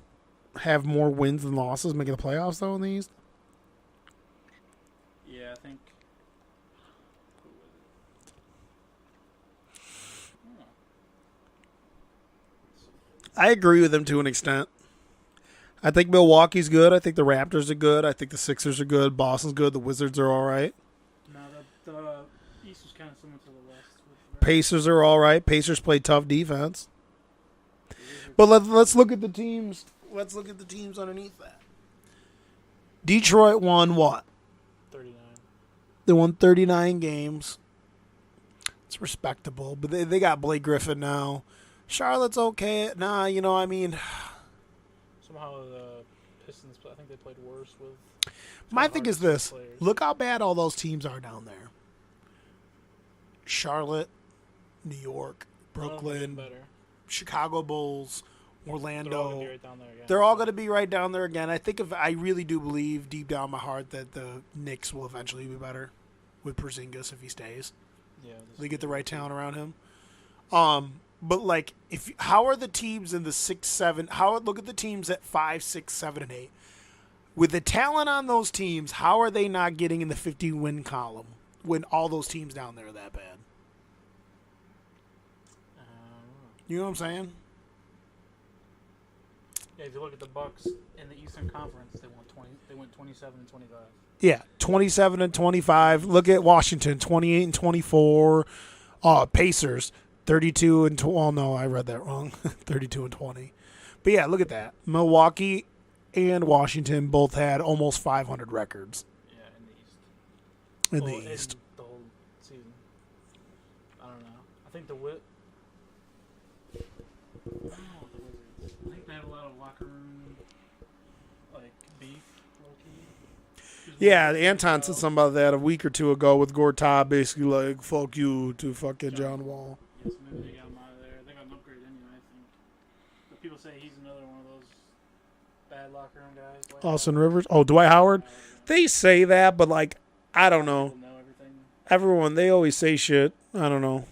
have more wins than losses making the playoffs though in the East? Yeah, I think. Who was it? I don't know. I agree with him to an extent. I think Milwaukee's good. I think the Raptors are good. I think the Sixers are good. Boston's good. The Wizards are all right. No, the East was kind of similar to the West. With Pacers are all right. Pacers play tough defense. But let's look at the teams. Let's look at the teams underneath that. Detroit won what? 39. They won 39 games. It's respectable, but they got Blake Griffin now. Charlotte's okay. Nah, I mean, Somehow the Pistons, I think they played worse with. my Tom thing is Hardaway this. players. Look how bad all those teams are down there. Charlotte, New York, None of them are getting Brooklyn, better. Chicago Bulls, They're all gonna Orlando. be right down there again. They're all going to be right down there again. I really do believe deep down my heart that the Knicks will eventually be better with Porzingis if he stays. Yeah, They get the right talent around him. But like, how are the teams in the 6, 7? Look at the teams at 5, 6, 7, and 8. With the talent on those teams, how are they not getting in the 50-win column when all those teams down there are that bad? You know what I'm saying? Yeah, if you look at the Bucks in the Eastern Conference, they went 27 and 25. Yeah, 27 and 25. Look at Washington, 28 and 24. Pacers, 32 and well, no, I read that wrong. 32 and 20. But yeah, look at that. Milwaukee and Washington both had almost 500 records Yeah, in the East. in Well, the East. The whole season. I don't know. I think the Wizards. I think they have a lot of locker room, like, beef, low-key. Yeah, Anton said something about that a week or two ago with Gortat basically like, fuck you to fucking John Wall. Yeah, so maybe they got him out of there. They got an upgrade anyway, I think. But people say he's another one of those bad locker room guys. Dwight Austin Howard. Rivers. Oh, Dwight Howard. They say that, but like, I don't know. People know everything. Everyone, they always say shit. I don't know.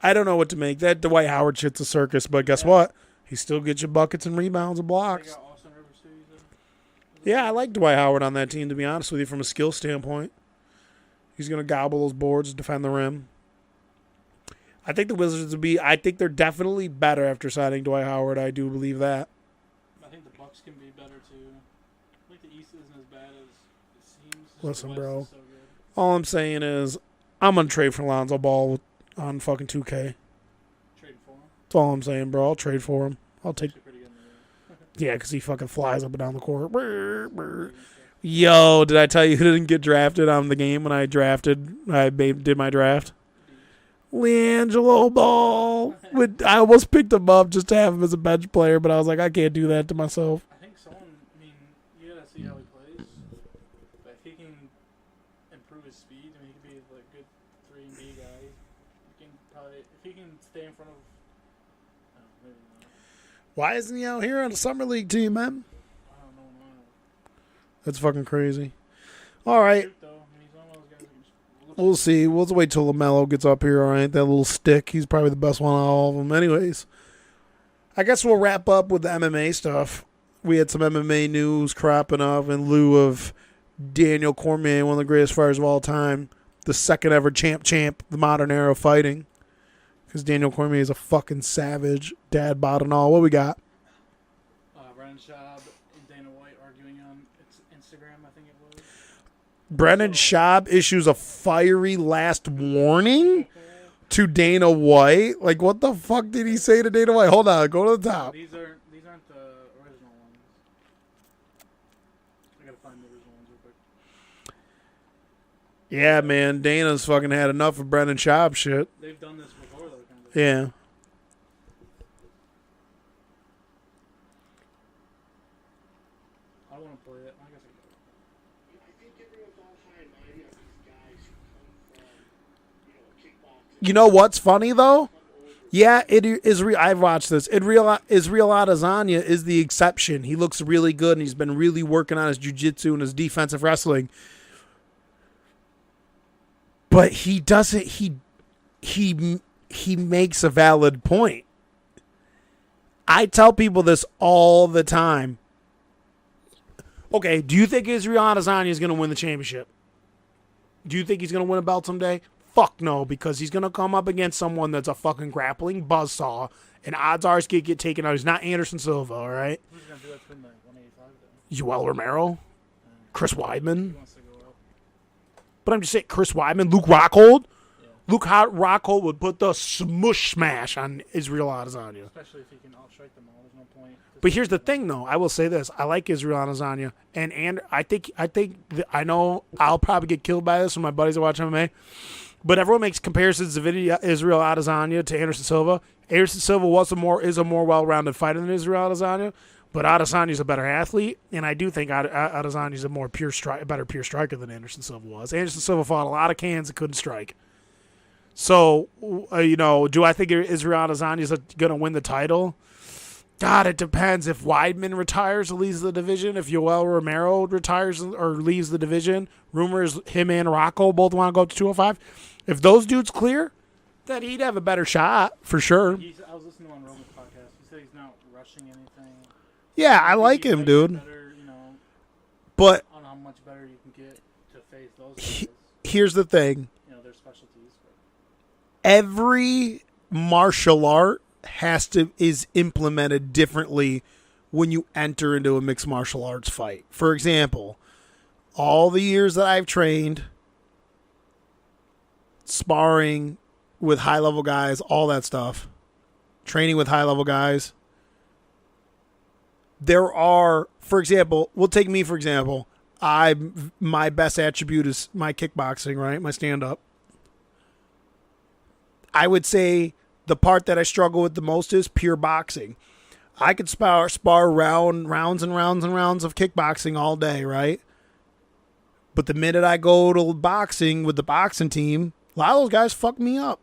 I don't know what to make. That Dwight Howard shit's a circus, but guess what? He still gets you buckets and rebounds and They blocks. got Austin Rivers too, you said? Yeah, I like Dwight Howard on that team, to be honest with you, from a skill standpoint. He's going to gobble those boards, defend the rim. I think the Wizards would be. I think they're definitely better after signing Dwight Howard. I do believe that. I think the Bucks can be better too. I think the East isn't as bad as it seems. Just Listen, the West bro. is so good. All I'm saying is, I'm gonna trade for Lonzo Ball on fucking 2K. Trade for him. That's all I'm saying, bro. I'll trade for him. I'll take. Actually pretty good in the Yeah, because he fucking flies up and down the court. Brr, brr. Yo, did I tell you who didn't get drafted on the game when I drafted? Did my draft. LiAngelo Ball. I almost picked him up just to have him as a bench player, but I was like, I can't do that to myself. I think someone. I mean, you gotta see how he plays. But if he can improve his speed, I mean, he could be like a good 3-and-D guy. He can probably, if he can stay in front of. Oh, maybe not. Why isn't he out here on the summer league team, man? I don't know. That's fucking crazy. All right. Shoot, though. I mean, he's one of those guys that can just We'll see. We'll just wait till LaMelo gets up here, all right? That little stick. He's probably the best one out of all of them. Anyways, I guess we'll wrap up with the MMA stuff. We had some MMA news cropping up in lieu of Daniel Cormier, one of the greatest fighters of all time, the second ever champ, the modern era of fighting. Because Daniel Cormier is a fucking savage, dad bod and all. What we got? Brennan Schaub and Dana White arguing on Instagram, I think it was. Brennan Schaub issues a fiery last warning to Dana White. Like, what the fuck did he say to Dana White? Hold on, go to the top. These aren't the original ones. I gotta find the original ones real quick. Yeah, man, Dana's fucking had enough of Brennan Schaub shit. They've done this before, though. Kind of. Yeah. I don't want to play it. I guess I could. I think everyone's all high and mighty on these guys who come from, kickboxing. You know what's funny, though? Yeah, it is. I've watched this. Israel Adesanya is the exception. He looks really good, and he's been really working on his jiu-jitsu and his defensive wrestling. But he doesn't. He makes a valid point. I tell people this all the time. Okay, do you think Israel Adesanya is going to win the championship? Do you think he's going to win a belt someday? Fuck no, because he's going to come up against someone that's a fucking grappling buzzsaw, and odds are he's going to get taken out. He's not Anderson Silva, all right? Who's gonna do that from the 185 then? Yoel Romero, Chris He Weidman. wants to go up. But I'm just saying, Chris Weidman, Luke Rockhold. Yeah. Luke Rockhold would put the smush smash on Israel Adesanya. Especially if he can outstrike them all. There's no point. But here's the thing, though. I will say this: I like Israel Adesanya, and I know I'll probably get killed by this when my buddies that watch MMA. But everyone makes comparisons of Israel Adesanya to Anderson Silva. Anderson Silva is a more well-rounded fighter than Israel Adesanya, but Adesanya's a better athlete, and I do think Adesanya's a better pure striker than Anderson Silva was. Anderson Silva fought a lot of cans and couldn't strike. So, do I think Israel Adesanya is going to win the title? God, it depends. If Weidman retires or leaves the division, if Yoel Romero retires or leaves the division, rumors him and Rocco both want to go up to 205. If those dudes clear, then he'd have a better shot for sure. I was listening to on Roman's podcast. He said he's not rushing anything. Yeah, I like him, dude. Better, But I don't know how much better you can get to face those guys. here's the thing. Their specialties. Every martial art is implemented differently when you enter into a mixed martial arts fight. For example, all the years that I've trained, sparring with high-level guys, all that stuff, training with high-level guys, there are, for example, we'll take me for example. My best attribute is my kickboxing, right? My stand-up. I would say the part that I struggle with the most is pure boxing. I could spar rounds and rounds and rounds of kickboxing all day, right? But the minute I go to boxing with the boxing team, a lot of those guys fuck me up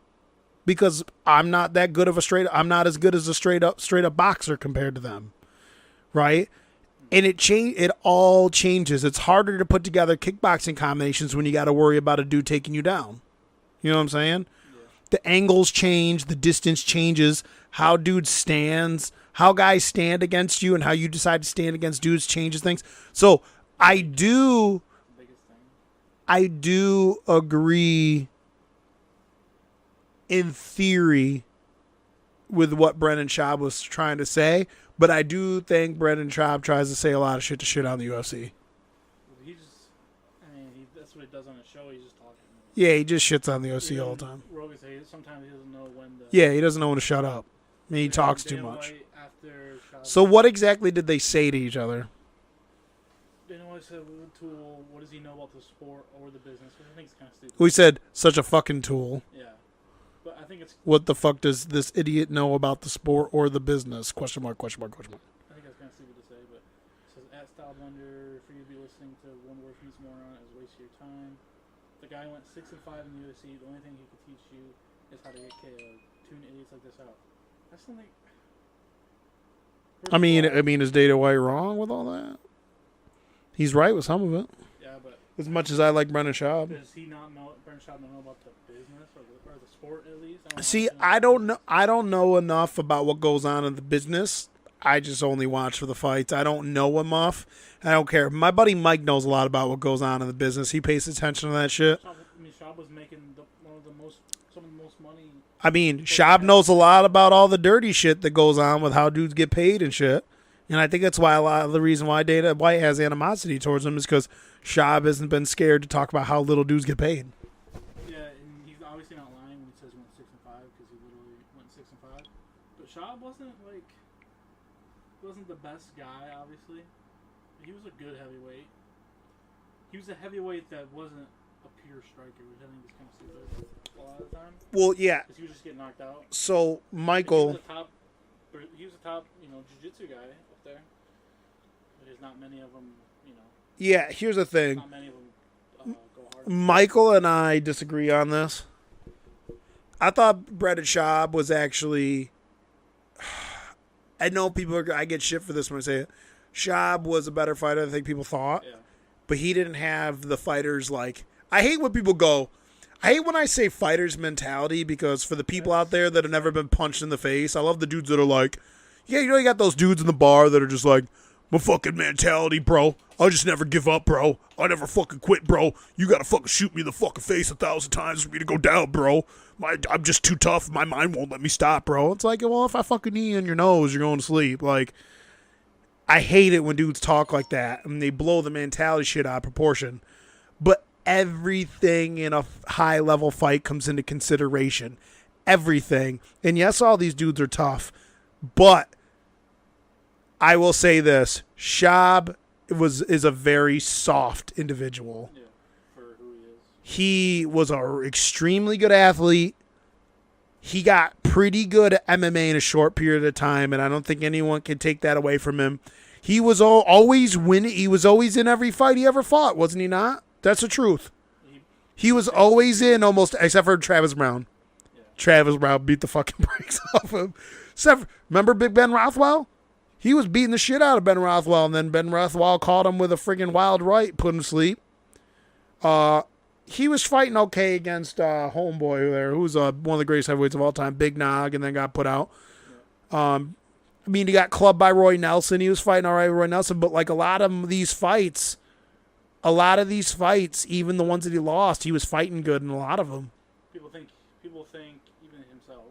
because I'm not that good of I'm not as good as a straight up boxer compared to them, right? And it all changes. It's harder to put together kickboxing combinations when you got to worry about a dude taking you down. You know what I'm saying? The angles change, the distance changes, how dude stands, how guys stand against you and how you decide to stand against dudes changes things. So I do agree in theory with what Brendan Schaub was trying to say, but I do think Brendan Schaub tries to say a lot of shit to shit on the UFC. He just, that's what he does on his show. He's just talking. Yeah, he just shits on the UFC all the time. Rogan says sometimes he doesn't know when to. Yeah, he doesn't know when to shut up. I mean, he talks too Dana much. White after Schaub- So what exactly did they say to each other? Dana White said, "Tool, what does he know about the sport or the business?" Which I think is kind of stupid. We said, such a fucking tool. Yeah, but I think it's. What the fuck does this idiot know about the sport or the business? Question mark, question mark, question mark. I think that's kind of stupid to say, but it says at Style Blender for you to be listening to one word from this moron is waste of your time. The guy went 6-5 in the UFC. The only thing he could teach you is how to get KO'd. Tune idiots like this out. That's something. I mean, is Dana White wrong with all that? He's right with some of it. Yeah, but As much as I like Brendan Schaub. does he not know? Brendan Schaub not know about the business or the sport at least? I don't See, know. I don't know. I don't know enough about what goes on in the business. I just only watch for the fights. I don't know enough. I don't care. My buddy Mike knows a lot about what goes on in the business. He pays attention to that shit. Schaub was making some of the most money. I mean, Schaub knows a lot about all the dirty shit that goes on with how dudes get paid and shit. And I think that's why a lot of the reason why Dana White has animosity towards him is because Schaub hasn't been scared to talk about how little dudes get paid. Yeah, and he's obviously not lying when he says he went 6-5 because he literally went 6-5. But Schaub wasn't the best guy, obviously. He was a good heavyweight. He was a heavyweight that wasn't a pure striker, which I think is kind of stupid a lot of the time. Well, yeah. Because he was just getting knocked out. So, Michael. He was a top, jiu-jitsu guy up there. But there's not many of them, Yeah, here's the thing. not many of them go hard. Michael and I disagree on this. I thought Brendan Schaub was actually. I know I get shit for this when I say it. Schaub was a better fighter than I think people thought. Yeah. But he didn't have the fighters like. I hate when people go. I hate when I say fighters mentality because for the people out there that have never been punched in the face, I love the dudes that are like, yeah, you got those dudes in the bar that are just like, my fucking mentality, bro. I'll just never give up, bro. I'll never fucking quit, bro. You gotta fucking shoot me in the fucking face 1,000 times for me to go down, bro. I'm just too tough. My mind won't let me stop, bro. It's like, well, if I fucking knee in your nose, you're going to sleep. Like, I hate it when dudes talk like that and they blow the mentality shit out of proportion. But everything in a high-level fight comes into consideration. Everything. And yes, all these dudes are tough. But I will say this. Schaub is a very soft individual. Yeah, for who he is. He was an extremely good athlete. He got pretty good at MMA in a short period of time, and I don't think anyone can take that away from him. He was always winning. He was always in every fight he ever fought, wasn't he not? That's the truth. He was always in almost, except for Travis Brown. Yeah. Travis Brown beat the fucking brakes off him. Remember Big Ben Rothwell? He was beating the shit out of Ben Rothwell, and then Ben Rothwell caught him with a friggin' wild right, put him to sleep. He was fighting okay against homeboy there, who was one of the greatest heavyweights of all time, Big Nog, and then got put out. Yeah. He got clubbed by Roy Nelson. He was fighting all right with Roy Nelson, but like a lot of these fights, even the ones that he lost, he was fighting good in a lot of them. People think, even himself,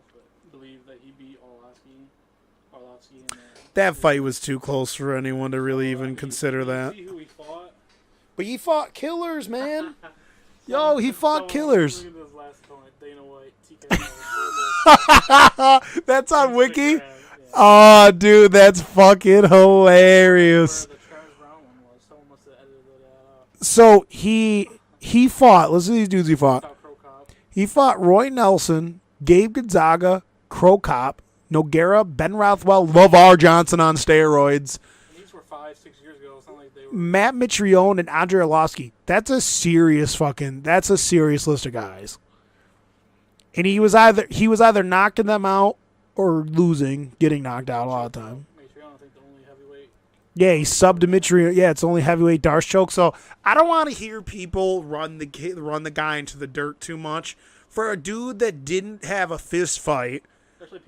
believe that he beat Arlovsky in That fight was too close for anyone to really even consider that. See who he fought? But he fought killers, man. Yo, he fought killers. Look at this last comment, Dana White, TK. That's on Wiki? Yeah. Oh, dude, that's fucking hilarious. Where the Travis Brown one was. Someone must have edited that out. So he fought. Listen to these dudes he fought. Top Crow Cop. He fought Roy Nelson, Gabe Gonzaga, Crow Cop, Nogueira, Ben Rothwell, LeVar Johnson on steroids, And these were 5-6 years ago. It's not like they were. Matt Mitrione, and Andre Arlovsky. That's a serious list of guys. And he was either knocking them out or losing, getting knocked out a lot of the time. Matreon, I think the only heavyweight. Yeah, he subbed Dimitri. Yeah, it's only heavyweight Darce choke. So I don't want to hear people run the guy into the dirt too much. For a dude that didn't have a fist fight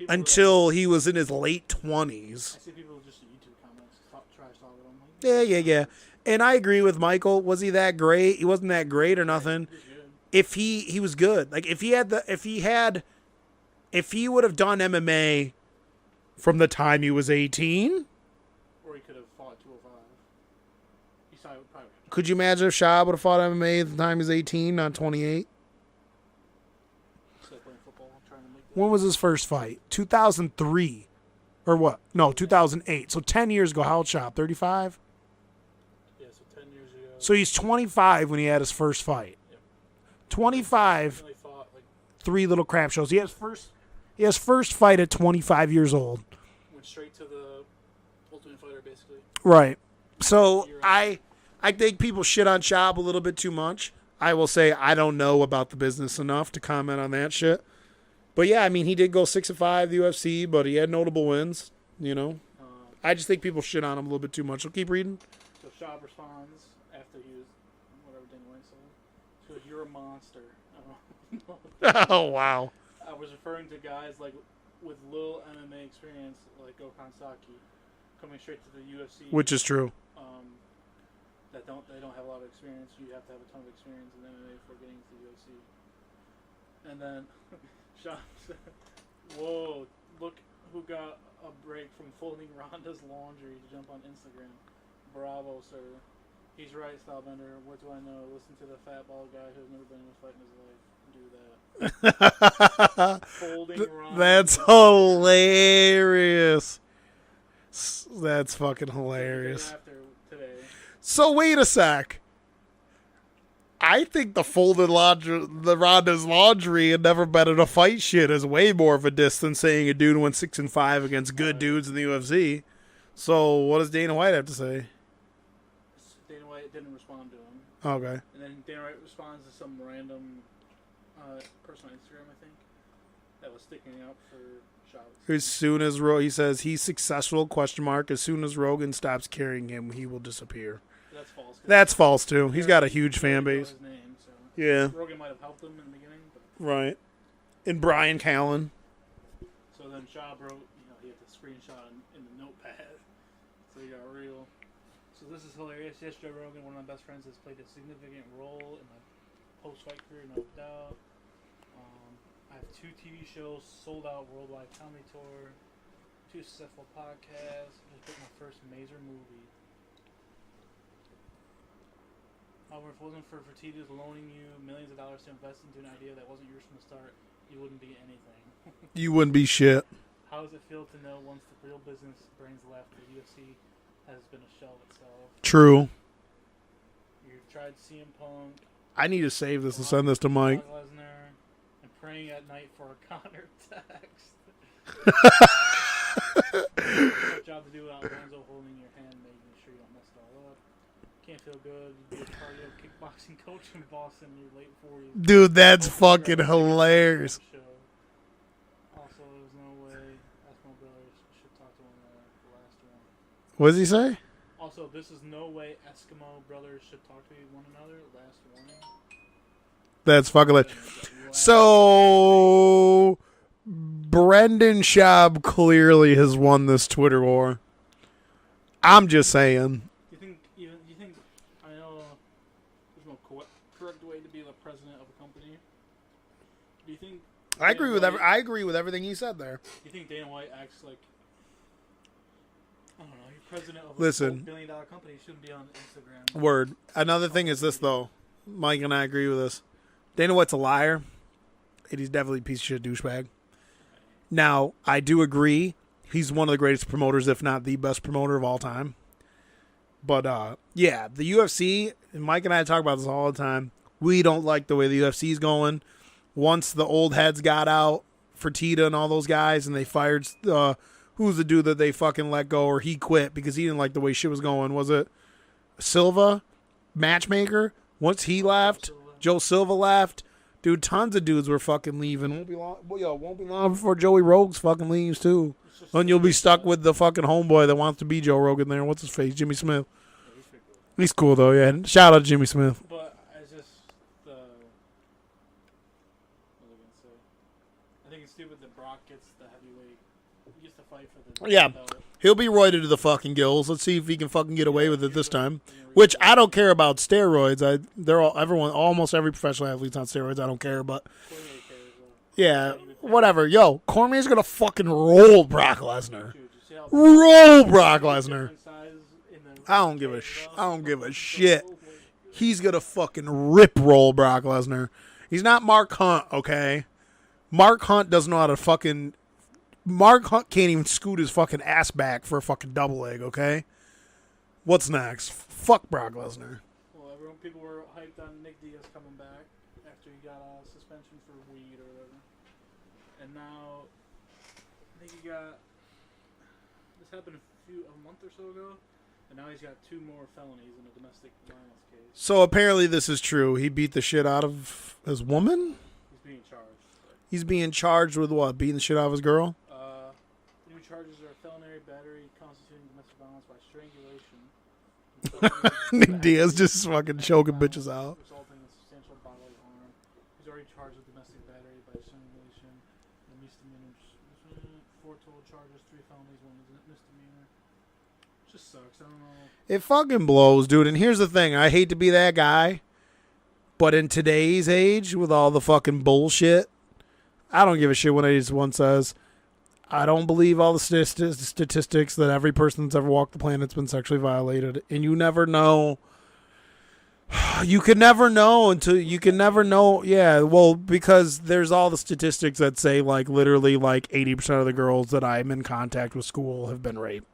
until he was in his late 20s. I see people just in YouTube comments trash talking him. Yeah. And I agree with Michael. Was he that great? He wasn't that great or nothing. He's good. If he was good. Like if he had if he would have done MMA from the time he was 18, Or he could have fought 205. Probably. could you imagine if Shab would have fought MMA at the time he was 18, not 28? Still playing football. I'm trying to make that. When was his first fight? 2003. Or what? No, 2008. So 10 years ago. How old Shab? 35? Yeah, so 10 years ago. So he's 25 when he had his first fight. Yep. 25, He only fought like 3 little crap shows. He has first fight at 25 years old. went straight to the Ultimate Fighter basically. Right. So I think people shit on Shab a little bit too much. I will say I don't know about the business enough to comment on that shit. But yeah, I mean, he did go 6-5 the UFC, but he had notable wins. You know, I just think people shit on him a little bit too much. So keep reading. So Shab responds after he was whatever Dana White said. She goes, "You're a monster." Oh wow. I was referring to guys like with little MMA experience, like Gokhan Saki, coming straight to the UFC. Which is true. They don't have a lot of experience. You have to have a ton of experience in MMA before getting to the UFC. And then Shab said, "Whoa, look who got a break from folding Ronda's laundry to jump on Instagram. Bravo, sir. He's right, Stylebender. What do I know? Listen to the fat bald guy who's never been in a fight in his life. Do that." Folding Ronda. That's hilarious. That's fucking hilarious. After today. So wait a sec. I think the Ronda's laundry and never been in a fight shit is way more of a diss than saying a dude went 6-5 against good dudes in the UFC. So what does Dana White have to say? Dana White didn't respond to him. Okay. And then Dana White responds to some random person on Instagram, I think, that was sticking up for Shab. As soon as he says he's successful, ? As soon as Rogan stops carrying him, he will disappear. That's false. That's false too. He's got a huge fan He base. his name, so. Yeah. Rogan might have helped him in the beginning, but Right. And Brian Callen. so then Shab wrote, he had the screenshot in the notepad, so he got real. So this is hilarious. Yes, Joe Rogan, one of my best friends, has played a significant role in my post-fight career, no doubt. I have 2 TV shows, sold out worldwide comedy tour, 2 successful podcasts, just booked my first major movie. However, if it wasn't for Fertitas loaning you millions of dollars to invest into an idea that wasn't yours from the start, you wouldn't be anything. You wouldn't be shit. How does it feel to know once the real business brains left, the UFC has been a shell itself? True. You've tried CM Punk, I need to save this and send this to Mike. Brock Lesnar, and praying at night for a Connor text. Tough job to do without Lorenzo holding your hand, making sure you don't mess it all up. Can't feel good. You be a cardio kickboxing coach in Boston in your late 40s. Dude, that's fucking hilarious. Also, there's no way Eskimo brothers should talk to one another. The last one. What does he say? Also, this is no way Eskimo brothers should talk to one another. Last warning. That's fucking hilarious. So Brendan Schaub clearly has won this Twitter war. I'm just saying. You think? I know there's no correct way to be the president of a company. Do you think? I agree with everything he said there. Do you think Dana White acts like? I don't know. You're president of a Listen. $1 billion company. You shouldn't be on Instagram. Word. Another thing is this though. Mike and I agree with this. Dana White's a liar. And he's definitely a piece of shit douchebag. Now, I do agree. He's one of the greatest promoters, if not the best promoter of all time. But, yeah, the UFC, and Mike and I talk about this all the time, we don't like the way the UFC's going. Once the old heads got out, Fertitta and all those guys, and they fired, who's the dude that they fucking let go, or he quit because he didn't like the way shit was going. Was it Silva? Matchmaker? Once he left, Joe Silva left. Dude, tons of dudes were fucking leaving. Won't be long before Joey Rogues fucking leaves, too. And you'll be stuck with the fucking homeboy that wants to be Joe Rogan there. What's his face? Jimmy Smith. Yeah, he's pretty cool. He's cool, though, yeah. Shout out to Jimmy Smith. But it's just what was I gonna say? I think it's stupid that Brock gets the heavyweight. He gets to fight for the Yeah. belt. He'll be roided to the fucking gills. Let's see if he can fucking get away with it this time. Which I don't care about steroids. Almost every professional athlete's on steroids. I don't care, but Cormier cares, though. Yeah, whatever. Yo, Cormier's gonna fucking roll Brock Lesnar. Dude, you see how Roll Brock Lesnar. different size in the I don't give a cage, I bro? don't give a shit. He's gonna fucking rip roll Brock Lesnar. He's not Mark Hunt, okay? Mark Hunt doesn't know how to fucking. Mark Hunt can't even scoot his fucking ass back for a fucking double leg, okay? What's next? Fuck Brock Lesnar. Well, people were hyped on Nick Diaz coming back after he got a suspension for weed or whatever. And now, I think he got. This happened a month or so ago. And now he's got 2 more felonies in a domestic violence case. So apparently this is true. He beat the shit out of his woman? He's being charged. He's being charged with what? Beating the shit out of his girl? The new charges are felony battery constituting domestic violence by strangulation. Nick Diaz just fucking choking bitches out. Resulting in substantial bodily harm. He's already charged with domestic battery by strangulation. And misdemeanors. 4 total charges, 3 felonies, 1 misdemeanor. Just sucks. I don't know. It fucking blows, dude. And here's the thing. I hate to be that guy, but in today's age, with all the fucking bullshit, I don't give a shit what anyone says. I don't believe all the statistics that every person that's ever walked the planet's been sexually violated. And you never know. You can never know until you can never know. Yeah, well, because there's all the statistics that say, like, literally, like, 80% of the girls that I'm in contact with school have been raped.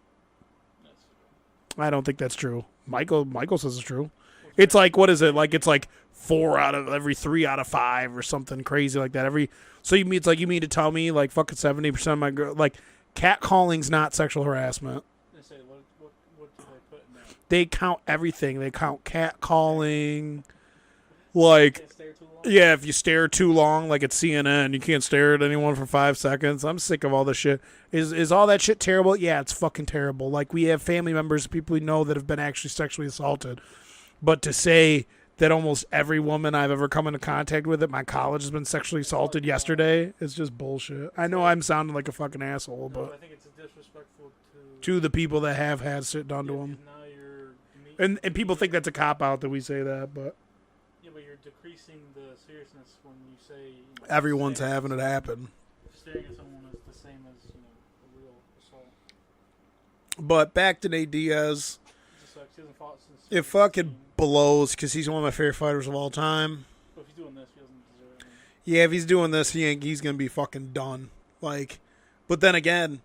I don't think that's true. Michael says it's true. It's like, what is it? Like, it's like 4 out of every 3 out of 5 or something crazy like that. So you mean to tell me like fucking 70% of my girl, like, catcalling's not sexual harassment. They say, what do they put in there? They count everything. They count catcalling. Like, Can't stare too long? yeah, if you stare too long, like at CNN, you can't stare at anyone for 5 seconds. I'm sick of all this shit. Is all that shit terrible? Yeah, it's fucking terrible. Like, we have family members, people we know that have been actually sexually assaulted. But to say that almost every woman I've ever come into contact with at my college has been sexually assaulted yesterday is just bullshit. I know I'm sounding like a fucking asshole, No, I but think it's disrespectful to the people that have had shit done to them. Now you're And people think that's a cop-out that we say that, but yeah, but you're decreasing the seriousness when you say everyone's staring- having it happen. Staring at someone is the same as a real assault. But back to Nate Diaz. It just sucks. He hasn't fought since. It fucking blows because he's one of my favorite fighters of all time. But if he's doing this, he doesn't deserve it. Yeah, if he's doing this, he's gonna be fucking done. Like, but then again,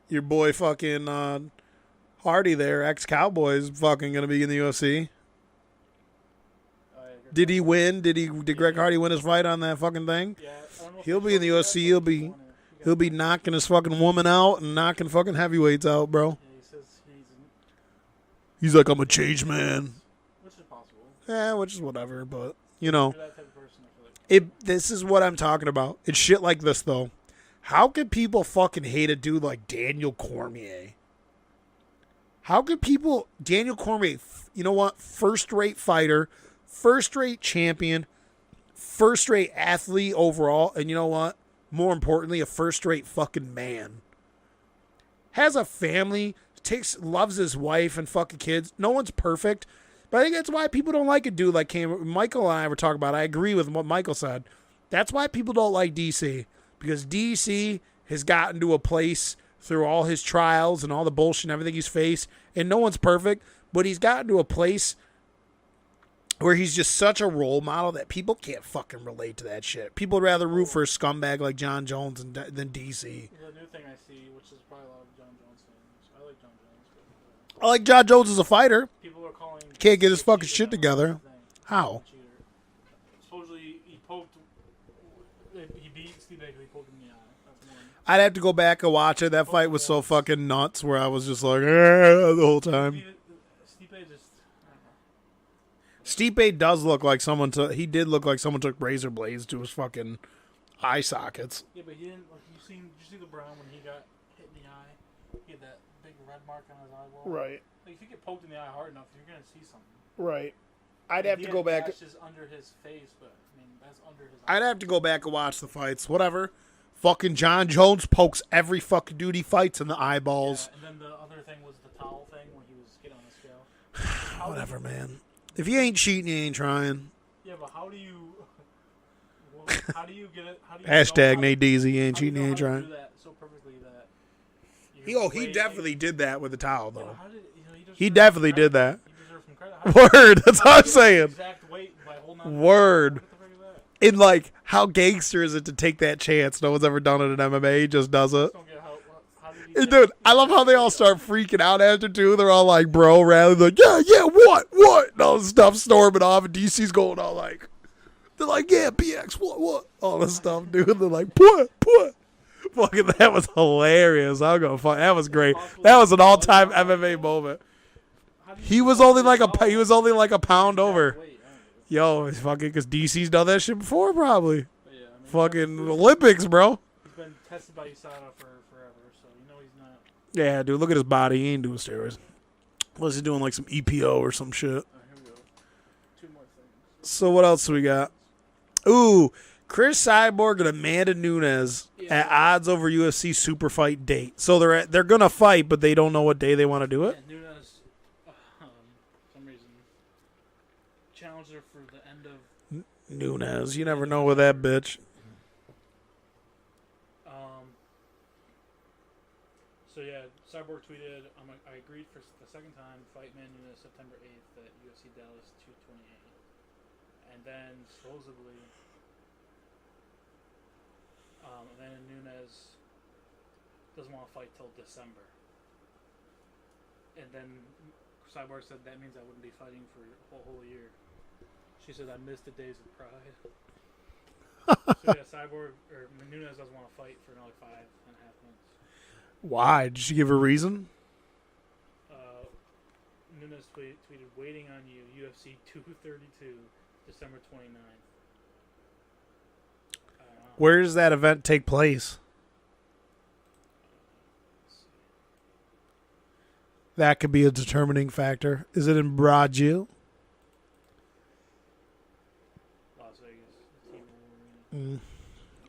your boy fucking Hardy there, ex-Cowboy, is fucking gonna be in the UFC. Did he win? Did Greg Hardy win his fight on that fucking thing? Yeah, I don't know if He'll he be in the showed UFC. that, He'll but be he won it. he'll be knocking his fucking woman out and knocking fucking heavyweights out, bro. Yeah, he says He's like, I'm a changed man. which is possible. Yeah, which is whatever, but you If know. you're that type of person, I feel like. This is what I'm talking about. It's shit like this, though. How could people fucking hate a dude like Daniel Cormier? How could people... Daniel Cormier, you know what? First-rate fighter, first-rate champion, first-rate athlete overall, and you know what? More importantly, a first-rate fucking man. Has a family, loves his wife and fucking kids. No one's perfect. But I think that's why people don't like a dude like Michael and I were talking about. I agree with what Michael said. That's why people don't like DC. Because DC has gotten to a place through all his trials and all the bullshit and everything he's faced. And no one's perfect. But he's gotten to a place where he's just such a role model that people can't fucking relate to that shit. People would rather root for a scumbag like John Jones than DC. The new thing I see, which is probably a lot of John Jones fans. I like John Jones. I like John Jones as a fighter. People are calling. Can't get his Stipe fucking cheater shit now. together. That's the thing. How? Cheater. Supposedly he poked. He beat Stipe because he poked him in the eye. That's one. I'd have to go back and watch it. That fight was so fucking nuts where I was just like, the whole time. Stipe just. I don't know. Stipe does look like he did look like someone took razor blades to his fucking eye sockets. Yeah, but he didn't. Like, did you see the Brown when he got hit in the eye? He had that big red mark on his eyeball. Right. Like, if you get poked in the eye hard enough, you're gonna see something. Right. I'd have to go back. Gashes under his face, but I mean that's under his. I'd have to go back and watch the fights. Whatever. Fucking John Jones pokes every fucking dude he fights in the eyeballs. Yeah, and then the other thing was the towel thing when he was getting on the scale. Whatever, man. If you ain't cheating, you ain't trying. Yeah, but how do you? What How do you get it? How do you Hashtag know Nate Deasy ain't how do you cheating, know he ain't how to trying. do that so perfectly that He definitely did that with the towel, You know, though. how did, you know, He deserves definitely some did credit. that. He deserves some credit. How did Word, that's how what I'm did he get the saying. Exact weight by holding on to Word. What the frick is that? And, like, how gangster is it to take that chance? No one's ever done it in MMA. He just does it. Just don't get how did he And get dude, I love how they all start freaking out after, too. They're all like, bro, rather like, yeah, what? And all this stuff storming off, and DC's going all like, they're like, yeah, BX, what? All this stuff, dude. They're like, put. Fucking, that was hilarious. I'm going to fuck. That was great. That was an all-time MMA moment. How did He was only like a pound exact over. weight? I don't know. Yo, it's fucking because DC's done that shit before, probably. But yeah, I mean, Fucking he's Olympics, bro. been tested by USADA for forever, so you know he's not. Yeah, dude, look at his body. He ain't doing steroids. Unless he's doing like some EPO or some shit. Here we go. Two more things. So what else we got? Ooh, Chris Cyborg and Amanda Nunes at odds over UFC super fight date. So they're gonna fight, but they don't know what day they want to do it. Yeah, Nunes, for some reason, challenged her for the end of. Nunes, you never know with that bitch. So yeah, Cyborg tweeted, I agreed for the second time, fight Man Nunes September 8th at UFC Dallas 228. And then supposedly, Amanda Nunes doesn't want to fight till December. And then Cyborg said that means I wouldn't be fighting for a whole year. She said I missed the days of pride. So yeah, Nunes doesn't want to fight for another 5.5 months. Why? Did she give a reason? Nunes tweeted, "Waiting on you, UFC 232, December 29th." Where does that event take place? That could be a determining factor. Is it in Brazil? Las Vegas. T-Mobile Arena.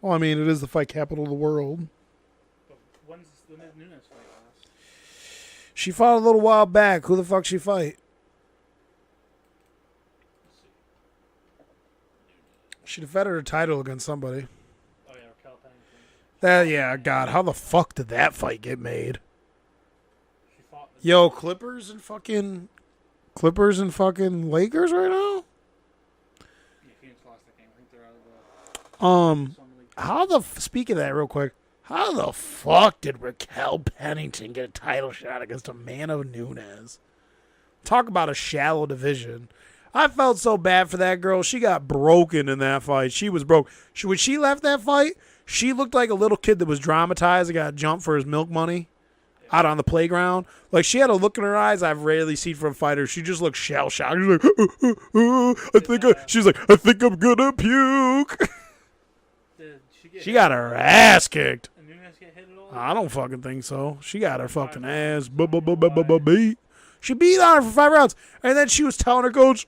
Well, I mean, it is the fight capital of the world. But when did Nunes fight last? She fought a little while back. Who the fuck she fight? Let's see. She defended her title against somebody. Oh yeah, Raquel Pennington. Yeah, God, how the fuck did that fight get made? She fought. Yo, Clippers and fucking Lakers right now? Yeah, Phoenix lost that game. I think they're out of the summer league. Speaking of that real quick, how the fuck did Raquel Pennington get a title shot against Amanda Nunes? Talk about a shallow division. I felt so bad for that girl. She got broken in that fight. She was broke. When she left that fight, she looked like a little kid that was dramatized and got jumped for his milk money out on the playground. Like, she had a look in her eyes I've rarely seen from fighters. She just looked shell-shocked. She's like, I think I'm gonna puke. Did she get She hit? got her ass kicked. And Nunes get hit at all? I don't fucking think so. She got her fucking ass beat. She beat on her for 5 rounds. And then she was telling her coach,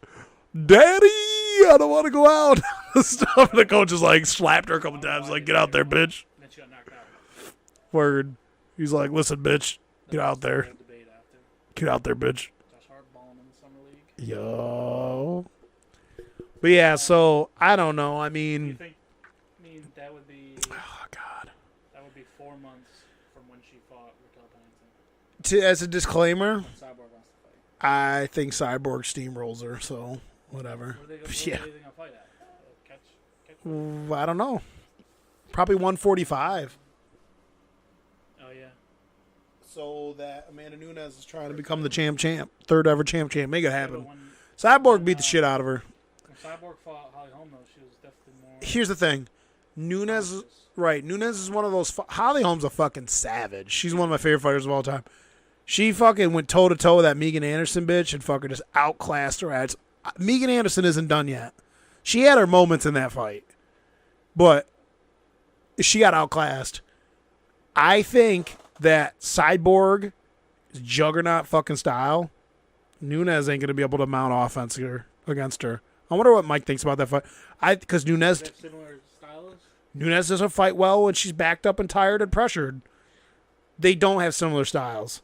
Daddy, I don't want to go out. Stuff. And the coach is like, slapped her a couple times, like, get out there, bitch. And then she got knocked out. Word. He's like, listen, bitch, get out there. Whole debate after. Get out there, bitch. Josh Hart balling in the summer league. Yo. But yeah, so, I don't know. I Do you mean, think? I mean, that would be oh, God. 4 months from when she fought Raquel Pennington. As a disclaimer, When Cyborg wants to fight. I think Cyborg steamrolls her, so whatever. Where are they Yeah. gonna fight at? Catch. I don't know. Probably 145. Oh yeah. So that Amanda Nunes is trying to become the champ. Third ever champ. Make it Yeah, happen. but when Cyborg beat the shit out of her. Cyborg fought Holly Holm, though, she was definitely more. Here's the thing. Nunes is one of those. Holly Holm's a fucking savage. She's one of my favorite fighters of all time. She fucking went toe to toe with that Megan Anderson bitch and fucking just outclassed her ass. Megan Anderson isn't done yet. She had her moments in that fight, but she got outclassed. I think that Cyborg is juggernaut fucking style. Nunes ain't gonna be able to mount offense here against her. I wonder what Mike thinks about that fight. Because Nunes Is that similar stylists? Nunes doesn't fight well when she's backed up and tired and pressured. They don't have similar styles.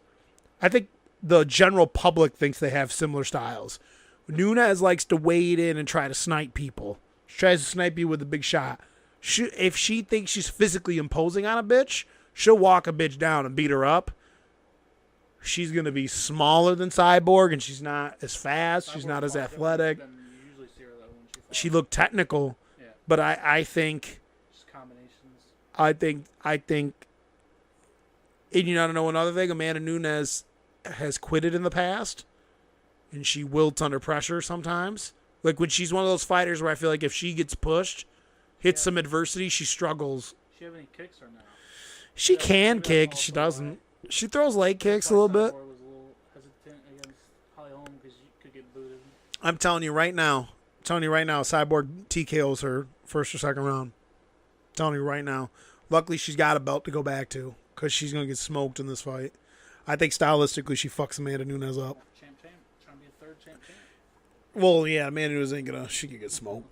I think the general public thinks they have similar styles. Nunes likes to wade in and try to snipe people. She tries to snipe you with a big shot. if she thinks she's physically imposing on a bitch, she'll walk a bitch down and beat her up. She's going to be smaller than Cyborg, and she's not as fast. She's not as athletic. She looked technical, but I think Just combinations. I think, and you want to know another thing? Amanda Nunes has quitted in the past, and she wilts under pressure sometimes. Like when she's one of those fighters where I feel like if she gets pushed, hits some adversity, she struggles. Does she have any kicks or no? She can kick. She doesn't. She throws leg kicks a little bit. Was a little hesitant against Holly Holm because you could get booted. I'm telling you right now. Cyborg TKOs her first or second round. I'm telling you right now. Luckily, she's got a belt to go back to because she's going to get smoked in this fight. I think stylistically, she fucks Amanda Nunes up. Champ. Trying to be a third champ. Well, yeah, Amanda Nunes ain't going to. She could get smoked.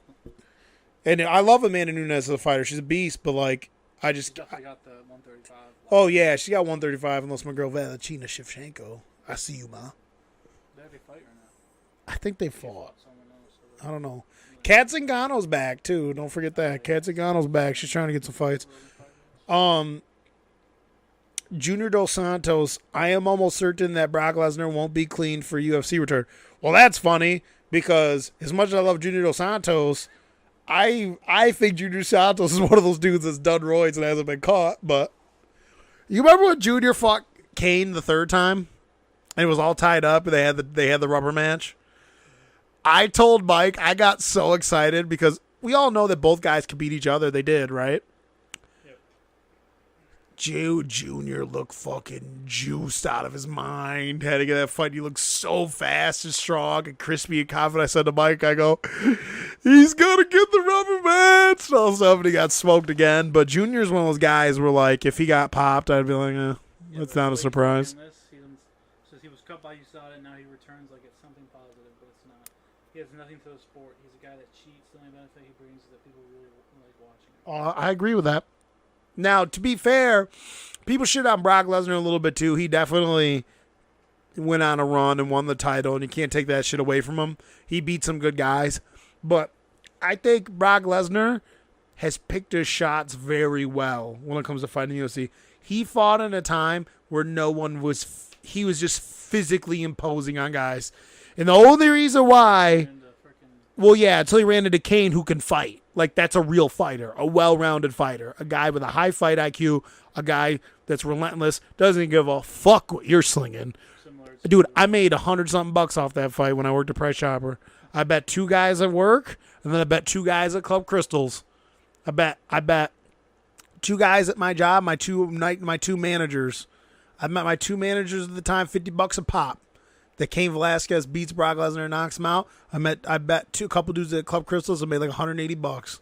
And I love Amanda Nunes as a fighter. She's a beast, but like, She definitely got the 135. Oh, yeah, she got 135 unless my girl Valentina Shevchenko. I see you, ma. Did they fight or not? I think they fought. Someone else. I don't know. Kat Zingano's back, too. Don't forget that. Kat Zingano's back. She's trying to get some fights. Junior Dos Santos, I am almost certain that Brock Lesnar won't be clean for UFC return. Well, that's funny because as much as I love Junior Dos Santos, I think Junior Santos is one of those dudes that's done roids and hasn't been caught. But you remember when Junior fought Kane the third time and it was all tied up and they had the rubber match? I told Mike I got so excited because we all know that both guys could beat each other. They did, right? Junior looked fucking juiced out of his mind. Had to get that fight. He looked so fast and strong and crispy and confident. I said to Mike, I go, he's going to get the rubber match. And all of a sudden, he got smoked again. But Junior's one of those guys where, like, if he got popped, I'd be like, that's not a surprise. He was cut by USADA, and now he returns like it's something positive, but it's not. He has nothing to the sport. He's a guy that cheats. The only benefit he brings is that people really like watching him. I agree with that. Now, to be fair, people shit on Brock Lesnar a little bit too. He definitely went on a run and won the title, and you can't take that shit away from him. He beat some good guys. But I think Brock Lesnar has picked his shots very well when it comes to fighting the UFC. He fought in a time where he was just physically imposing on guys. And the only reason why, well, yeah, until he ran into Kane, who can fight. Like, that's a real fighter, a well-rounded fighter, a guy with a high fight IQ, a guy that's relentless, doesn't give a fuck what you're slinging. Dude, I made $100-something off that fight when I worked at Price Chopper. I bet 2 guys at work, and then I bet 2 guys at Club Crystals. I bet 2 guys at my job, my two managers. I met my 2 managers at the time, $50 a pop. That Cain Velasquez beats Brock Lesnar and knocks him out. I bet a couple dudes at Club Crystals and made like $180.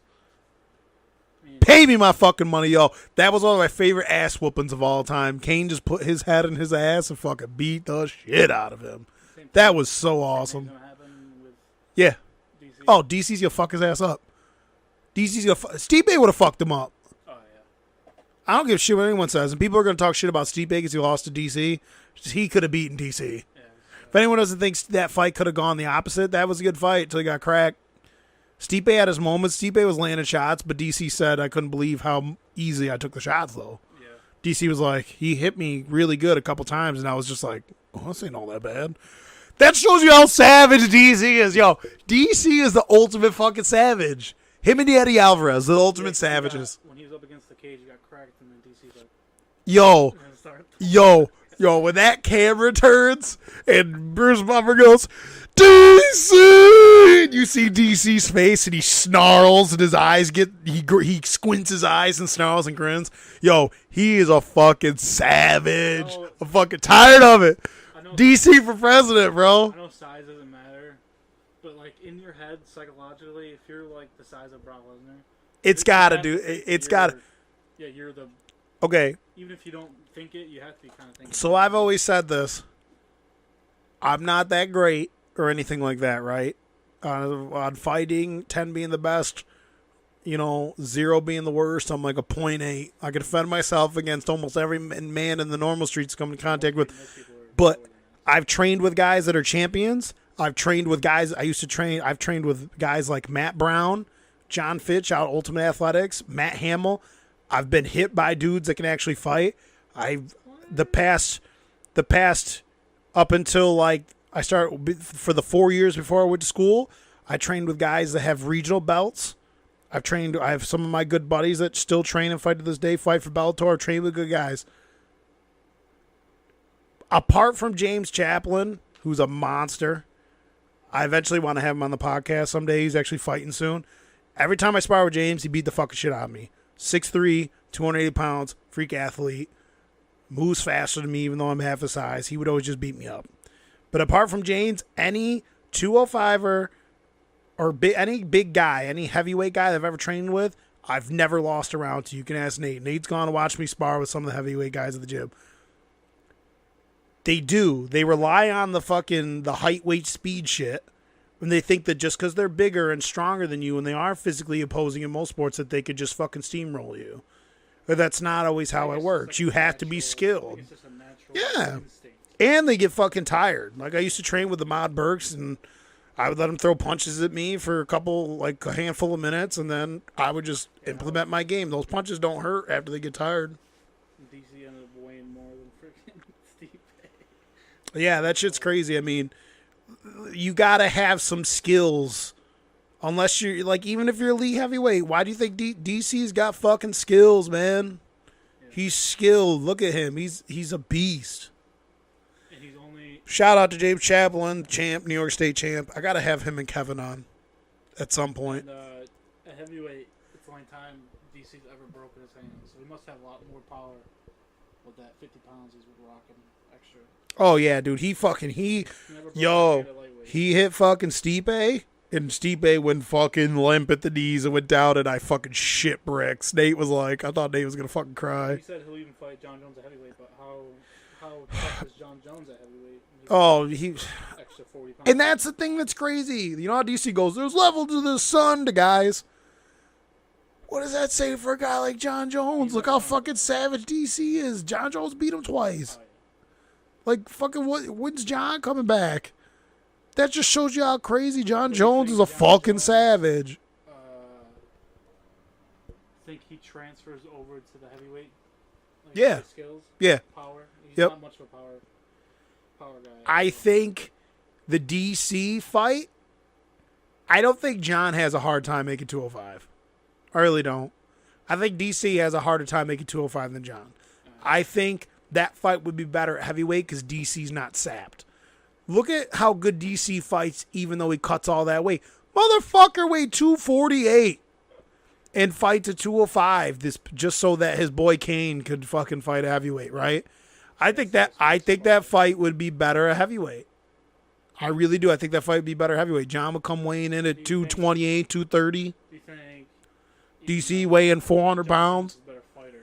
Pay me my fucking money, yo. That was one of my favorite ass whoopings of all time. Kane just put his head in his ass and fucking beat the shit out of him. That was so awesome. Yeah. DC. Oh, DC's gonna fuck his ass up. Stipe would have fucked him up. Oh, yeah. I don't give a shit what anyone says. And people are gonna talk shit about Stipe because he lost to DC. He could have beaten DC. If anyone doesn't think that fight could have gone the opposite, that was a good fight until he got cracked. Stipe had his moments. Stipe was landing shots, but DC said, I couldn't believe how easy I took the shots, though. Yeah. DC was like, he hit me really good a couple times, and I was just like, oh, this ain't all that bad. That shows you how savage DC is. Yo, DC is the ultimate fucking savage. Him and Eddie Alvarez, the ultimate savages. When he was up against the cage, he got cracked, and then DC's like, Yo, when that camera turns and Bruce Buffer goes, DC! And you see DC's face and he snarls and his eyes he squints his eyes and snarls and grins. Yo, he is a fucking savage. I'm fucking tired of it. DC for president, bro. I know size doesn't matter, but like in your head, psychologically, if you're like the size of Brock Lesnar, it's gotta. Yeah, you're the. Okay. Even if you don't think it, you have to be kind of thinking. So I've always said this. I'm not that great or anything like that, right? On fighting, 10 being the best, 0 being the worst, I'm like a 0.8. I can defend myself against almost every man in the normal streets come in contact with. But I've trained with guys that are champions. I've trained with guys I've trained with guys like Matt Brown, John Fitch out Ultimate Athletics, Matt Hamill. I've been hit by dudes that can actually fight. The past up until like I started for the 4 years before I went to school, I trained with guys that have regional belts. I have some of my good buddies that still train and fight to this day, fight for Bellator, train with good guys. Apart from James Chaplin, who's a monster, I eventually want to have him on the podcast someday. He's actually fighting soon. Every time I spar with James, he beat the fucking shit out of me. 6'3", 280 pounds, freak athlete, moves faster than me even though I'm half his size. He would always just beat me up. But apart from James, any 205er or any big guy, any heavyweight guy that I've ever trained with, I've never lost a round to. You can ask Nate. Nate's gone to watch me spar with some of the heavyweight guys at the gym. They do. They rely on the height, weight, speed shit. When they think that just because they're bigger and stronger than you and they are physically opposing in most sports that they could just fucking steamroll you. But that's not always how it works. You have to be skilled. Yeah. And they get fucking tired. Like I used to train with the Mod Burks and I would let them throw punches at me for a handful of minutes, and then I would just implement my game. Those punches don't hurt after they get tired. DC ended up weighing more than freaking Steve. Yeah, that shit's crazy. I mean, you got to have some skills. Unless you're, even if you're elite heavyweight, why do you think DC's got fucking skills, man? Yeah. He's skilled. Look at him. He's a beast. Shout out to James Chaplin, champ, New York State champ. I got to have him and Kevin on at some point. And, at heavyweight, it's the only time DC's ever broken his hand. So he must have a lot more power with that 50 pounds he's rocking extra. Oh, yeah, dude. He hit fucking Stipe, and Stipe went fucking limp at the knees and went down, and I fucking shit bricks. Nate was like, I thought Nate was going to fucking cry. He said he'll even fight John Jones at heavyweight, but how tough is John Jones at heavyweight? Extra 40 pounds. And that's the thing that's crazy. You know how DC goes, there's levels to the sun to guys. What does that say for a guy like John Jones? Look how fucking savage DC is. John Jones beat him twice. Like, fucking, when's John coming back? That just shows you how crazy John Jones is a fucking savage. Think he transfers over to the heavyweight? Yeah. Skills? Yeah. Power? He's Yep. not much of a power guy. I think the DC fight, I don't think John has a hard time making 205. I really don't. I think DC has a harder time making 205 than John. I think that fight would be better at heavyweight because DC's not sapped. Look at how good DC fights even though he cuts all that weight. Motherfucker weighed 248 and fights at 205 just so that his boy Kane could fucking fight at heavyweight, right? I think that fight would be better at heavyweight. I really do. I think that fight would be better at heavyweight. John would come weighing in at 228, 230. Do you think DC weighing 400 pounds. Is a better fighter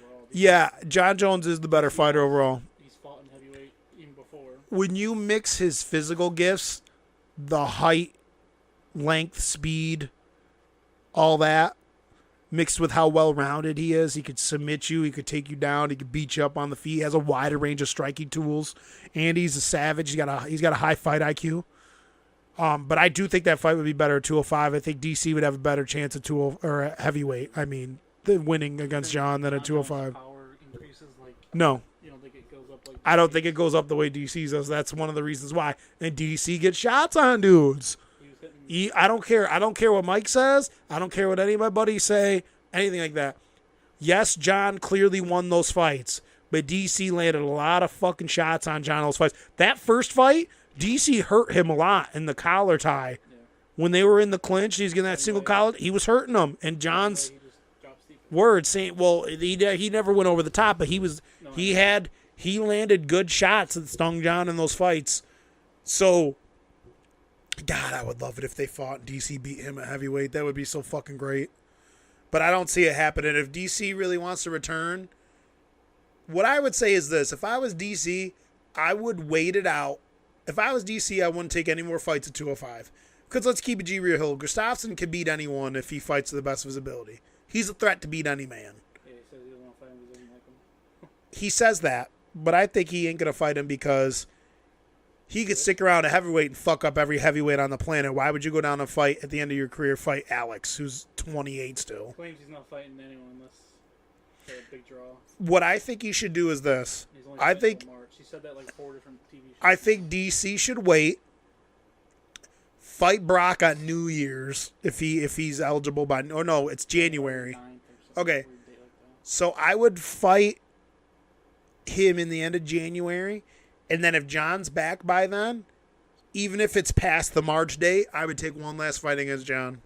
overall? Yeah, John Jones is the better fighter overall. He's fought in heavyweight even before. When you mix his physical gifts, the height, length, speed, all that, mixed with how well-rounded he is. He could submit you. He could take you down. He could beat you up on the feet. He has a wider range of striking tools. And he's a savage. He's got a high fight IQ. But I do think that fight would be better at 205. I think DC would have a better chance at at heavyweight. I mean, winning against John than at 205. Power increases No. You don't think it goes up like I don't think it goes up the way DC does. That's one of the reasons why. And DC gets shots on dudes. I don't care. I don't care what Mike says. I don't care what any of my buddies say. Anything like that. Yes, John clearly won those fights, but DC landed a lot of fucking shots on John in those fights. That first fight, DC hurt him a lot in the collar tie. Yeah. When they were in the clinch, he's getting that single collar. He was hurting them, and John's words saying, "Well, he never went over the top, but he landed good shots that stung John in those fights." So. God, I would love it if they fought and DC beat him at heavyweight. That would be so fucking great. But I don't see it happening. If DC really wants to return, what I would say is this. If I was DC, I would wait it out. If I was DC, I wouldn't take any more fights at 205. Because let's keep it G real hill. Gustafsson can beat anyone if he fights to the best of his ability. He's a threat to beat any man. Yeah, he says he doesn't want to fight him. He doesn't like him. He says that, but I think he ain't going to fight him because He could stick around at heavyweight and fuck up every heavyweight on the planet. Why would you go down and fight at the end of your career, fight Alex, who's 28 still? Claims he's not fighting anyone unless they're a big draw. What I think he should do is this. He's only I fighting think till March. He said that like 4 different TV shows. I think DC should wait. Fight Brock on New Year's if he's eligible by. Oh no, it's January. 9th or something, Okay. weird date like that. So I would fight him in the end of January, and then if John's back by then, even if it's past the March date, I would take one last fight against John,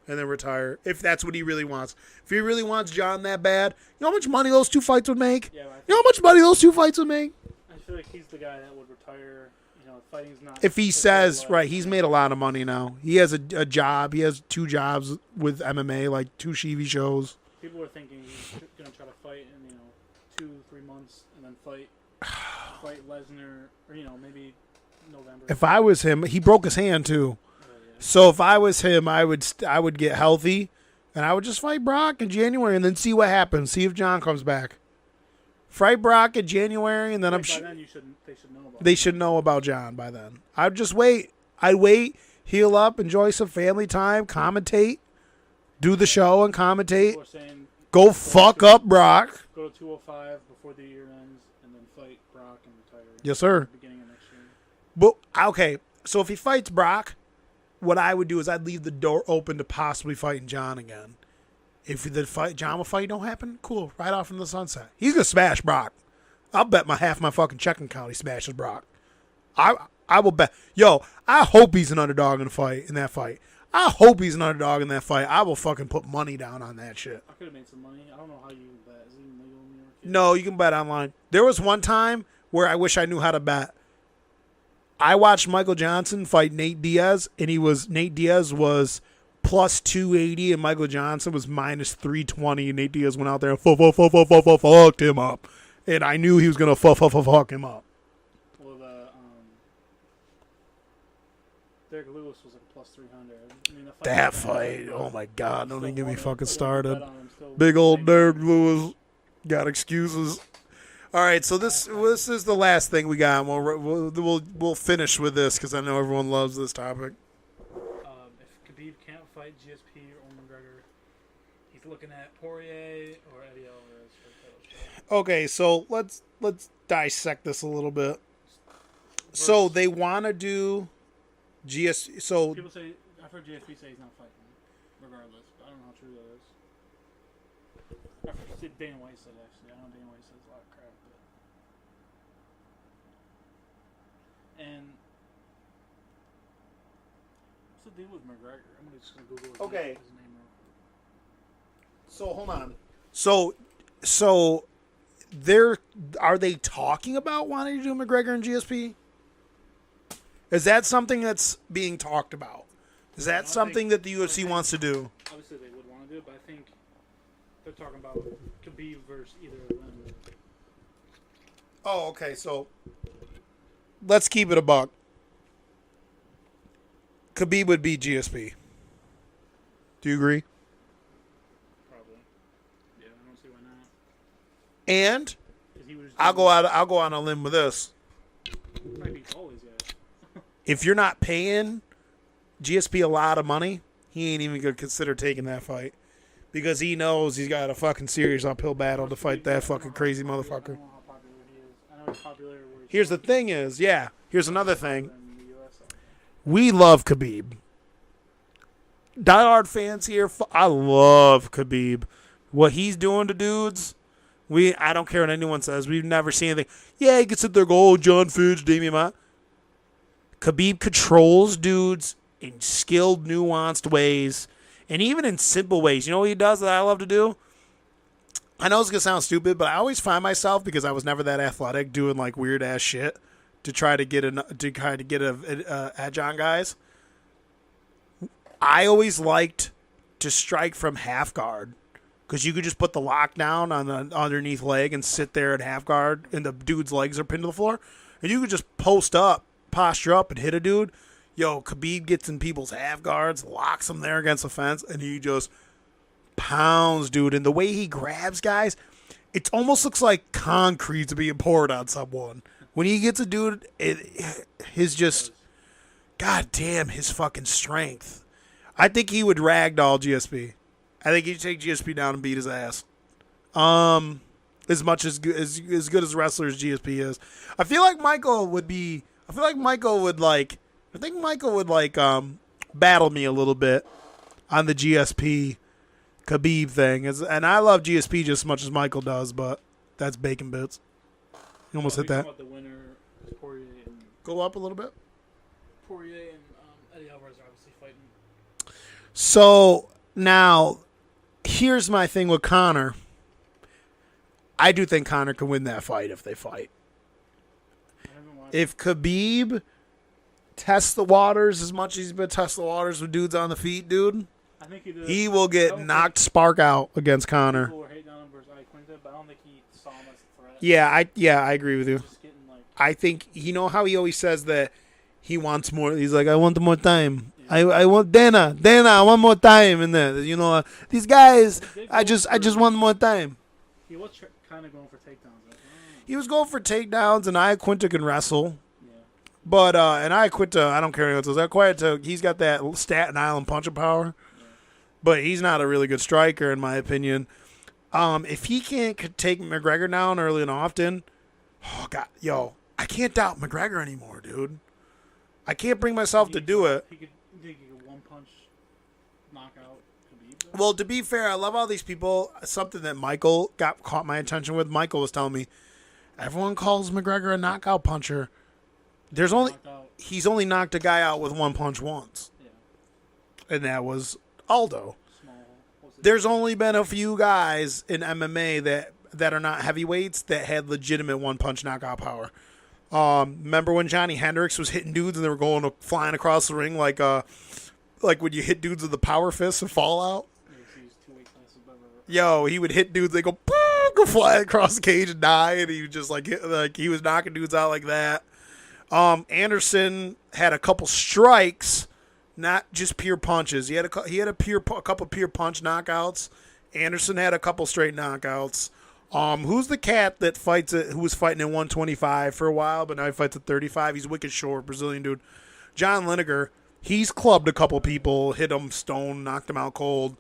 and then retire if that's what he really wants. If he really wants John that bad, you know how much money those 2 fights would make? Yeah, but You know how much money those 2 fights would make? I feel like he's the guy that would retire. You know, fighting's not. If he his says, life. right, he's made a lot of money now. He has a job. He has 2 jobs with MMA, like 2 TV shows. People are thinking he's gonna try to fight in 2-3 months and then fight Lesnar, or maybe November. If I was him, he broke his hand too. Yeah. So if I was him, I would get healthy, and I would just fight Brock in January and then see what happens. See if John comes back. Fight Brock in January, and then By then they should know about. they should know about John by then. I'd just wait. I'd wait, heal up, enjoy some family time, commentate, do the show and commentate. People are saying Go fuck up Brock. go to 205 before the year ends, and then fight Brock and retire. Yes, sir. At the beginning of next year. But okay, so if he fights Brock, what I would do is I'd leave the door open to possibly fighting John again. If the John fight don't happen, cool, right off in the sunset. He's gonna smash Brock. I'll bet half my fucking checking account he smashes Brock. I will bet. Yo, I hope he's an underdog in that fight. I hope he's an underdog in that fight. I will fucking put money down on that shit. I could have made some money. I don't know how you bet. Is it even legal in New York? No, you can bet online. There was one time where I wish I knew how to bet. I watched Michael Johnson fight Nate Diaz, and Nate Diaz was plus 280, and Michael Johnson was minus 320, and Nate Diaz went out there and fucked him up. And I knew he was going to fuck him up. Well, Derek Lewis was like plus 300. I mean, That fight, oh my God, don't even get me fucking started. Bet on him still. Big old Derek Lewis got excuses. All right, so this is the last thing we got. We'll finish with this because I know everyone loves this topic. If Khabib can't fight GSP or McGregor, he's looking at Poirier or Eddie Alvarez for the title shot. Okay, so let's dissect this a little bit. So they want to do GSP. So People say, I've heard GSP say he's not fighting, regardless. But I don't know how true that is. I've heard Dana White said, actually. I know Dana White says a lot of crap. And what's the deal with McGregor? I'm just going to Google his Okay. his name real quick. So hold on. So are they talking about wanting to do McGregor and GSP? Is that something that's being talked about? Is that something that the UFC wants to do? Obviously, they would want to do it, but I think they're talking about Khabib versus either of them. Oh, okay. So let's keep it a buck. Khabib would be GSP. Do you agree? Probably. Yeah, I don't see why not. And 'Cause he would just I'll go on a limb with this. Might beat all these guys. If you're not paying GSP a lot of money, he ain't even gonna consider taking that fight because he knows he's got a fucking serious uphill battle to fight that fucking crazy I motherfucker. don't know how popular he is. I know he's popular where he's Here's the thing is, here's another thing. in the US. We love Khabib. Diehard fans here, I love Khabib. What he's doing to dudes, I don't care what anyone says. We've never seen anything. Yeah, he can sit there and go, oh, John Fitch, Damian Maia. Khabib controls dudes in skilled, nuanced ways, and even in simple ways. You know what he does that I love to do? I know it's going to sound stupid, but I always find myself, because I was never that athletic, doing like weird ass shit to try to get a edge on guys. I always liked to strike from half guard because you could just put the lockdown on the underneath leg and sit there at half guard, and the dude's legs are pinned to the floor, and you could just posture up and hit a dude. Yo, Khabib gets in people's half guards, locks them there against the fence, and he just pounds, dude. And the way he grabs guys, it almost looks like concrete's being poured on someone When he gets a dude, his just, god damn, his fucking strength. I think he would ragdoll GSP. I think he'd take GSP down and beat his ass. As much as good as wrestler as GSP is, I feel like Michael would be. I think Michael would battle me a little bit on the GSP Khabib thing. And I love GSP just as much as Michael does, but that's bacon bits. You almost hit that. The winner is Poirier and Go up a little bit. Poirier and Eddie Alvarez are obviously fighting. So now, here's my thing with Conor. I do think Conor can win that fight if they fight. If Khabib tests the waters as much as he's been testing the waters with dudes on the feet, dude, I think he will get knocked spark out against Conor. People were hating on him versus Quinta, but I don't think he saw him as a threat. Yeah, I agree with you. Just getting, like, I think how he always says that he wants more. He's like, I want more time. I want Dana, I want more time in there. These guys, I just want more time. He was kind of going for takedowns. He was going for takedowns, and Quinta can wrestle. Yeah. But and Quinta, I don't care what it is. Quinta, he's got that Staten Island punching power, but he's not a really good striker in my opinion. If he can't take McGregor down early and often, I can't doubt McGregor anymore, dude. I can't bring myself to do it. He could one punch knockout Khabib. Well, to be fair, I love all these people. Something that Michael caught my attention with. Michael was telling me, everyone calls McGregor a knockout puncher. He's only knocked a guy out with one punch once, and that was Aldo. There's only been a few guys in MMA that are not heavyweights that had legitimate one punch knockout power. Remember when Johnny Hendricks was hitting dudes and they were flying across the ring like when you hit dudes with the power fist and fall out? Yo, he would hit dudes, they go fly across the cage and die, and he would just he was knocking dudes out like that. Anderson had a couple strikes, not just pure punches. He had a couple pure punch knockouts. Anderson had a couple straight knockouts. Who's the cat that fights who was fighting at 125 for a while, but now he fights at 35? He's wicked short, Brazilian dude. John Lineker, he's clubbed a couple people, hit them stone, knocked them out cold.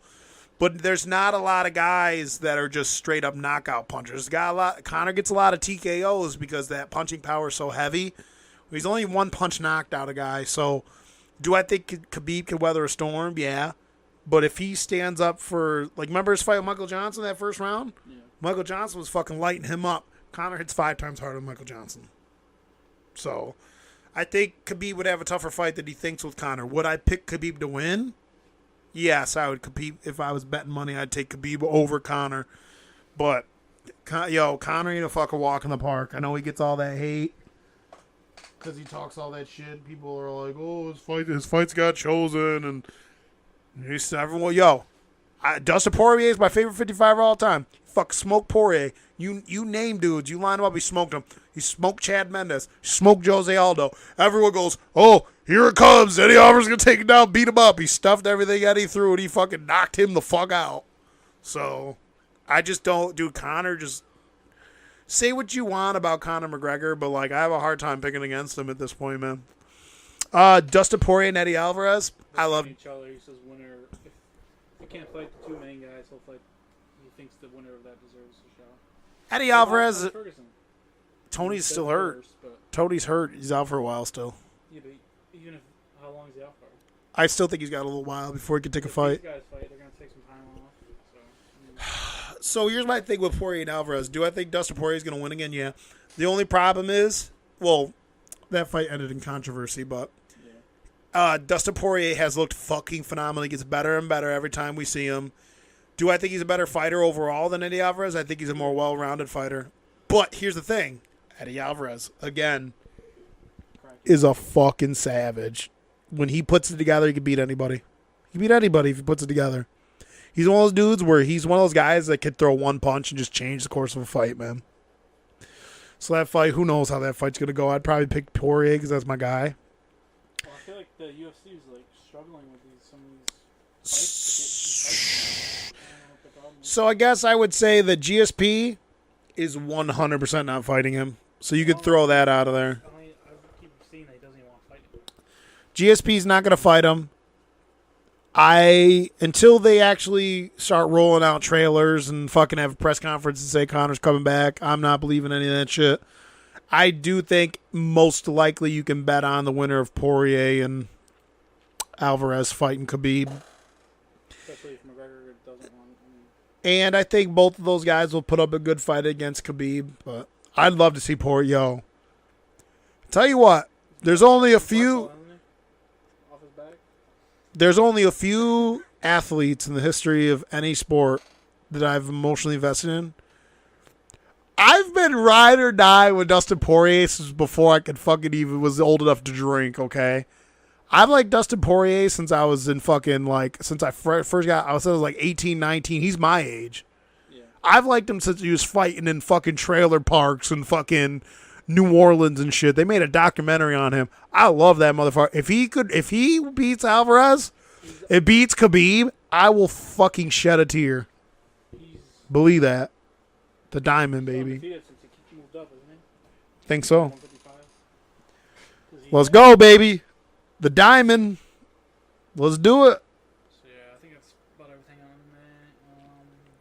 But there's not a lot of guys that are just straight up knockout punchers. Conor gets a lot of TKOs because that punching power is so heavy. He's only one punch knocked out a guy. So do I think Khabib can weather a storm? Yeah. But if he stands up for, remember his fight with Michael Johnson that first round? Yeah. Michael Johnson was fucking lighting him up. Conor hits 5 times harder than Michael Johnson. So I think Khabib would have a tougher fight than he thinks with Conor. Would I pick Khabib to win? Yes, I would. Khabib, if I was betting money, I'd take Khabib over Conor. But, Conor ain't a fucking walk in the park. I know he gets all that hate because he talks all that shit. People are like, oh, his fights got chosen. And he's everyone, Dustin Poirier is my favorite 55 of all time. Fuck, smoke Poirier. You name dudes. You line them up, he smoked them. He smoked Chad Mendes. Smoked Jose Aldo. Everyone goes, oh, here it comes. Eddie Alvarez going to take him down, beat him up. He stuffed everything Eddie threw, and he fucking knocked him the fuck out. So, I just don't, dude, Conor, just say what you want about Conor McGregor, but, I have a hard time picking against him at this point, man. Dustin Poirier and Eddie Alvarez, I love each other. He says winner, if he can't fight the two main guys, he'll fight, he thinks the winner of that deserves a shot. Eddie Alvarez, Tony's still hurt. Tony's hurt. He's out for a while still. Yeah, but even if, how long is he out for? I still think he's got a little while before he can take a fight. These guys fight, they're going to take some time off. So here's my thing with Poirier and Alvarez. Do I think Dustin Poirier is going to win again? Yeah. The only problem is, that fight ended in controversy, but Dustin Poirier has looked fucking phenomenal. He gets better and better every time we see him. Do I think he's a better fighter overall than Eddie Alvarez? I think he's a more well-rounded fighter. But here's the thing. Eddie Alvarez, again, is a fucking savage. When he puts it together, he can beat anybody. He can beat anybody if he puts it together. He's one of those dudes where he's one of those guys that could throw one punch and just change the course of a fight, man. So that fight, who knows how that fight's going to go. I'd probably pick Poirier because that's my guy. Well, I feel like the UFC is struggling with some of these fights. So I guess I would say that GSP is 100% not fighting him. So you could throw that out of there. I keep seeing that he doesn't even want to fight him. GSP's not going to fight him. Until they actually start rolling out trailers and fucking have a press conference and say Connor's coming back, I'm not believing any of that shit. I do think most likely you can bet on the winner of Poirier and Alvarez fighting Khabib. Especially if McGregor doesn't want. And I think both of those guys will put up a good fight against Khabib. But I'd love to see Poirier. Yo, tell you what, there's only a few. Off his back. There's only a few athletes in the history of any sport that I've emotionally invested in. I've been ride or die with Dustin Poirier since before I could fucking even was old enough to drink, okay? I've liked Dustin Poirier since I was in fucking, like, since I first got, I was like 18, 19. He's my age. Yeah. I've liked him since he was fighting in fucking trailer parks and fucking New Orleans and shit. They made a documentary on him. I love that motherfucker. If he beats Alvarez, it beats Khabib, I will fucking shed a tear. Believe that. The diamond, baby. Undefeated since he moved up, isn't he? Think so. 155. Let's go, baby. The diamond. Let's do it. So yeah, I think that's about everything on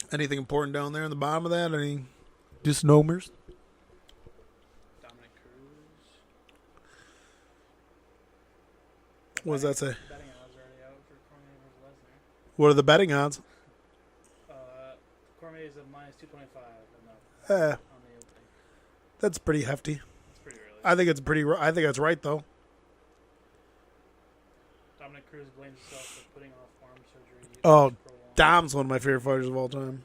that. Anything important down there in the bottom of that? Any disnomers? Dominic Cruz. What does that say? Betting odds are already out for Cormier versus Lesnar. What are the betting odds? Cormier is a minus 225. Eh, On the opening. that's pretty hefty. It's pretty early. I think that's right though. Dominic Cruz blames himself for putting off arm surgery. Oh, Prolonged. Dom's one of my favorite fighters of all time.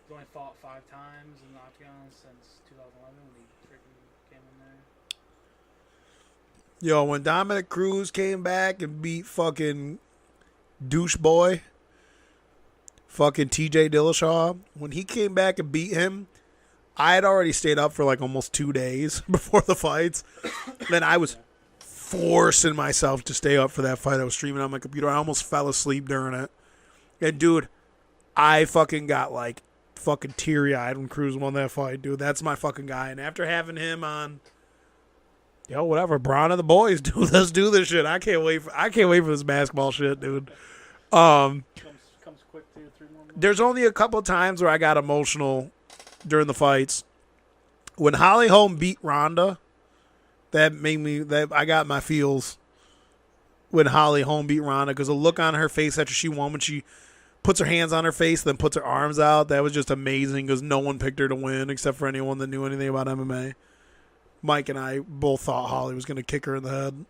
He's only fought 5 times in the octagon since 2011 when he freaking came in there. Yo, when Dominic Cruz came back and beat fucking douche boy, fucking TJ Dillashaw, when he came back and beat him, I had already stayed up for like almost 2 days before the fights. Then I was forcing myself to stay up for that fight. I was streaming on my computer. I almost fell asleep during it. And dude, I fucking got like fucking teary-eyed when Cruz won that fight, dude. That's my fucking guy. And after having him on, yo, whatever, Braun and the boys, dude, let's do this shit. I can't wait for this basketball shit, dude. Comes quick too, 3 more months. There's only a couple of times where I got emotional during the fights. When Holly Holm beat Ronda, that I got my feels when Holly Holm beat Ronda, because the look on her face after she won, when she puts her hands on her face, then puts her arms out, that was just amazing, because no one picked her to win except for anyone that knew anything about MMA. Mike and I both thought Holly was going to kick her in the head.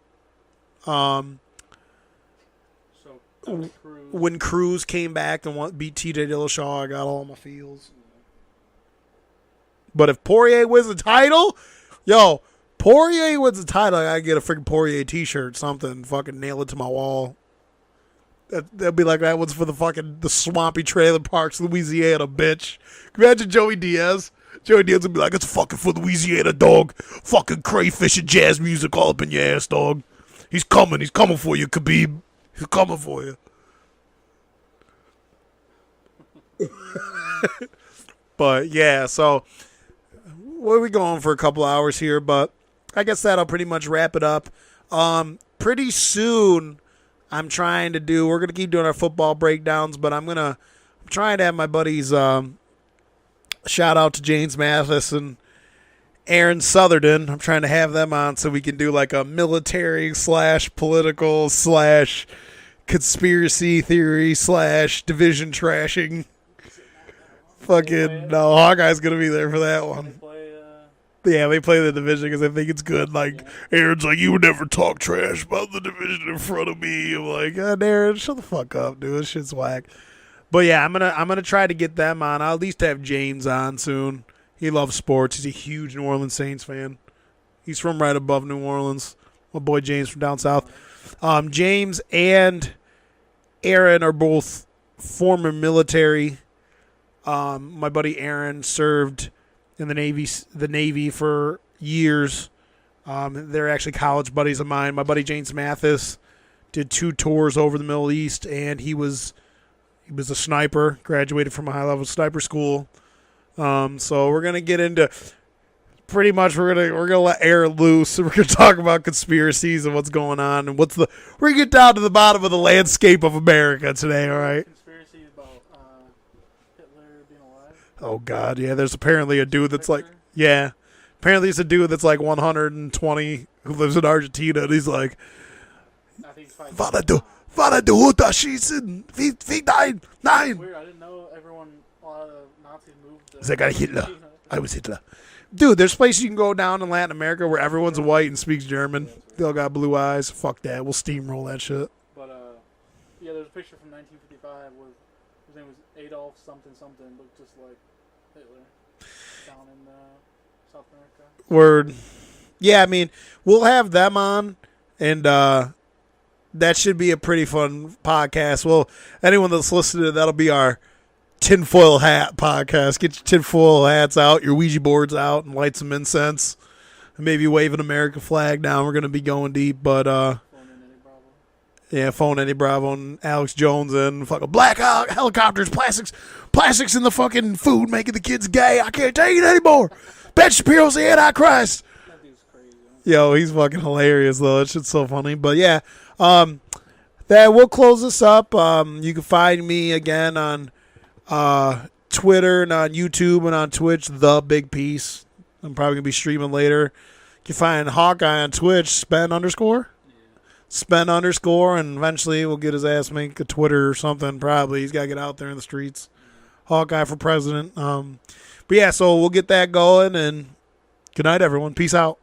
So Dominic Cruz. When Cruz came back and beat TJ Dillashaw, I got all my feels. But if Poirier wins the title, yo, Poirier wins the title, I gotta get a freaking Poirier t-shirt, something, fucking nail it to my wall. That'll be like that one's for the swampy trailer parks, Louisiana, bitch. Imagine Joey Diaz. Joey Diaz would be like, it's fucking for Louisiana, dog. Fucking crayfish and jazz music all up in your ass, dog. He's coming for you, Khabib. He's coming for you. But yeah, so we're going for a couple hours here, but I guess that'll pretty much wrap it up. Pretty soon, we're going to keep doing our football breakdowns, but I'm trying to have my buddies, shout out to James Mathis and Aaron Southerden. I'm trying to have them on so we can do like a military / political / conspiracy theory / division trashing. Fucking no, Hawkeye's gonna be there for that one. Yeah, they play the division because I think it's good. Like, Aaron's like, you would never talk trash about the division in front of me. I'm like, Aaron, shut the fuck up, dude. This shit's whack. But yeah, I'm gonna try to get them on. I'll at least have James on soon. He loves sports. He's a huge New Orleans Saints fan. He's from right above New Orleans. My boy James from down south. James and Aaron are both former military. My buddy Aaron served in the Navy for years. They're actually college buddies of mine. My buddy James Mathis did 2 tours over the Middle East, and he was He was a sniper, graduated from a high-level sniper school. So we're gonna get into pretty much we're gonna let air loose. We're gonna talk about conspiracies and what's going on and we're gonna get down to the bottom of the landscape of America today. All right. Conspiracy about Hitler being alive. Oh God, yeah. There's apparently a dude that's like, Picture. yeah. Apparently, it's a dude that's like 120 who lives in Argentina, and he's like, I think he's fighting. "Vada du Unterschießen, wie nein." Weird. I didn't know everyone. A lot of Nazis moved. To They got Hitler. I was Hitler. Dude, there's places you can go down in Latin America where everyone's white and speaks German. They all got blue eyes. Fuck that. We'll steamroll that shit. But yeah, there's a picture from 1955 where his name was Adolf something something, looked just like Hitler down in South America. Word. Yeah, I mean, we'll have them on, and that should be a pretty fun podcast. Well, anyone that's listening, that'll be our tinfoil hat podcast. Get your tinfoil hats out, your Ouija boards out, and light some incense. And maybe wave an American flag down. We're going to be going deep, but Phone in Eddie Bravo. yeah, phone Eddie Bravo and Alex Jones and fucking black helicopters, plastics in the fucking food making the kids gay. I can't take it anymore. Ben Shapiro's the Antichrist. That dude's crazy. Yo, he's fucking hilarious though. That shit's so funny. But yeah, that we'll close this up. You can find me again on Twitter and on YouTube and on Twitch. The Big Piece. I'm probably gonna be streaming later. You can find Hawkeye on Twitch. Spen_. And eventually we'll get his ass make a Twitter or something. Probably he's gotta get out there in the streets. Hawkeye for president. But yeah, so we'll get that going, and good night, everyone. Peace out.